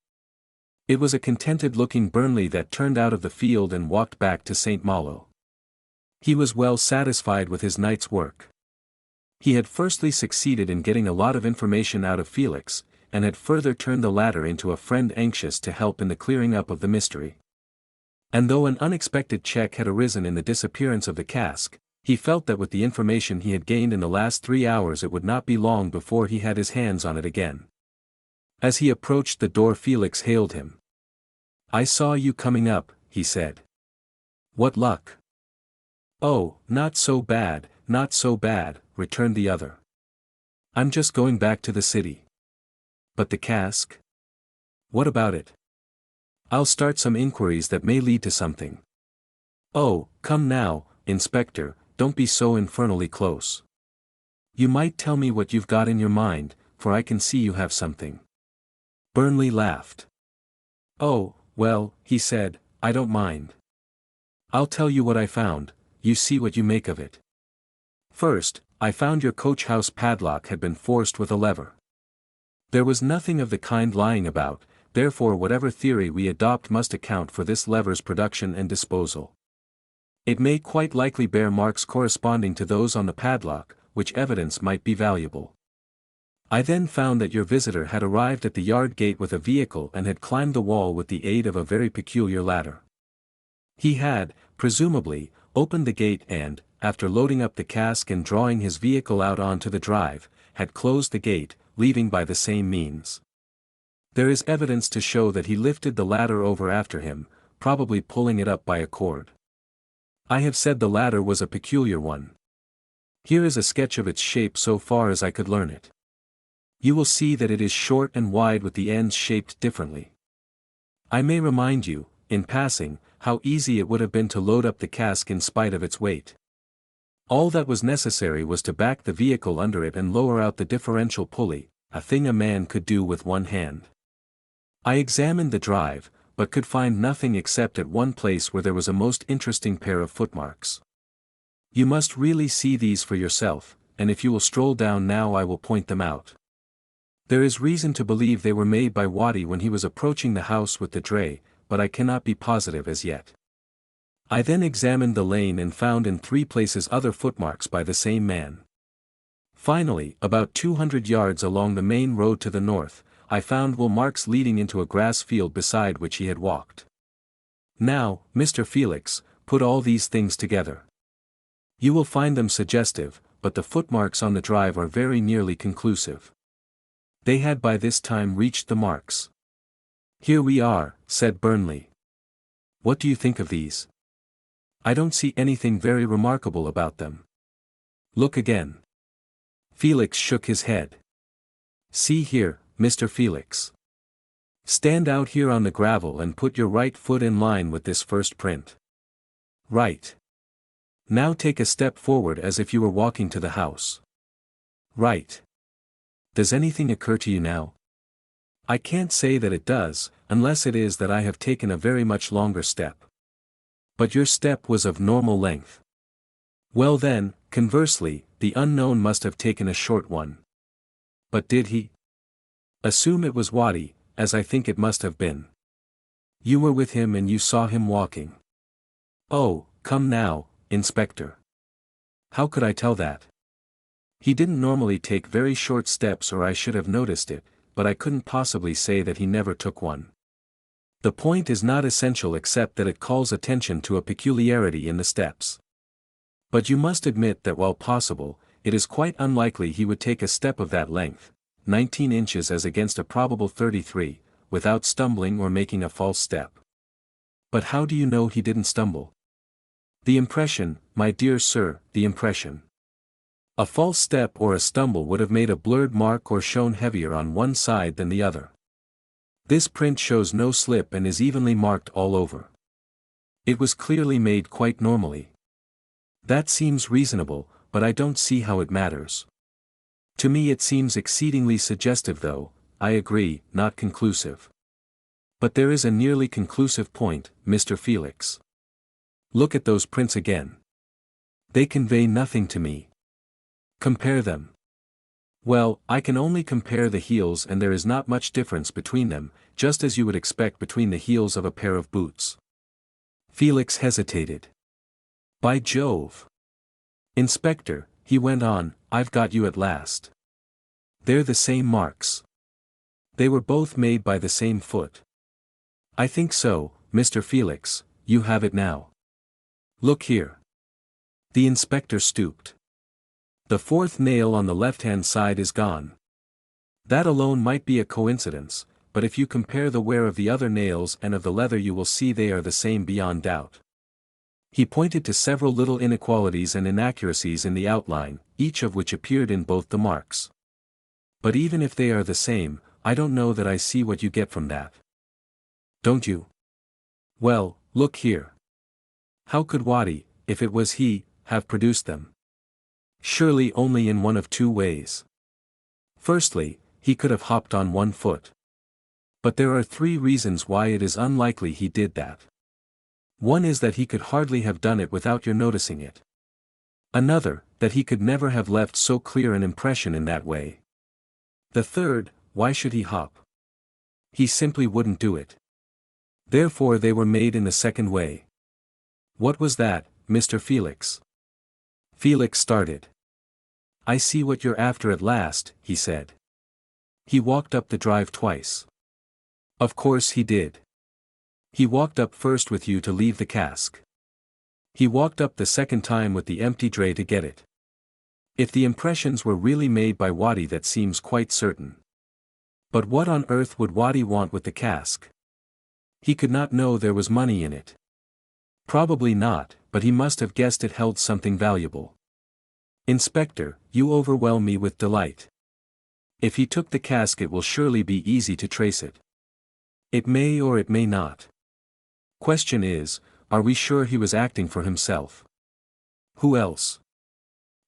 It was a contented-looking Burnley that turned out of the field and walked back to St. Malo. He was well satisfied with his night's work. He had firstly succeeded in getting a lot of information out of Felix, and had further turned the latter into a friend anxious to help in the clearing up of the mystery. And though an unexpected check had arisen in the disappearance of the cask, he felt that with the information he had gained in the last 3 hours it would not be long before he had his hands on it again. As he approached the door Felix hailed him. "I saw you coming up," he said. "What luck?" "Oh, not so bad, not so bad," returned the other. "I'm just going back to the city." "But the cask? What about it?" "I'll start some inquiries that may lead to something." "Oh, come now, Inspector, don't be so infernally close. You might tell me what you've got in your mind, for I can see you have something." Burnley laughed. "Oh, well," he said, "I don't mind. I'll tell you what I found, you see what you make of it. First, I found your coach house padlock had been forced with a lever. There was nothing of the kind lying about, therefore whatever theory we adopt must account for this lever's production and disposal. It may quite likely bear marks corresponding to those on the padlock, which evidence might be valuable. I then found that your visitor had arrived at the yard gate with a vehicle and had climbed the wall with the aid of a very peculiar ladder. He had, presumably, opened the gate and, after loading up the cask and drawing his vehicle out onto the drive, had closed the gate, leaving by the same means. There is evidence to show that he lifted the ladder over after him, probably pulling it up by a cord. I have said the ladder was a peculiar one. Here is a sketch of its shape so far as I could learn it. You will see that it is short and wide with the ends shaped differently. I may remind you, in passing, how easy it would have been to load up the cask in spite of its weight. All that was necessary was to back the vehicle under it and lower out the differential pulley, a thing a man could do with one hand. I examined the drive, but could find nothing except at one place where there was a most interesting pair of footmarks. You must really see these for yourself, and if you will stroll down now I will point them out. There is reason to believe they were made by Watty when he was approaching the house with the dray, but I cannot be positive as yet. I then examined the lane and found in 3 places other footmarks by the same man. Finally, about 200 yards along the main road to the north, I found wool marks leading into a grass field beside which he had walked. Now, Mr. Felix, put all these things together. You will find them suggestive, but the footmarks on the drive are very nearly conclusive. They had by this time reached the marks. "Here we are," said Burnley. "What do you think of these?" "I don't see anything very remarkable about them." "Look again." Felix shook his head. "See here, Mr. Felix. Stand out here on the gravel and put your right foot in line with this first print. Right. Now take a step forward as if you were walking to the house. Right. Does anything occur to you now?" "I can't say that it does, unless it is that I have taken a very much longer step." "But your step was of normal length." "Well then, conversely, the unknown must have taken a short one." "But did he?" "Assume it was Watty, as I think it must have been. You were with him and you saw him walking." "Oh, come now, Inspector. How could I tell that? He didn't normally take very short steps or I should have noticed it, but I couldn't possibly say that he never took one. The point is not essential except that it calls attention to a peculiarity in the steps. But you must admit that while possible, it is quite unlikely he would take a step of that length, 19 inches as against a probable 33, without stumbling or making a false step. But how do you know he didn't stumble? The impression, my dear sir, the impression. A false step or a stumble would have made a blurred mark or shown heavier on one side than the other. This print shows no slip and is evenly marked all over. It was clearly made quite normally. That seems reasonable, but I don't see how it matters. To me it seems exceedingly suggestive though, I agree, not conclusive. But there is a nearly conclusive point, Mr. Felix. Look at those prints again. They convey nothing to me. Compare them. Well, I can only compare the heels and there is not much difference between them, just as you would expect between the heels of a pair of boots. Felix hesitated. By Jove! Inspector, he went on, I've got you at last. They're the same marks. They were both made by the same foot. I think so, Mr. Felix, you have it now. Look here. The inspector stooped. The fourth nail on the left-hand side is gone. That alone might be a coincidence, but if you compare the wear of the other nails and of the leather you will see they are the same beyond doubt. He pointed to several little inequalities and inaccuracies in the outline, each of which appeared in both the marks. But even if they are the same, I don't know that I see what you get from that. Don't you? Well, look here. How could Waddy, if it was he, have produced them? Surely only in one of two ways. Firstly, he could have hopped on one foot. But there are three reasons why it is unlikely he did that. One is that he could hardly have done it without your noticing it. Another, that he could never have left so clear an impression in that way. The third, why should he hop? He simply wouldn't do it. Therefore they were made in the second way. What was that, Mr. Felix? Felix started. I see what you're after at last, he said. He walked up the drive twice. Of course he did. He walked up first with you to leave the cask. He walked up the second time with the empty dray to get it. If the impressions were really made by Waddy that seems quite certain. But what on earth would Waddy want with the cask? He could not know there was money in it. Probably not, but he must have guessed it held something valuable. Inspector, you overwhelm me with delight. If he took the cask it will surely be easy to trace it. It may or it may not. Question is, are we sure he was acting for himself? Who else?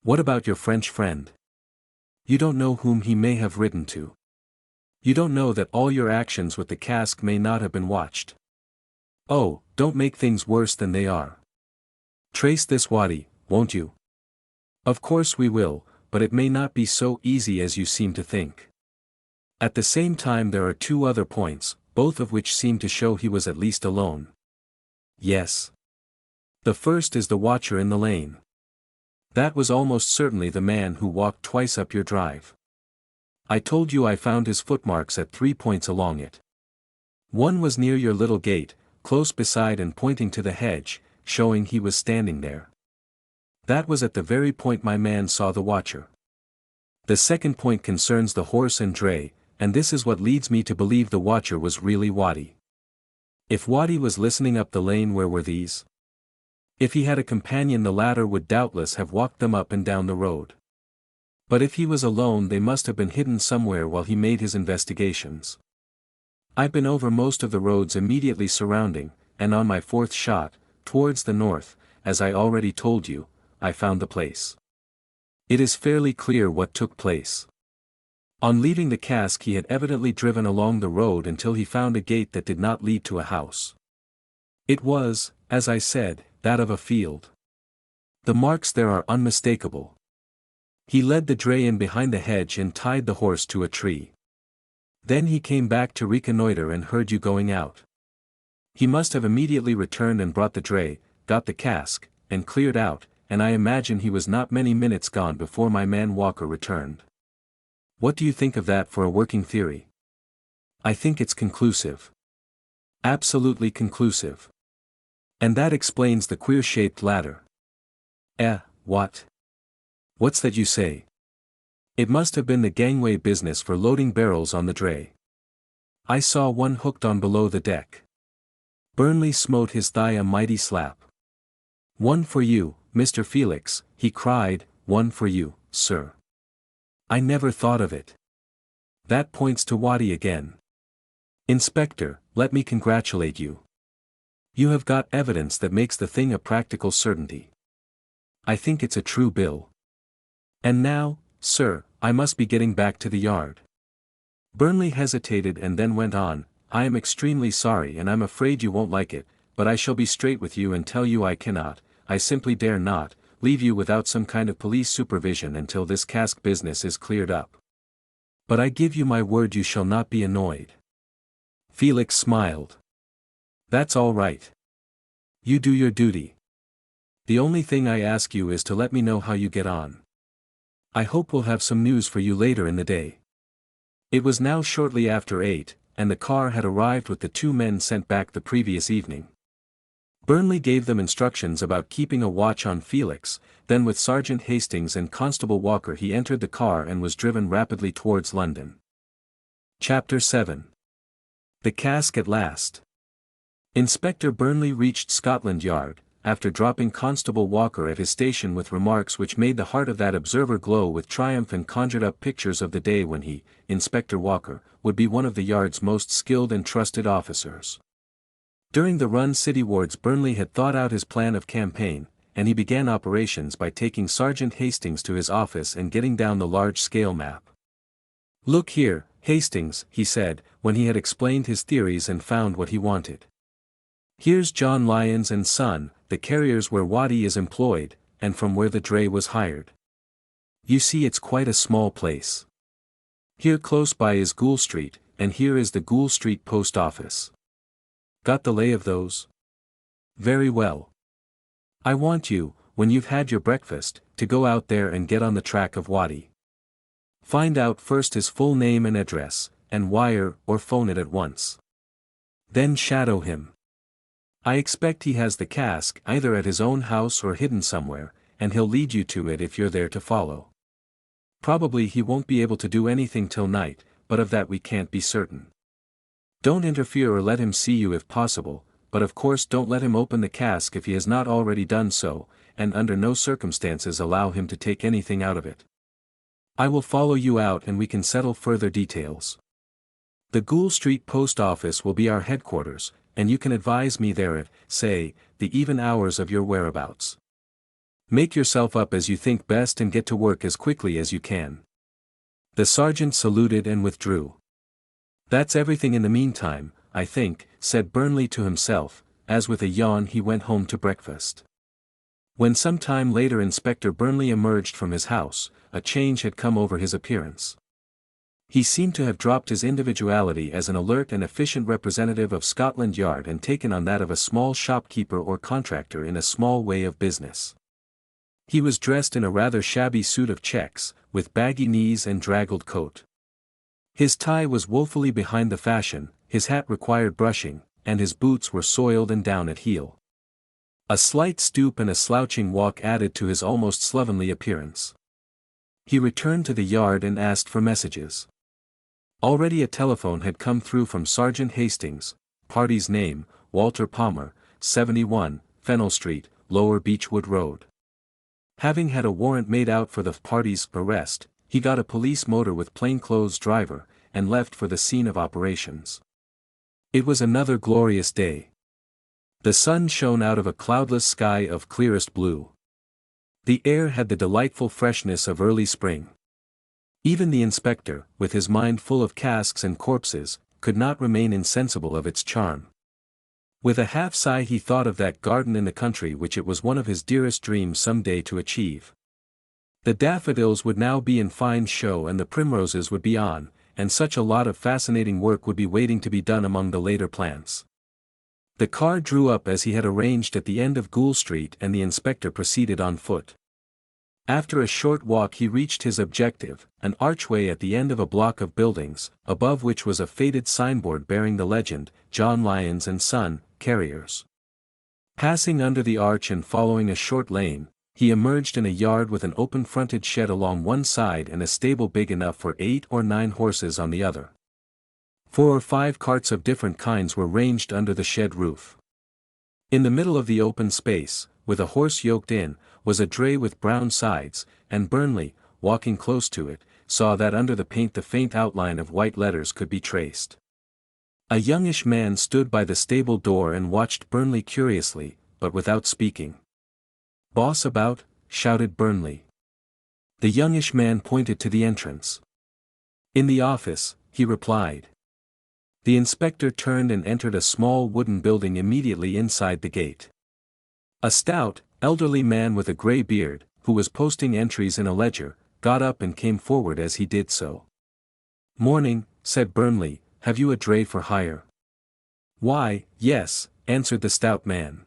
What about your French friend? You don't know whom he may have written to. You don't know that all your actions with the cask may not have been watched. Oh, don't make things worse than they are. Trace this Waddy, won't you? Of course we will, but it may not be so easy as you seem to think. At the same time there are two other points, both of which seem to show he was at least alone. Yes. The first is the watcher in the lane. That was almost certainly the man who walked twice up your drive. I told you I found his footmarks at 3 points along it. One was near your little gate, close beside and pointing to the hedge, showing he was standing there. That was at the very point my man saw the watcher. The second point concerns the horse and dray, and this is what leads me to believe the watcher was really Waddy. If Waddy was listening up the lane, where were these? If he had a companion the latter would doubtless have walked them up and down the road. But if he was alone they must have been hidden somewhere while he made his investigations. I've been over most of the roads immediately surrounding, and on my fourth shot, towards the north, as I already told you, I found the place. It is fairly clear what took place. On leaving the cask he had evidently driven along the road until he found a gate that did not lead to a house. It was, as I said, that of a field. The marks there are unmistakable. He led the dray in behind the hedge and tied the horse to a tree. Then he came back to reconnoiter and heard you going out. He must have immediately returned and brought the dray, got the cask, and cleared out, and I imagine he was not many minutes gone before my man Walker returned. What do you think of that for a working theory? I think it's conclusive. Absolutely conclusive. And that explains the queer-shaped ladder. What? What's that you say? It must have been the gangway business for loading barrels on the dray. I saw one hooked on below the deck. Burnley smote his thigh a mighty slap. One for you, Mr. Felix, he cried, one for you, sir. I never thought of it. That points to Waddy again. Inspector, let me congratulate you. You have got evidence that makes the thing a practical certainty. I think it's a true bill. And now, sir, I must be getting back to the yard. Burnley hesitated and then went on, I am extremely sorry and I'm afraid you won't like it, but I shall be straight with you and tell you I cannot, I simply dare not, leave you without some kind of police supervision until this cask business is cleared up. But I give you my word you shall not be annoyed. Felix smiled. That's all right. You do your duty. The only thing I ask you is to let me know how you get on. I hope we'll have some news for you later in the day. It was now shortly after 8, and the car had arrived with the two men sent back the previous evening. Burnley gave them instructions about keeping a watch on Felix, then with Sergeant Hastings and Constable Walker he entered the car and was driven rapidly towards London. Chapter 7. The Cask at last. Inspector Burnley reached Scotland Yard, after dropping Constable Walker at his station with remarks which made the heart of that observer glow with triumph and conjured up pictures of the day when he, Inspector Walker, would be one of the yard's most skilled and trusted officers. During the run citywards Burnley had thought out his plan of campaign, and he began operations by taking Sergeant Hastings to his office and getting down the large-scale map. Look here, Hastings, he said, when he had explained his theories and found what he wanted. Here's John Lyons and Son, the carriers where Waddy is employed, and from where the dray was hired. You see it's quite a small place. Here close by is Goole Street, and here is the Goole Street post office. Got the lay of those? Very well. I want you, when you've had your breakfast, to go out there and get on the track of Waddy. Find out first his full name and address, and wire or phone it at once. Then shadow him. I expect he has the cask either at his own house or hidden somewhere, and he'll lead you to it if you're there to follow. Probably he won't be able to do anything till night, but of that we can't be certain. Don't interfere or let him see you if possible, but of course don't let him open the cask if he has not already done so, and under no circumstances allow him to take anything out of it. I will follow you out and we can settle further details. The Goole Street post office will be our headquarters, and you can advise me there at, say, the even hours of your whereabouts. Make yourself up as you think best and get to work as quickly as you can. The sergeant saluted and withdrew. That's everything in the meantime, I think, said Burnley to himself, as with a yawn he went home to breakfast. When some time later Inspector Burnley emerged from his house, a change had come over his appearance. He seemed to have dropped his individuality as an alert and efficient representative of Scotland Yard and taken on that of a small shopkeeper or contractor in a small way of business. He was dressed in a rather shabby suit of checks, with baggy knees and draggled coat. His tie was woefully behind the fashion, his hat required brushing, and his boots were soiled and down at heel. A slight stoop and a slouching walk added to his almost slovenly appearance. He returned to the yard and asked for messages. Already a telephone had come through from Sergeant Hastings, party's name, Walter Palmer, 71, Fennel Street, Lower Beechwood Road. Having had a warrant made out for the party's arrest, he got a police motor with plainclothes driver, and left for the scene of operations. It was another glorious day. The sun shone out of a cloudless sky of clearest blue. The air had the delightful freshness of early spring. Even the inspector, with his mind full of casks and corpses, could not remain insensible of its charm. With a half-sigh he thought of that garden in the country which it was one of his dearest dreams some day to achieve. The daffodils would now be in fine show and the primroses would be on, and such a lot of fascinating work would be waiting to be done among the later plants. The car drew up as he had arranged at the end of Goole Street and the inspector proceeded on foot. After a short walk he reached his objective, an archway at the end of a block of buildings, above which was a faded signboard bearing the legend, John Lyons and Son, Carriers. Passing under the arch and following a short lane, he emerged in a yard with an open-fronted shed along one side and a stable big enough for 8 or 9 horses on the other. 4 or 5 carts of different kinds were ranged under the shed roof. In the middle of the open space, with a horse yoked in, was a dray with brown sides, and Burnley, walking close to it, saw that under the paint the faint outline of white letters could be traced. A youngish man stood by the stable door and watched Burnley curiously, but without speaking. "Boss about?" shouted Burnley. The youngish man pointed to the entrance. "In the office," he replied. The inspector turned and entered a small wooden building immediately inside the gate. A stout, elderly man with a grey beard, who was posting entries in a ledger, got up and came forward as he did so. "Morning," said Burnley, "have you a dray for hire?" "Why, yes," answered the stout man.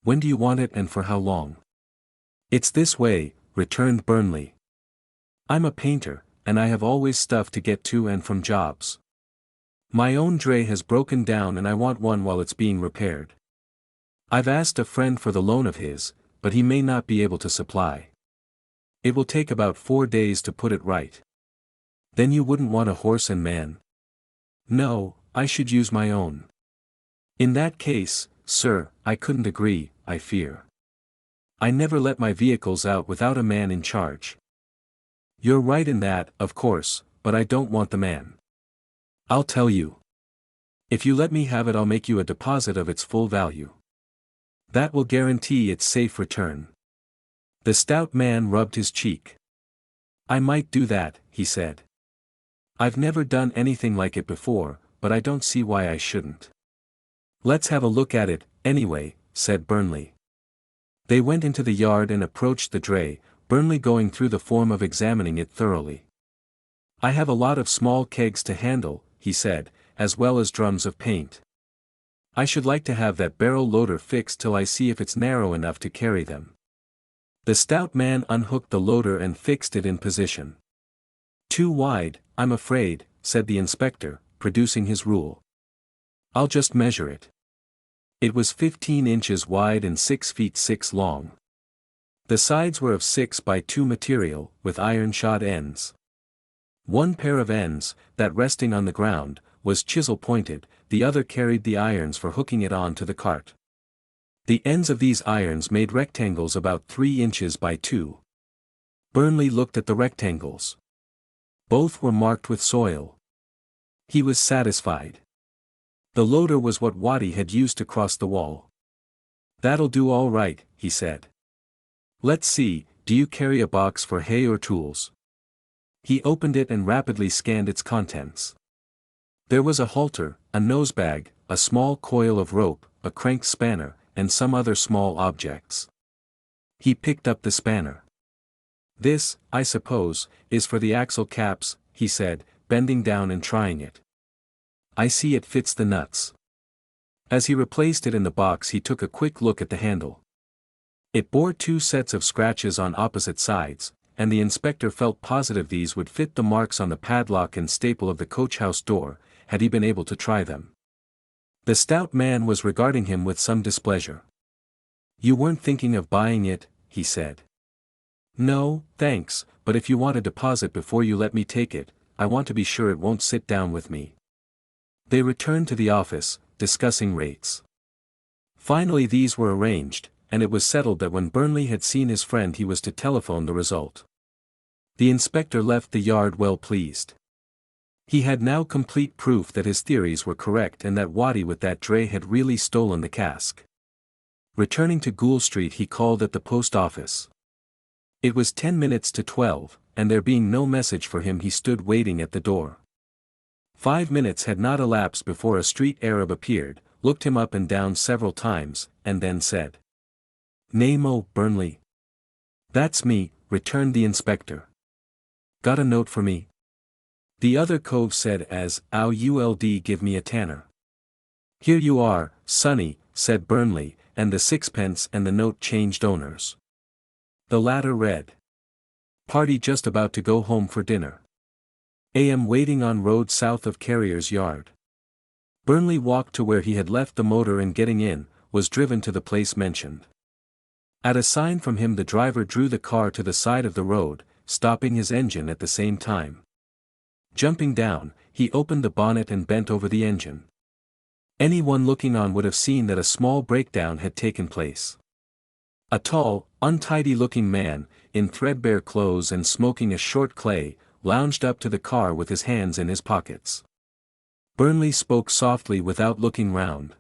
"When do you want it and for how long?" "It's this way," returned Burnley. "I'm a painter, and I have always stuff to get to and from jobs. My own dray has broken down and I want one while it's being repaired. I've asked a friend for the loan of his, but he may not be able to supply. It will take about 4 days to put it right." "Then you wouldn't want a horse and man?" "No, I should use my own." "In that case, sir, I couldn't agree, I fear. I never let my vehicles out without a man in charge." "You're right in that, of course, but I don't want the man. I'll tell you. If you let me have it I'll make you a deposit of its full value. That will guarantee its safe return." The stout man rubbed his cheek. "I might do that," he said. "I've never done anything like it before, but I don't see why I shouldn't." "Let's have a look at it, anyway," said Burnley. They went into the yard and approached the dray, Burnley going through the form of examining it thoroughly. "I have a lot of small kegs to handle," he said, "as well as drums of paint. I should like to have that barrel loader fixed till I see if it's narrow enough to carry them." The stout man unhooked the loader and fixed it in position. "Too wide, I'm afraid," said the inspector, producing his rule. "I'll just measure it." It was 15 inches wide and 6 feet 6 long. The sides were of 6 by 2 material, with iron-shod ends. One pair of ends, that resting on the ground, was chisel-pointed, the other carried the irons for hooking it on to the cart. The ends of these irons made rectangles about 3 inches by 2. Burnley looked at the rectangles. Both were marked with soil. He was satisfied. The loader was what Waddy had used to cross the wall. "That'll do all right," he said. "Let's see, do you carry a box for hay or tools?" He opened it and rapidly scanned its contents. There was a halter, a nosebag, a small coil of rope, a crank spanner, and some other small objects. He picked up the spanner. "This, I suppose, is for the axle caps," he said, bending down and trying it. "I see it fits the nuts." As he replaced it in the box he took a quick look at the handle. It bore 2 sets of scratches on opposite sides, and the inspector felt positive these would fit the marks on the padlock and staple of the coach-house door, had he been able to try them. The stout man was regarding him with some displeasure. "You weren't thinking of buying it," he said. "No, thanks, but if you want a deposit before you let me take it, I want to be sure it won't sit down with me." They returned to the office, discussing rates. Finally these were arranged, and it was settled that when Burnley had seen his friend he was to telephone the result. The inspector left the yard well pleased. He had now complete proof that his theories were correct and that Waddy with that dray had really stolen the cask. Returning to Gould Street he called at the post office. It was 10 minutes to 12, and there being no message for him he stood waiting at the door. 5 minutes had not elapsed before a street Arab appeared, looked him up and down several times, and then said, "Name Burnley." "That's me," returned the inspector. "Got a note for me?" The other cove said as, "Ould give me a tanner." "Here you are, sonny," said Burnley, and the 6pence and the note changed owners. The latter read, "Party just about to go home for dinner. AM waiting on road south of Carrier's Yard." Burnley walked to where he had left the motor and getting in, was driven to the place mentioned. At a sign from him the driver drew the car to the side of the road, stopping his engine at the same time. Jumping down, he opened the bonnet and bent over the engine. Anyone looking on would have seen that a small breakdown had taken place. A tall, untidy-looking man, in threadbare clothes and smoking a short clay, lounged up to the car with his hands in his pockets. Burnley spoke softly without looking round.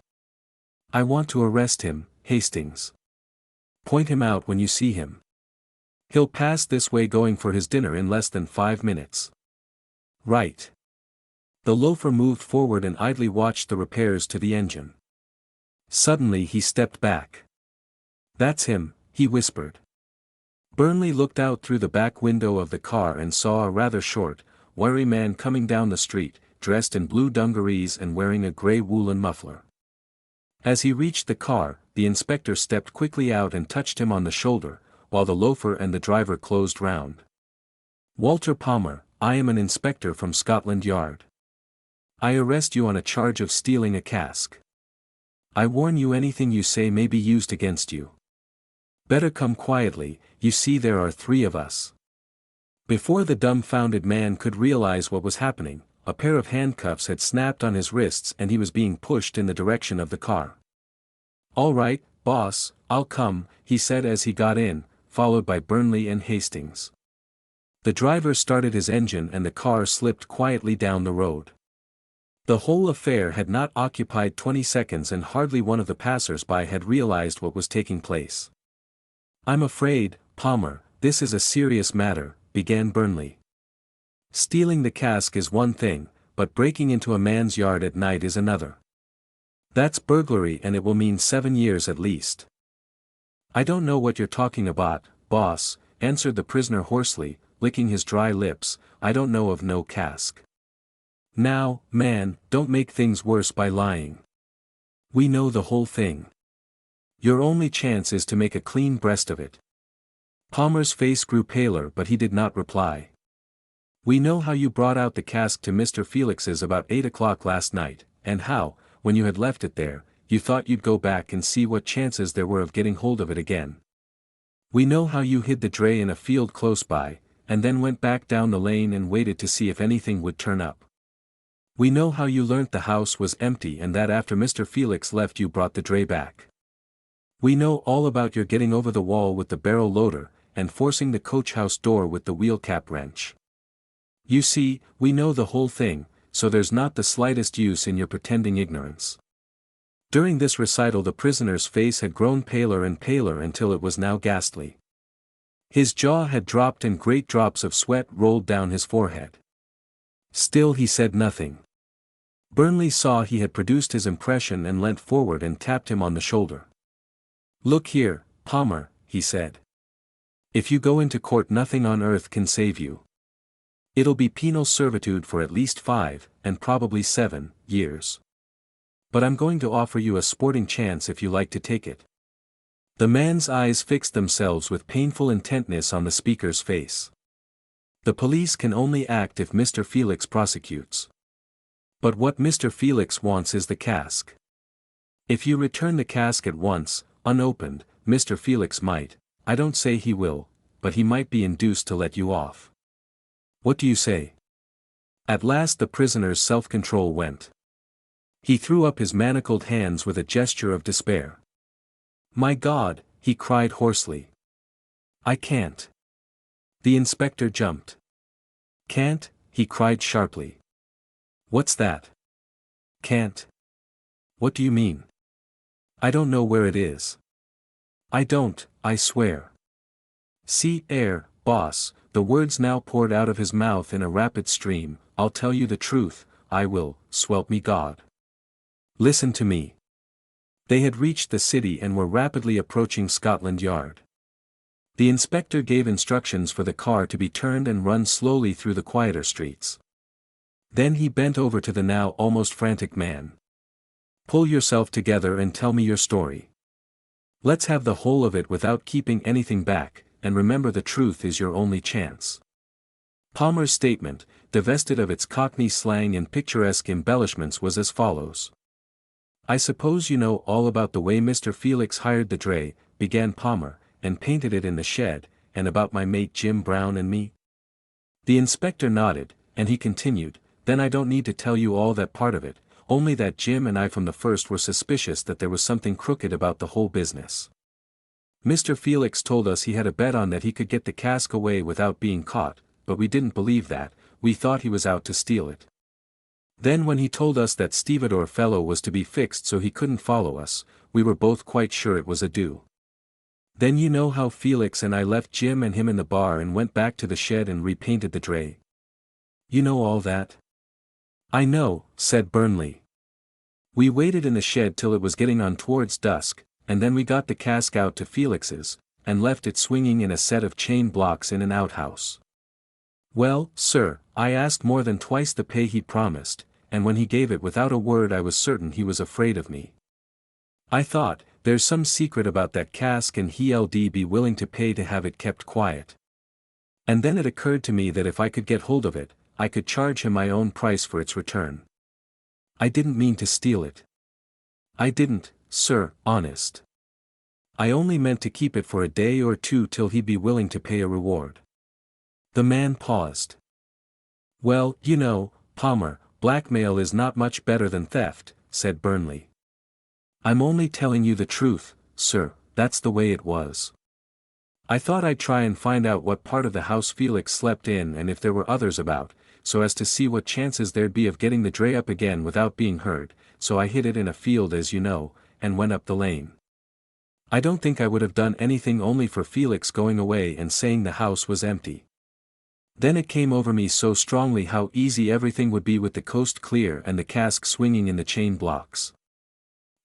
"I want to arrest him, Hastings. Point him out when you see him. He'll pass this way going for his dinner in less than 5 minutes." "Right." The loafer moved forward and idly watched the repairs to the engine. Suddenly he stepped back. "That's him," he whispered. Burnley looked out through the back window of the car and saw a rather short, wiry man coming down the street, dressed in blue dungarees and wearing a grey woolen muffler. As he reached the car, the inspector stepped quickly out and touched him on the shoulder, while the loafer and the driver closed round. "Walter Palmer, I am an inspector from Scotland Yard. I arrest you on a charge of stealing a cask. I warn you anything you say may be used against you. Better come quietly, you see there are 3 of us." Before the dumbfounded man could realize what was happening, a pair of handcuffs had snapped on his wrists and he was being pushed in the direction of the car. "All right, boss, I'll come," he said as he got in, followed by Burnley and Hastings. The driver started his engine and the car slipped quietly down the road. The whole affair had not occupied 20 seconds and hardly one of the passers-by had realized what was taking place. "I'm afraid, Palmer, this is a serious matter," began Burnley. "Stealing the cask is one thing, but breaking into a man's yard at night is another. That's burglary and it will mean 7 years at least." "I don't know what you're talking about, boss," answered the prisoner hoarsely, licking his dry lips. "I don't know of no cask." "Now, man, don't make things worse by lying. We know the whole thing. Your only chance is to make a clean breast of it." Palmer's face grew paler but he did not reply. "We know how you brought out the cask to Mr. Felix's about 8 o'clock last night, and how, when you had left it there, you thought you'd go back and see what chances there were of getting hold of it again. We know how you hid the dray in a field close by, and then went back down the lane and waited to see if anything would turn up. We know how you learnt the house was empty and that after Mr. Felix left you brought the dray back. We know all about your getting over the wall with the barrel loader, and forcing the coach house door with the wheel cap wrench. You see, we know the whole thing, so there's not the slightest use in your pretending ignorance." During this recital the prisoner's face had grown paler and paler until it was now ghastly. His jaw had dropped and great drops of sweat rolled down his forehead. Still he said nothing. Burnley saw he had produced his impression and leant forward and tapped him on the shoulder. "Look here, Palmer," he said. "If you go into court nothing on earth can save you. It'll be penal servitude for at least 5, and probably 7, years. But I'm going to offer you a sporting chance if you like to take it." The man's eyes fixed themselves with painful intentness on the speaker's face. "The police can only act if Mr. Felix prosecutes. But what Mr. Felix wants is the cask. If you return the cask at once, unopened, Mr. Felix might, I don't say he will, but he might be induced to let you off. What do you say?" At last the prisoner's self-control went. He threw up his manacled hands with a gesture of despair. "My God," he cried hoarsely. "I can't." The inspector jumped. "Can't?" he cried sharply. "What's that? Can't? What do you mean?" "I don't know where it is." "I don't, I swear." "See, boss," the words now poured out of his mouth in a rapid stream, "I'll tell you the truth, I will, swelp me God. Listen to me." They had reached the city and were rapidly approaching Scotland Yard. The inspector gave instructions for the car to be turned and run slowly through the quieter streets. Then he bent over to the now almost frantic man. "Pull yourself together and tell me your story. Let's have the whole of it without keeping anything back, and remember the truth is your only chance." Palmer's statement, divested of its Cockney slang and picturesque embellishments, was as follows. "I suppose you know all about the way Mr. Felix hired the dray," began Palmer, and painted it in the shed, and about my mate Jim Brown and me?" The inspector nodded, and he continued, "Then I don't need to tell you all that part of it, only that Jim and I from the first were suspicious that there was something crooked about the whole business. Mr. Felix told us he had a bet on that he could get the cask away without being caught, but we didn't believe that, we thought he was out to steal it. Then when he told us that stevedore fellow was to be fixed so he couldn't follow us, we were both quite sure it was a do. Then you know how Felix and I left Jim and him in the bar and went back to the shed and repainted the dray. You know all that?" "I know," said Burnley. "We waited in the shed till it was getting on towards dusk, and then we got the cask out to Felix's, and left it swinging in a set of chain blocks in an outhouse. Well, sir, I asked more than twice the pay he promised, and when he gave it without a word I was certain he was afraid of me. I thought, there's some secret about that cask and he'll be willing to pay to have it kept quiet. And then it occurred to me that if I could get hold of it, I could charge him my own price for its return. I didn't mean to steal it. I didn't, sir, honest. I only meant to keep it for a day or two till he'd be willing to pay a reward." The man paused. "Well, you know, Palmer, blackmail is not much better than theft," said Burnley. "I'm only telling you the truth, sir, that's the way it was. I thought I'd try and find out what part of the house Felix slept in and if there were others about, so as to see what chances there'd be of getting the dray up again without being heard, so I hid it in a field as you know, and went up the lane. I don't think I would have done anything only for Felix going away and saying the house was empty. Then it came over me so strongly how easy everything would be with the coast clear and the cask swinging in the chain blocks.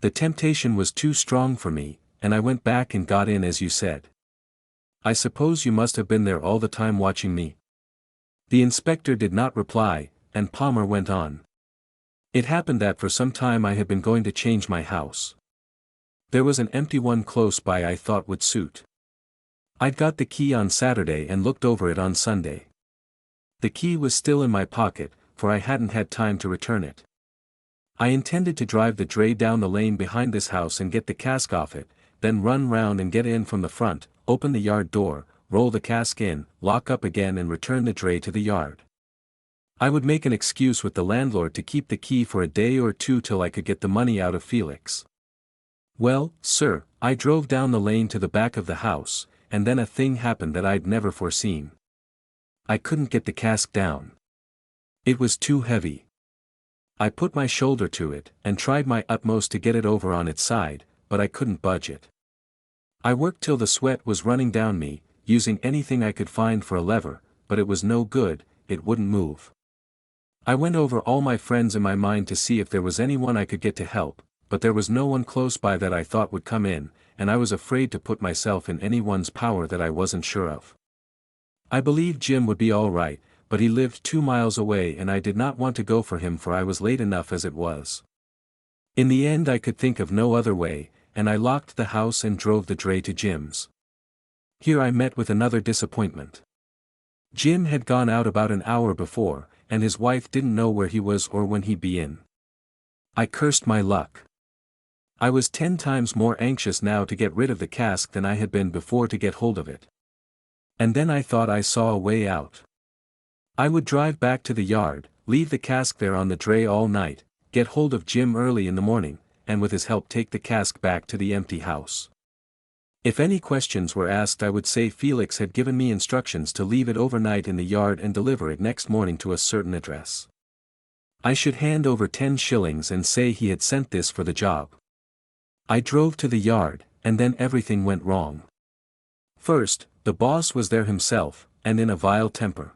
The temptation was too strong for me, and I went back and got in as you said. I suppose you must have been there all the time watching me?" The inspector did not reply, and Palmer went on. "It happened that for some time I had been going to change my house. There was an empty one close by I thought would suit. I'd got the key on Saturday and looked over it on Sunday. The key was still in my pocket, for I hadn't had time to return it. I intended to drive the dray down the lane behind this house and get the cask off it, then run round and get in from the front, open the yard door, roll the cask in, lock up again and return the dray to the yard. I would make an excuse with the landlord to keep the key for a day or two till I could get the money out of Felix. Well, sir, I drove down the lane to the back of the house, and then a thing happened that I'd never foreseen. I couldn't get the cask down. It was too heavy. I put my shoulder to it, and tried my utmost to get it over on its side, but I couldn't budge it. I worked till the sweat was running down me, using anything I could find for a lever, but it was no good, it wouldn't move. I went over all my friends in my mind to see if there was anyone I could get to help, but there was no one close by that I thought would come in, and I was afraid to put myself in anyone's power that I wasn't sure of. I believed Jim would be all right, but he lived 2 miles away and I did not want to go for him for I was late enough as it was. In the end I could think of no other way, and I locked the house and drove the dray to Jim's. Here I met with another disappointment. Jim had gone out about an hour before, and his wife didn't know where he was or when he'd be in. I cursed my luck. I was 10 times more anxious now to get rid of the cask than I had been before to get hold of it. And then I thought I saw a way out. I would drive back to the yard, leave the cask there on the dray all night, get hold of Jim early in the morning, and with his help take the cask back to the empty house. If any questions were asked I would say Felix had given me instructions to leave it overnight in the yard and deliver it next morning to a certain address. I should hand over 10 shillings and say he had sent this for the job. I drove to the yard, and then everything went wrong. First, the boss was there himself, and in a vile temper.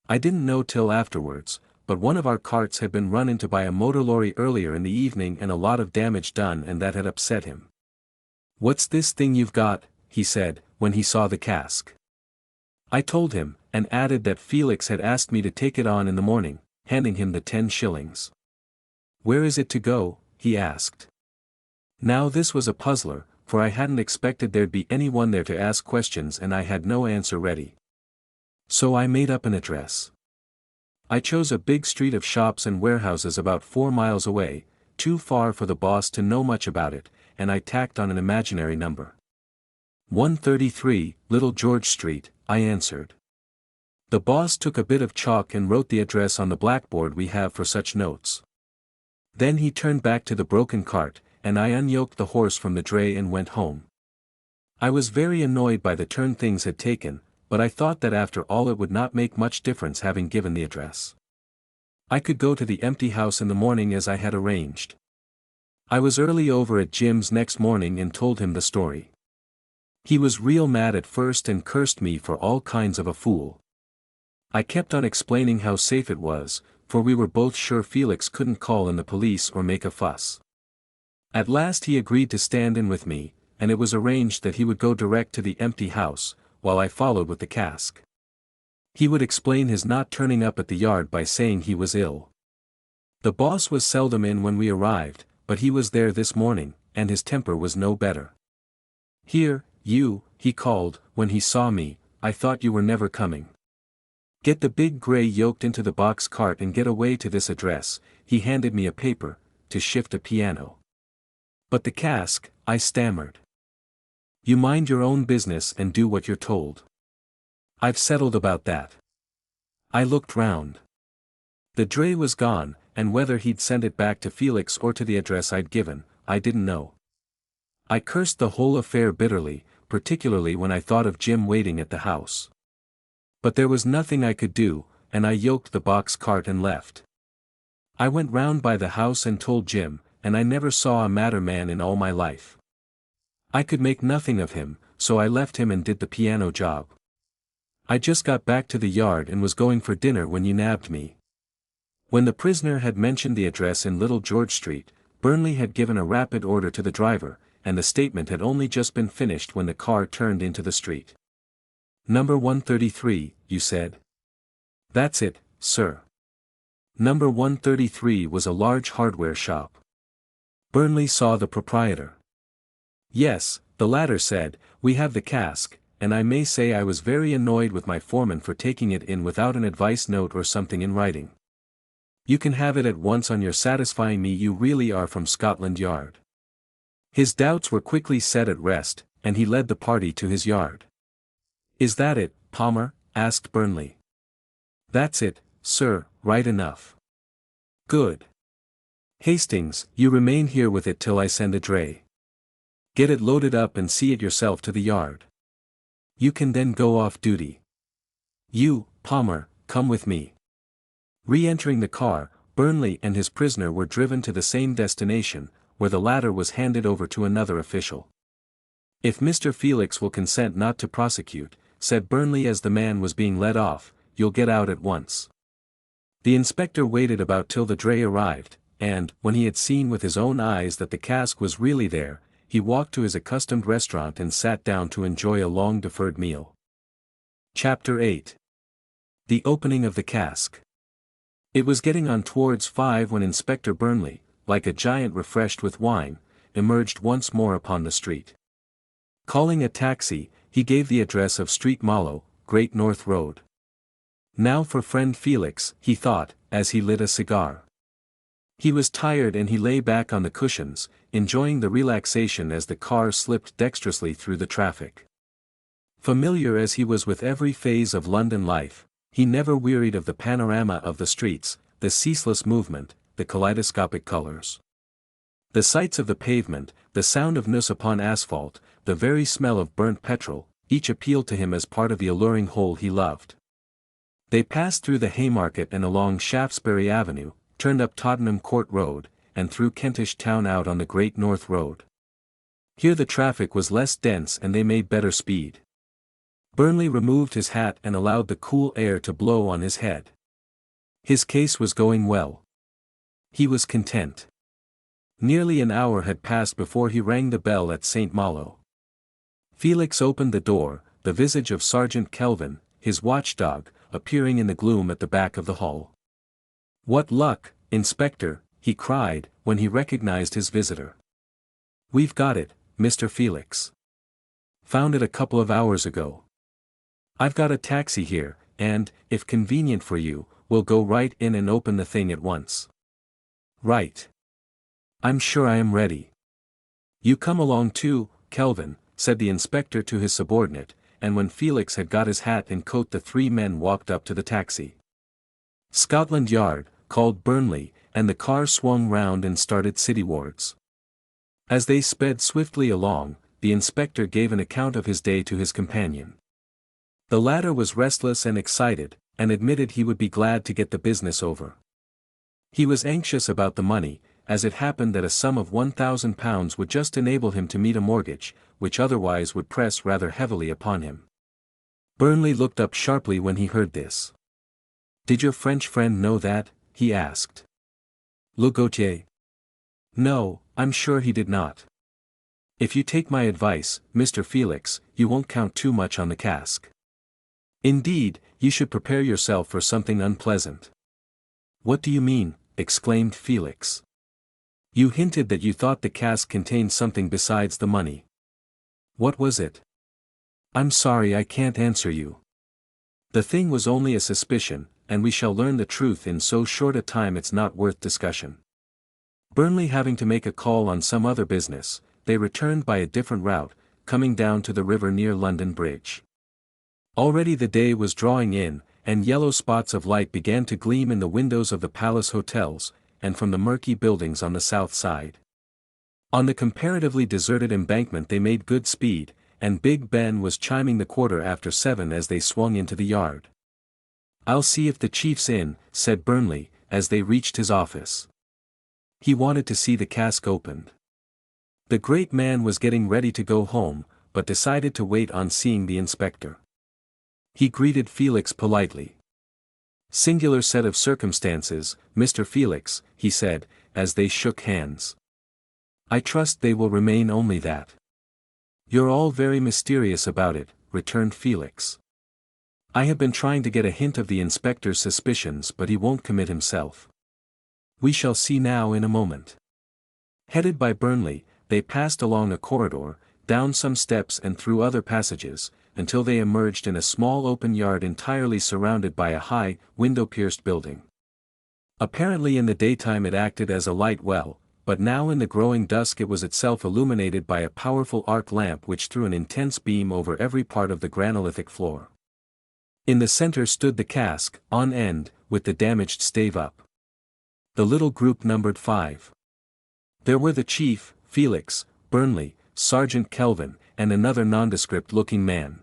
I didn't know till afterwards, but one of our carts had been run into by a motor lorry earlier in the evening and a lot of damage done and that had upset him. "What's this thing you've got?" he said, when he saw the cask. I told him, and added that Felix had asked me to take it on in the morning, handing him the 10 shillings. "Where is it to go?" he asked. Now this was a puzzler, for I hadn't expected there'd be anyone there to ask questions and I had no answer ready. So I made up an address. I chose a big street of shops and warehouses about 4 miles away, too far for the boss to know much about it, and I tacked on an imaginary number. 133, Little George Street, I answered. The boss took a bit of chalk and wrote the address on the blackboard we have for such notes. Then he turned back to the broken cart, and I unyoked the horse from the dray and went home. I was very annoyed by the turn things had taken, but I thought that after all it would not make much difference having given the address. I could go to the empty house in the morning as I had arranged. I was early over at Jim's next morning and told him the story. He was real mad at first and cursed me for all kinds of a fool. I kept on explaining how safe it was, for we were both sure Felix couldn't call in the police or make a fuss. At last he agreed to stand in with me, and it was arranged that he would go direct to the empty house, while I followed with the cask. He would explain his not turning up at the yard by saying he was ill. The boss was seldom in when we arrived, but he was there this morning, and his temper was no better. "Here, you," he called, when he saw me, "I thought you were never coming. Get the big gray yoked into the box cart and get away to this address." He handed me a paper, to shift a piano. "But the cask," I stammered. "You mind your own business and do what you're told. I've settled about that." I looked round. The dray was gone, and whether he'd sent it back to Felix or to the address I'd given, I didn't know. I cursed the whole affair bitterly, particularly when I thought of Jim waiting at the house. But there was nothing I could do, and I yoked the box cart and left. I went round by the house and told Jim, and I never saw a madder man in all my life. I could make nothing of him, so I left him and did the piano job. I just got back to the yard and was going for dinner when you nabbed me. When the prisoner had mentioned the address in Little George Street, Burnley had given a rapid order to the driver, and the statement had only just been finished when the car turned into the street. "Number 133, you said?" "That's it, sir." Number 133 was a large hardware shop. Burnley saw the proprietor. "Yes," the latter said, "we have the cask, and I may say I was very annoyed with my foreman for taking it in without an advice note or something in writing. You can have it at once on your satisfying me you really are from Scotland Yard." His doubts were quickly set at rest, and he led the party to his yard. "Is that it, Palmer?" asked Burnley. "That's it, sir, right enough." "Good. Hastings, you remain here with it till I send a dray. Get it loaded up and see it yourself to the yard. You can then go off duty. You, Palmer, come with me." Re-entering the car, Burnley and his prisoner were driven to the same destination, where the latter was handed over to another official. "If Mr. Felix will consent not to prosecute," said Burnley as the man was being led off, "you'll get out at once." The inspector waited about till the dray arrived, and, when he had seen with his own eyes that the cask was really there, he walked to his accustomed restaurant and sat down to enjoy a long-deferred meal. Chapter 8. The Opening of the Cask. It was getting on towards 5 when Inspector Burnley, like a giant refreshed with wine, emerged once more upon the street. Calling a taxi, he gave the address of Street Mallow, Great North Road. Now for friend Felix, he thought, as he lit a cigar. He was tired and he lay back on the cushions, enjoying the relaxation as the car slipped dexterously through the traffic. Familiar as he was with every phase of London life, he never wearied of the panorama of the streets, the ceaseless movement, the kaleidoscopic colors. The sights of the pavement, the sound of noose upon asphalt, the very smell of burnt petrol, each appealed to him as part of the alluring whole he loved. They passed through the Haymarket and along Shaftesbury Avenue, turned up Tottenham Court Road, and through Kentish Town out on the Great North Road. Here the traffic was less dense and they made better speed. Burnley removed his hat and allowed the cool air to blow on his head. His case was going well. He was content. Nearly an hour had passed before he rang the bell at St. Malo. Felix opened the door, the visage of Sergeant Kelvin, his watchdog, appearing in the gloom at the back of the hall. "What luck, Inspector," he cried, when he recognized his visitor. "We've got it, Mr. Felix. Found it a couple of hours ago. I've got a taxi here, and, if convenient for you, we'll go right in and open the thing at once." "Right. I'm sure I am ready." "You come along too, Kelvin," said the inspector to his subordinate, and when Felix had got his hat and coat the three men walked up to the taxi. "Scotland Yard," called Burnley, and the car swung round and started citywards. As they sped swiftly along, the inspector gave an account of his day to his companion. The latter was restless and excited, and admitted he would be glad to get the business over. He was anxious about the money, as it happened that a sum of £1,000 would just enable him to meet a mortgage, which otherwise would press rather heavily upon him. Burnley looked up sharply when he heard this. "Did your French friend know that?" he asked. "Le Gautier?" "No, I'm sure he did not. If you take my advice, Mr. Felix, you won't count too much on the cask. Indeed, you should prepare yourself for something unpleasant." "What do you mean?" exclaimed Felix. "You hinted that you thought the cask contained something besides the money. What was it?" "I'm sorry I can't answer you. The thing was only a suspicion, and we shall learn the truth in so short a time it's not worth discussion." Burnley having to make a call on some other business, they returned by a different route, coming down to the river near London Bridge. Already the day was drawing in, and yellow spots of light began to gleam in the windows of the palace hotels, and from the murky buildings on the south side. On the comparatively deserted embankment they made good speed, and Big Ben was chiming the 7:15 as they swung into the yard. "I'll see if the chief's in," said Burnley, as they reached his office. He wanted to see the cask opened. The great man was getting ready to go home, but decided to wait on seeing the inspector. He greeted Felix politely. "Singular set of circumstances, Mr. Felix," he said, as they shook hands. "I trust they will remain only that." "You're all very mysterious about it," returned Felix. "I have been trying to get a hint of the inspector's suspicions, but he won't commit himself. We shall see now in a moment." Headed by Burnley, they passed along a corridor, down some steps and through other passages, until they emerged in a small open yard entirely surrounded by a high, window-pierced building. Apparently in the daytime it acted as a light well, but now in the growing dusk it was itself illuminated by a powerful arc lamp which threw an intense beam over every part of the granolithic floor. In the center stood the cask, on end, with the damaged stave up. The little group numbered 5. There were the chief, Felix, Burnley, Sergeant Kelvin, and another nondescript-looking man.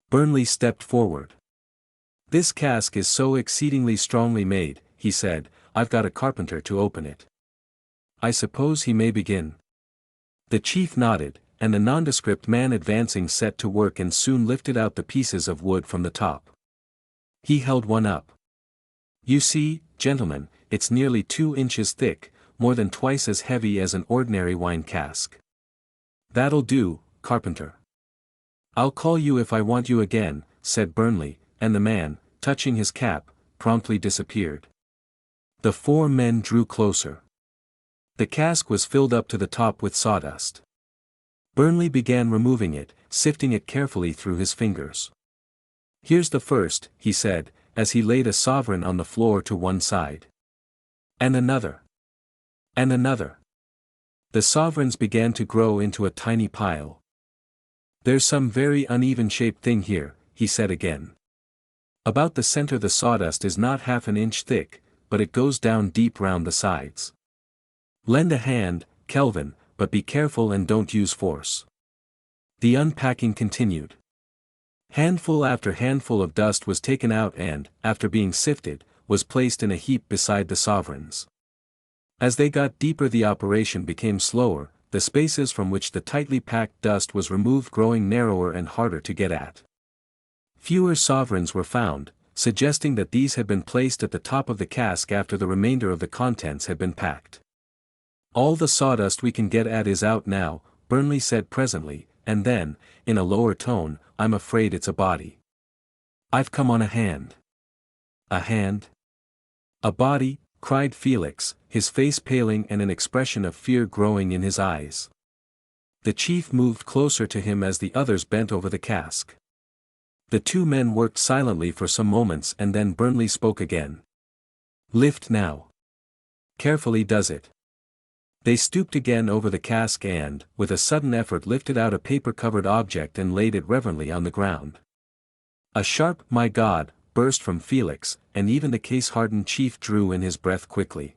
Burnley stepped forward. "This cask is so exceedingly strongly made," he said, "I've got a carpenter to open it. I suppose he may begin." The chief nodded, and the nondescript man advancing set to work and soon lifted out the pieces of wood from the top. He held one up. "You see, gentlemen, it's nearly 2 inches thick, more than twice as heavy as an ordinary wine cask." "That'll do, carpenter. I'll call you if I want you again," said Burnley, and the man, touching his cap, promptly disappeared. The 4 men drew closer. The cask was filled up to the top with sawdust. Burnley began removing it, sifting it carefully through his fingers. "Here's the first," he said, as he laid a sovereign on the floor to one side. "And another. And another." The sovereigns began to grow into a tiny pile. "There's some very uneven-shaped thing here," he said again. "About the center the sawdust is not half an inch thick, but it goes down deep round the sides. Lend a hand, Kelvin, but be careful and don't use force." The unpacking continued. Handful after handful of dust was taken out and, after being sifted, was placed in a heap beside the sovereigns. As they got deeper the operation became slower, the spaces from which the tightly packed dust was removed growing narrower and harder to get at. Fewer sovereigns were found, suggesting that these had been placed at the top of the cask after the remainder of the contents had been packed. "All the sawdust we can get at is out now," Burnley said presently, and then, in a lower tone, "I'm afraid it's a body. I've come on a hand." "A hand? A body?" cried Felix, his face paling and an expression of fear growing in his eyes. The chief moved closer to him as the others bent over the cask. The 2 men worked silently for some moments and then Burnley spoke again. "Lift now. Carefully does it. They stooped again over the cask and, with a sudden effort, lifted out a paper-covered object and laid it reverently on the ground. A sharp "My God!" burst from Felix, and even the case-hardened chief drew in his breath quickly.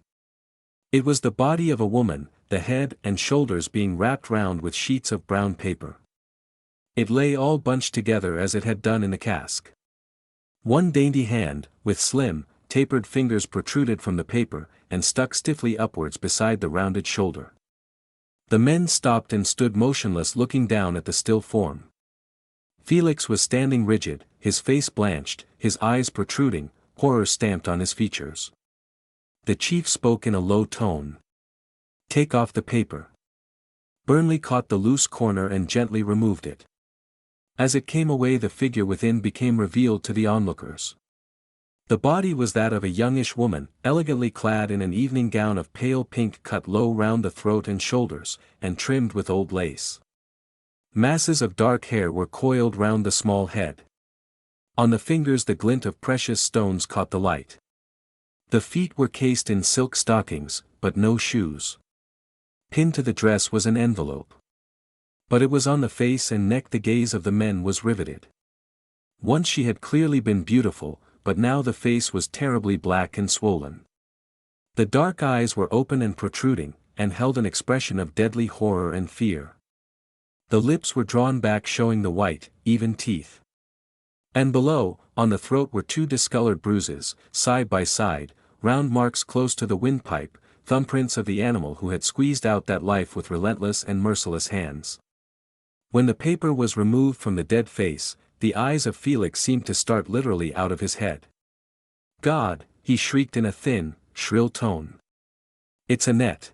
It was the body of a woman, the head and shoulders being wrapped round with sheets of brown paper. It lay all bunched together as it had done in the cask. One dainty hand, with slim, tapered fingers protruded from the paper, and stuck stiffly upwards beside the rounded shoulder. The men stopped and stood motionless, looking down at the still form. Felix was standing rigid, his face blanched, his eyes protruding, horror stamped on his features. The chief spoke in a low tone. "Take off the paper." Burnley caught the loose corner and gently removed it. As it came away, the figure within became revealed to the onlookers. The body was that of a youngish woman, elegantly clad in an evening gown of pale pink cut low round the throat and shoulders, and trimmed with old lace. Masses of dark hair were coiled round the small head. On the fingers the glint of precious stones caught the light. The feet were cased in silk stockings, but no shoes. Pinned to the dress was an envelope. But it was on the face and neck the gaze of the men was riveted. Once she had clearly been beautiful, but now the face was terribly black and swollen. The dark eyes were open and protruding, and held an expression of deadly horror and fear. The lips were drawn back, showing the white, even teeth. And below, on the throat were two discolored bruises, side by side, round marks close to the windpipe, thumbprints of the animal who had squeezed out that life with relentless and merciless hands. When the paper was removed from the dead face, the eyes of Felix seemed to start literally out of his head. "God!" he shrieked in a thin, shrill tone. "It's Annette."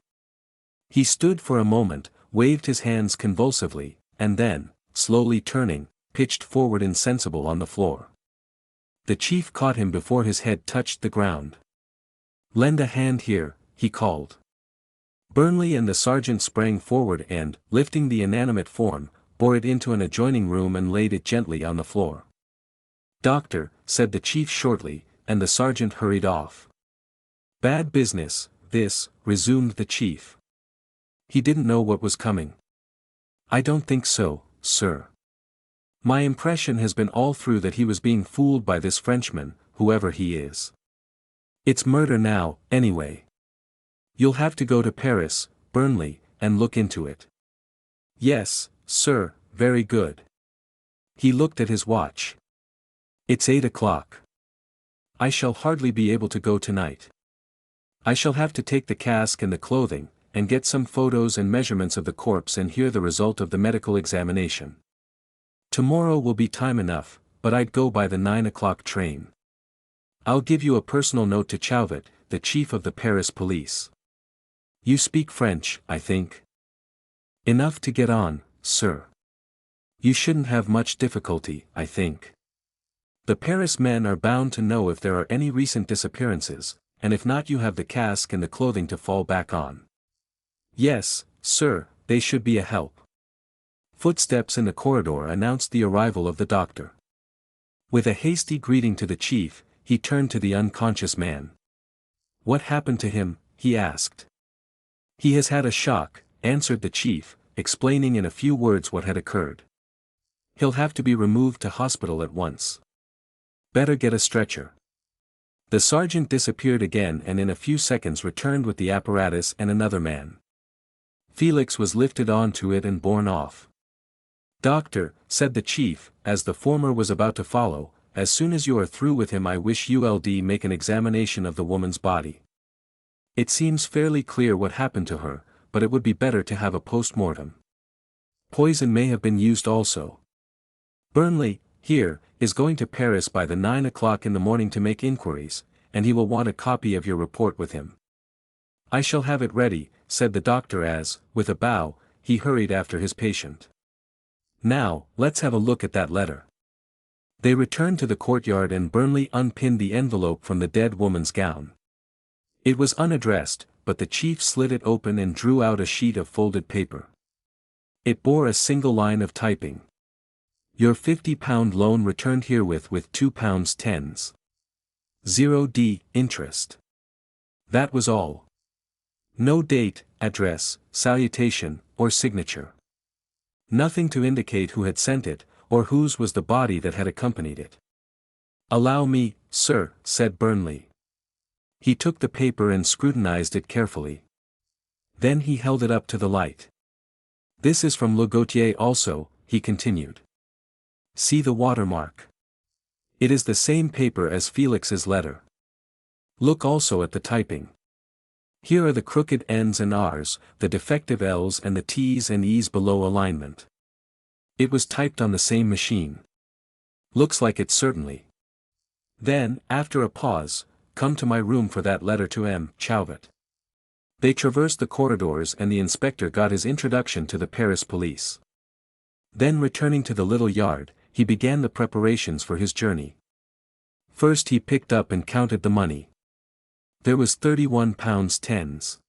He stood for a moment, waved his hands convulsively, and then, slowly turning, pitched forward insensible on the floor. The chief caught him before his head touched the ground. "Lend a hand here," he called. Burnley and the sergeant sprang forward and, lifting the inanimate form, bore it into an adjoining room and laid it gently on the floor. "Doctor," said the chief shortly, and the sergeant hurried off. "Bad business, this," resumed the chief. "He didn't know what was coming." "I don't think so, sir. My impression has been all through that he was being fooled by this Frenchman, whoever he is. It's murder now, anyway. You'll have to go to Paris, Burnley, and look into it." "Yes, sir, very good." He looked at his watch. "It's 8 o'clock. I shall hardly be able to go tonight. I shall have to take the cask and the clothing, and get some photos and measurements of the corpse and hear the result of the medical examination. Tomorrow will be time enough, but I'd go by the 9 o'clock train. I'll give you a personal note to Chauvet, the chief of the Paris police. You speak French, I think?" "Enough to get on, sir. You shouldn't have much difficulty, I think. The Paris men are bound to know if there are any recent disappearances, and if not you have the cask and the clothing to fall back on." "Yes, sir, they should be a help." Footsteps in the corridor announced the arrival of the doctor. With a hasty greeting to the chief, he turned to the unconscious man. "What happened to him?" he asked. "He has had a shock," answered the chief, explaining in a few words what had occurred. "He'll have to be removed to hospital at once. Better get a stretcher." The sergeant disappeared again and in a few seconds returned with the apparatus and another man. Felix was lifted onto it and borne off. "Doctor," said the chief, as the former was about to follow, "as soon as you are through with him I wish you'll make an examination of the woman's body. It seems fairly clear what happened to her, but it would be better to have a post-mortem. Poison may have been used also. Burnley, here, is going to Paris by the 9 o'clock in the morning to make inquiries, and he will want a copy of your report with him." "I shall have it ready," said the doctor as, with a bow, he hurried after his patient. "Now, let's have a look at that letter." They returned to the courtyard and Burnley unpinned the envelope from the dead woman's gown. It was unaddressed, but the chief slid it open and drew out a sheet of folded paper. It bore a single line of typing. "Your £50 loan returned herewith with £2 tens. 0d interest." That was all. No date, address, salutation, or signature. Nothing to indicate who had sent it, or whose was the body that had accompanied it. "Allow me, sir," said Burnley. He took the paper and scrutinized it carefully. Then he held it up to the light. "This is from Le Gautier also," he continued. "See the watermark. It is the same paper as Felix's letter. Look also at the typing. Here are the crooked N's and R's, the defective L's and the T's and E's below alignment. It was typed on the same machine. Looks like it certainly. Then, after a pause, come to my room for that letter to M. Chauvet." They traversed the corridors and the inspector got his introduction to the Paris police. Then returning to the little yard, he began the preparations for his journey. First he picked up and counted the money. There was £31 tens.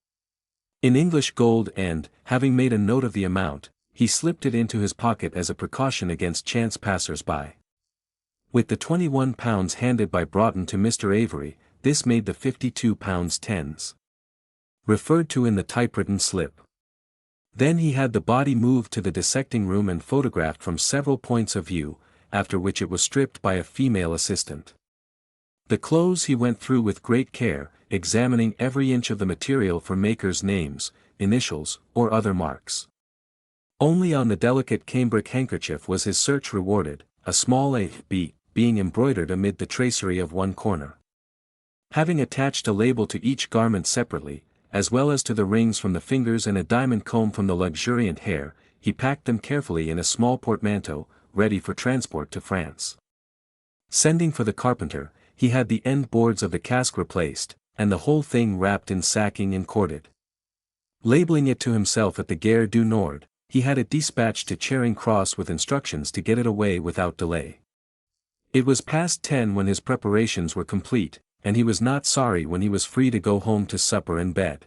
In English gold and, having made a note of the amount, he slipped it into his pocket as a precaution against chance passers-by. With the £21 handed by Broughton to Mr. Avery, this made the £52 tens. Referred to in the typewritten slip. Then he had the body moved to the dissecting room and photographed from several points of view, after which it was stripped by a female assistant. The clothes he went through with great care, examining every inch of the material for makers' names, initials, or other marks. Only on the delicate cambric handkerchief was his search rewarded, a small A.B. being embroidered amid the tracery of one corner. Having attached a label to each garment separately, as well as to the rings from the fingers and a diamond comb from the luxuriant hair, he packed them carefully in a small portmanteau, ready for transport to France. Sending for the carpenter, he had the end boards of the cask replaced, and the whole thing wrapped in sacking and corded. Labeling it to himself at the Gare du Nord, he had it dispatched to Charing Cross with instructions to get it away without delay. It was past 10 when his preparations were complete, and he was not sorry when he was free to go home to supper and bed.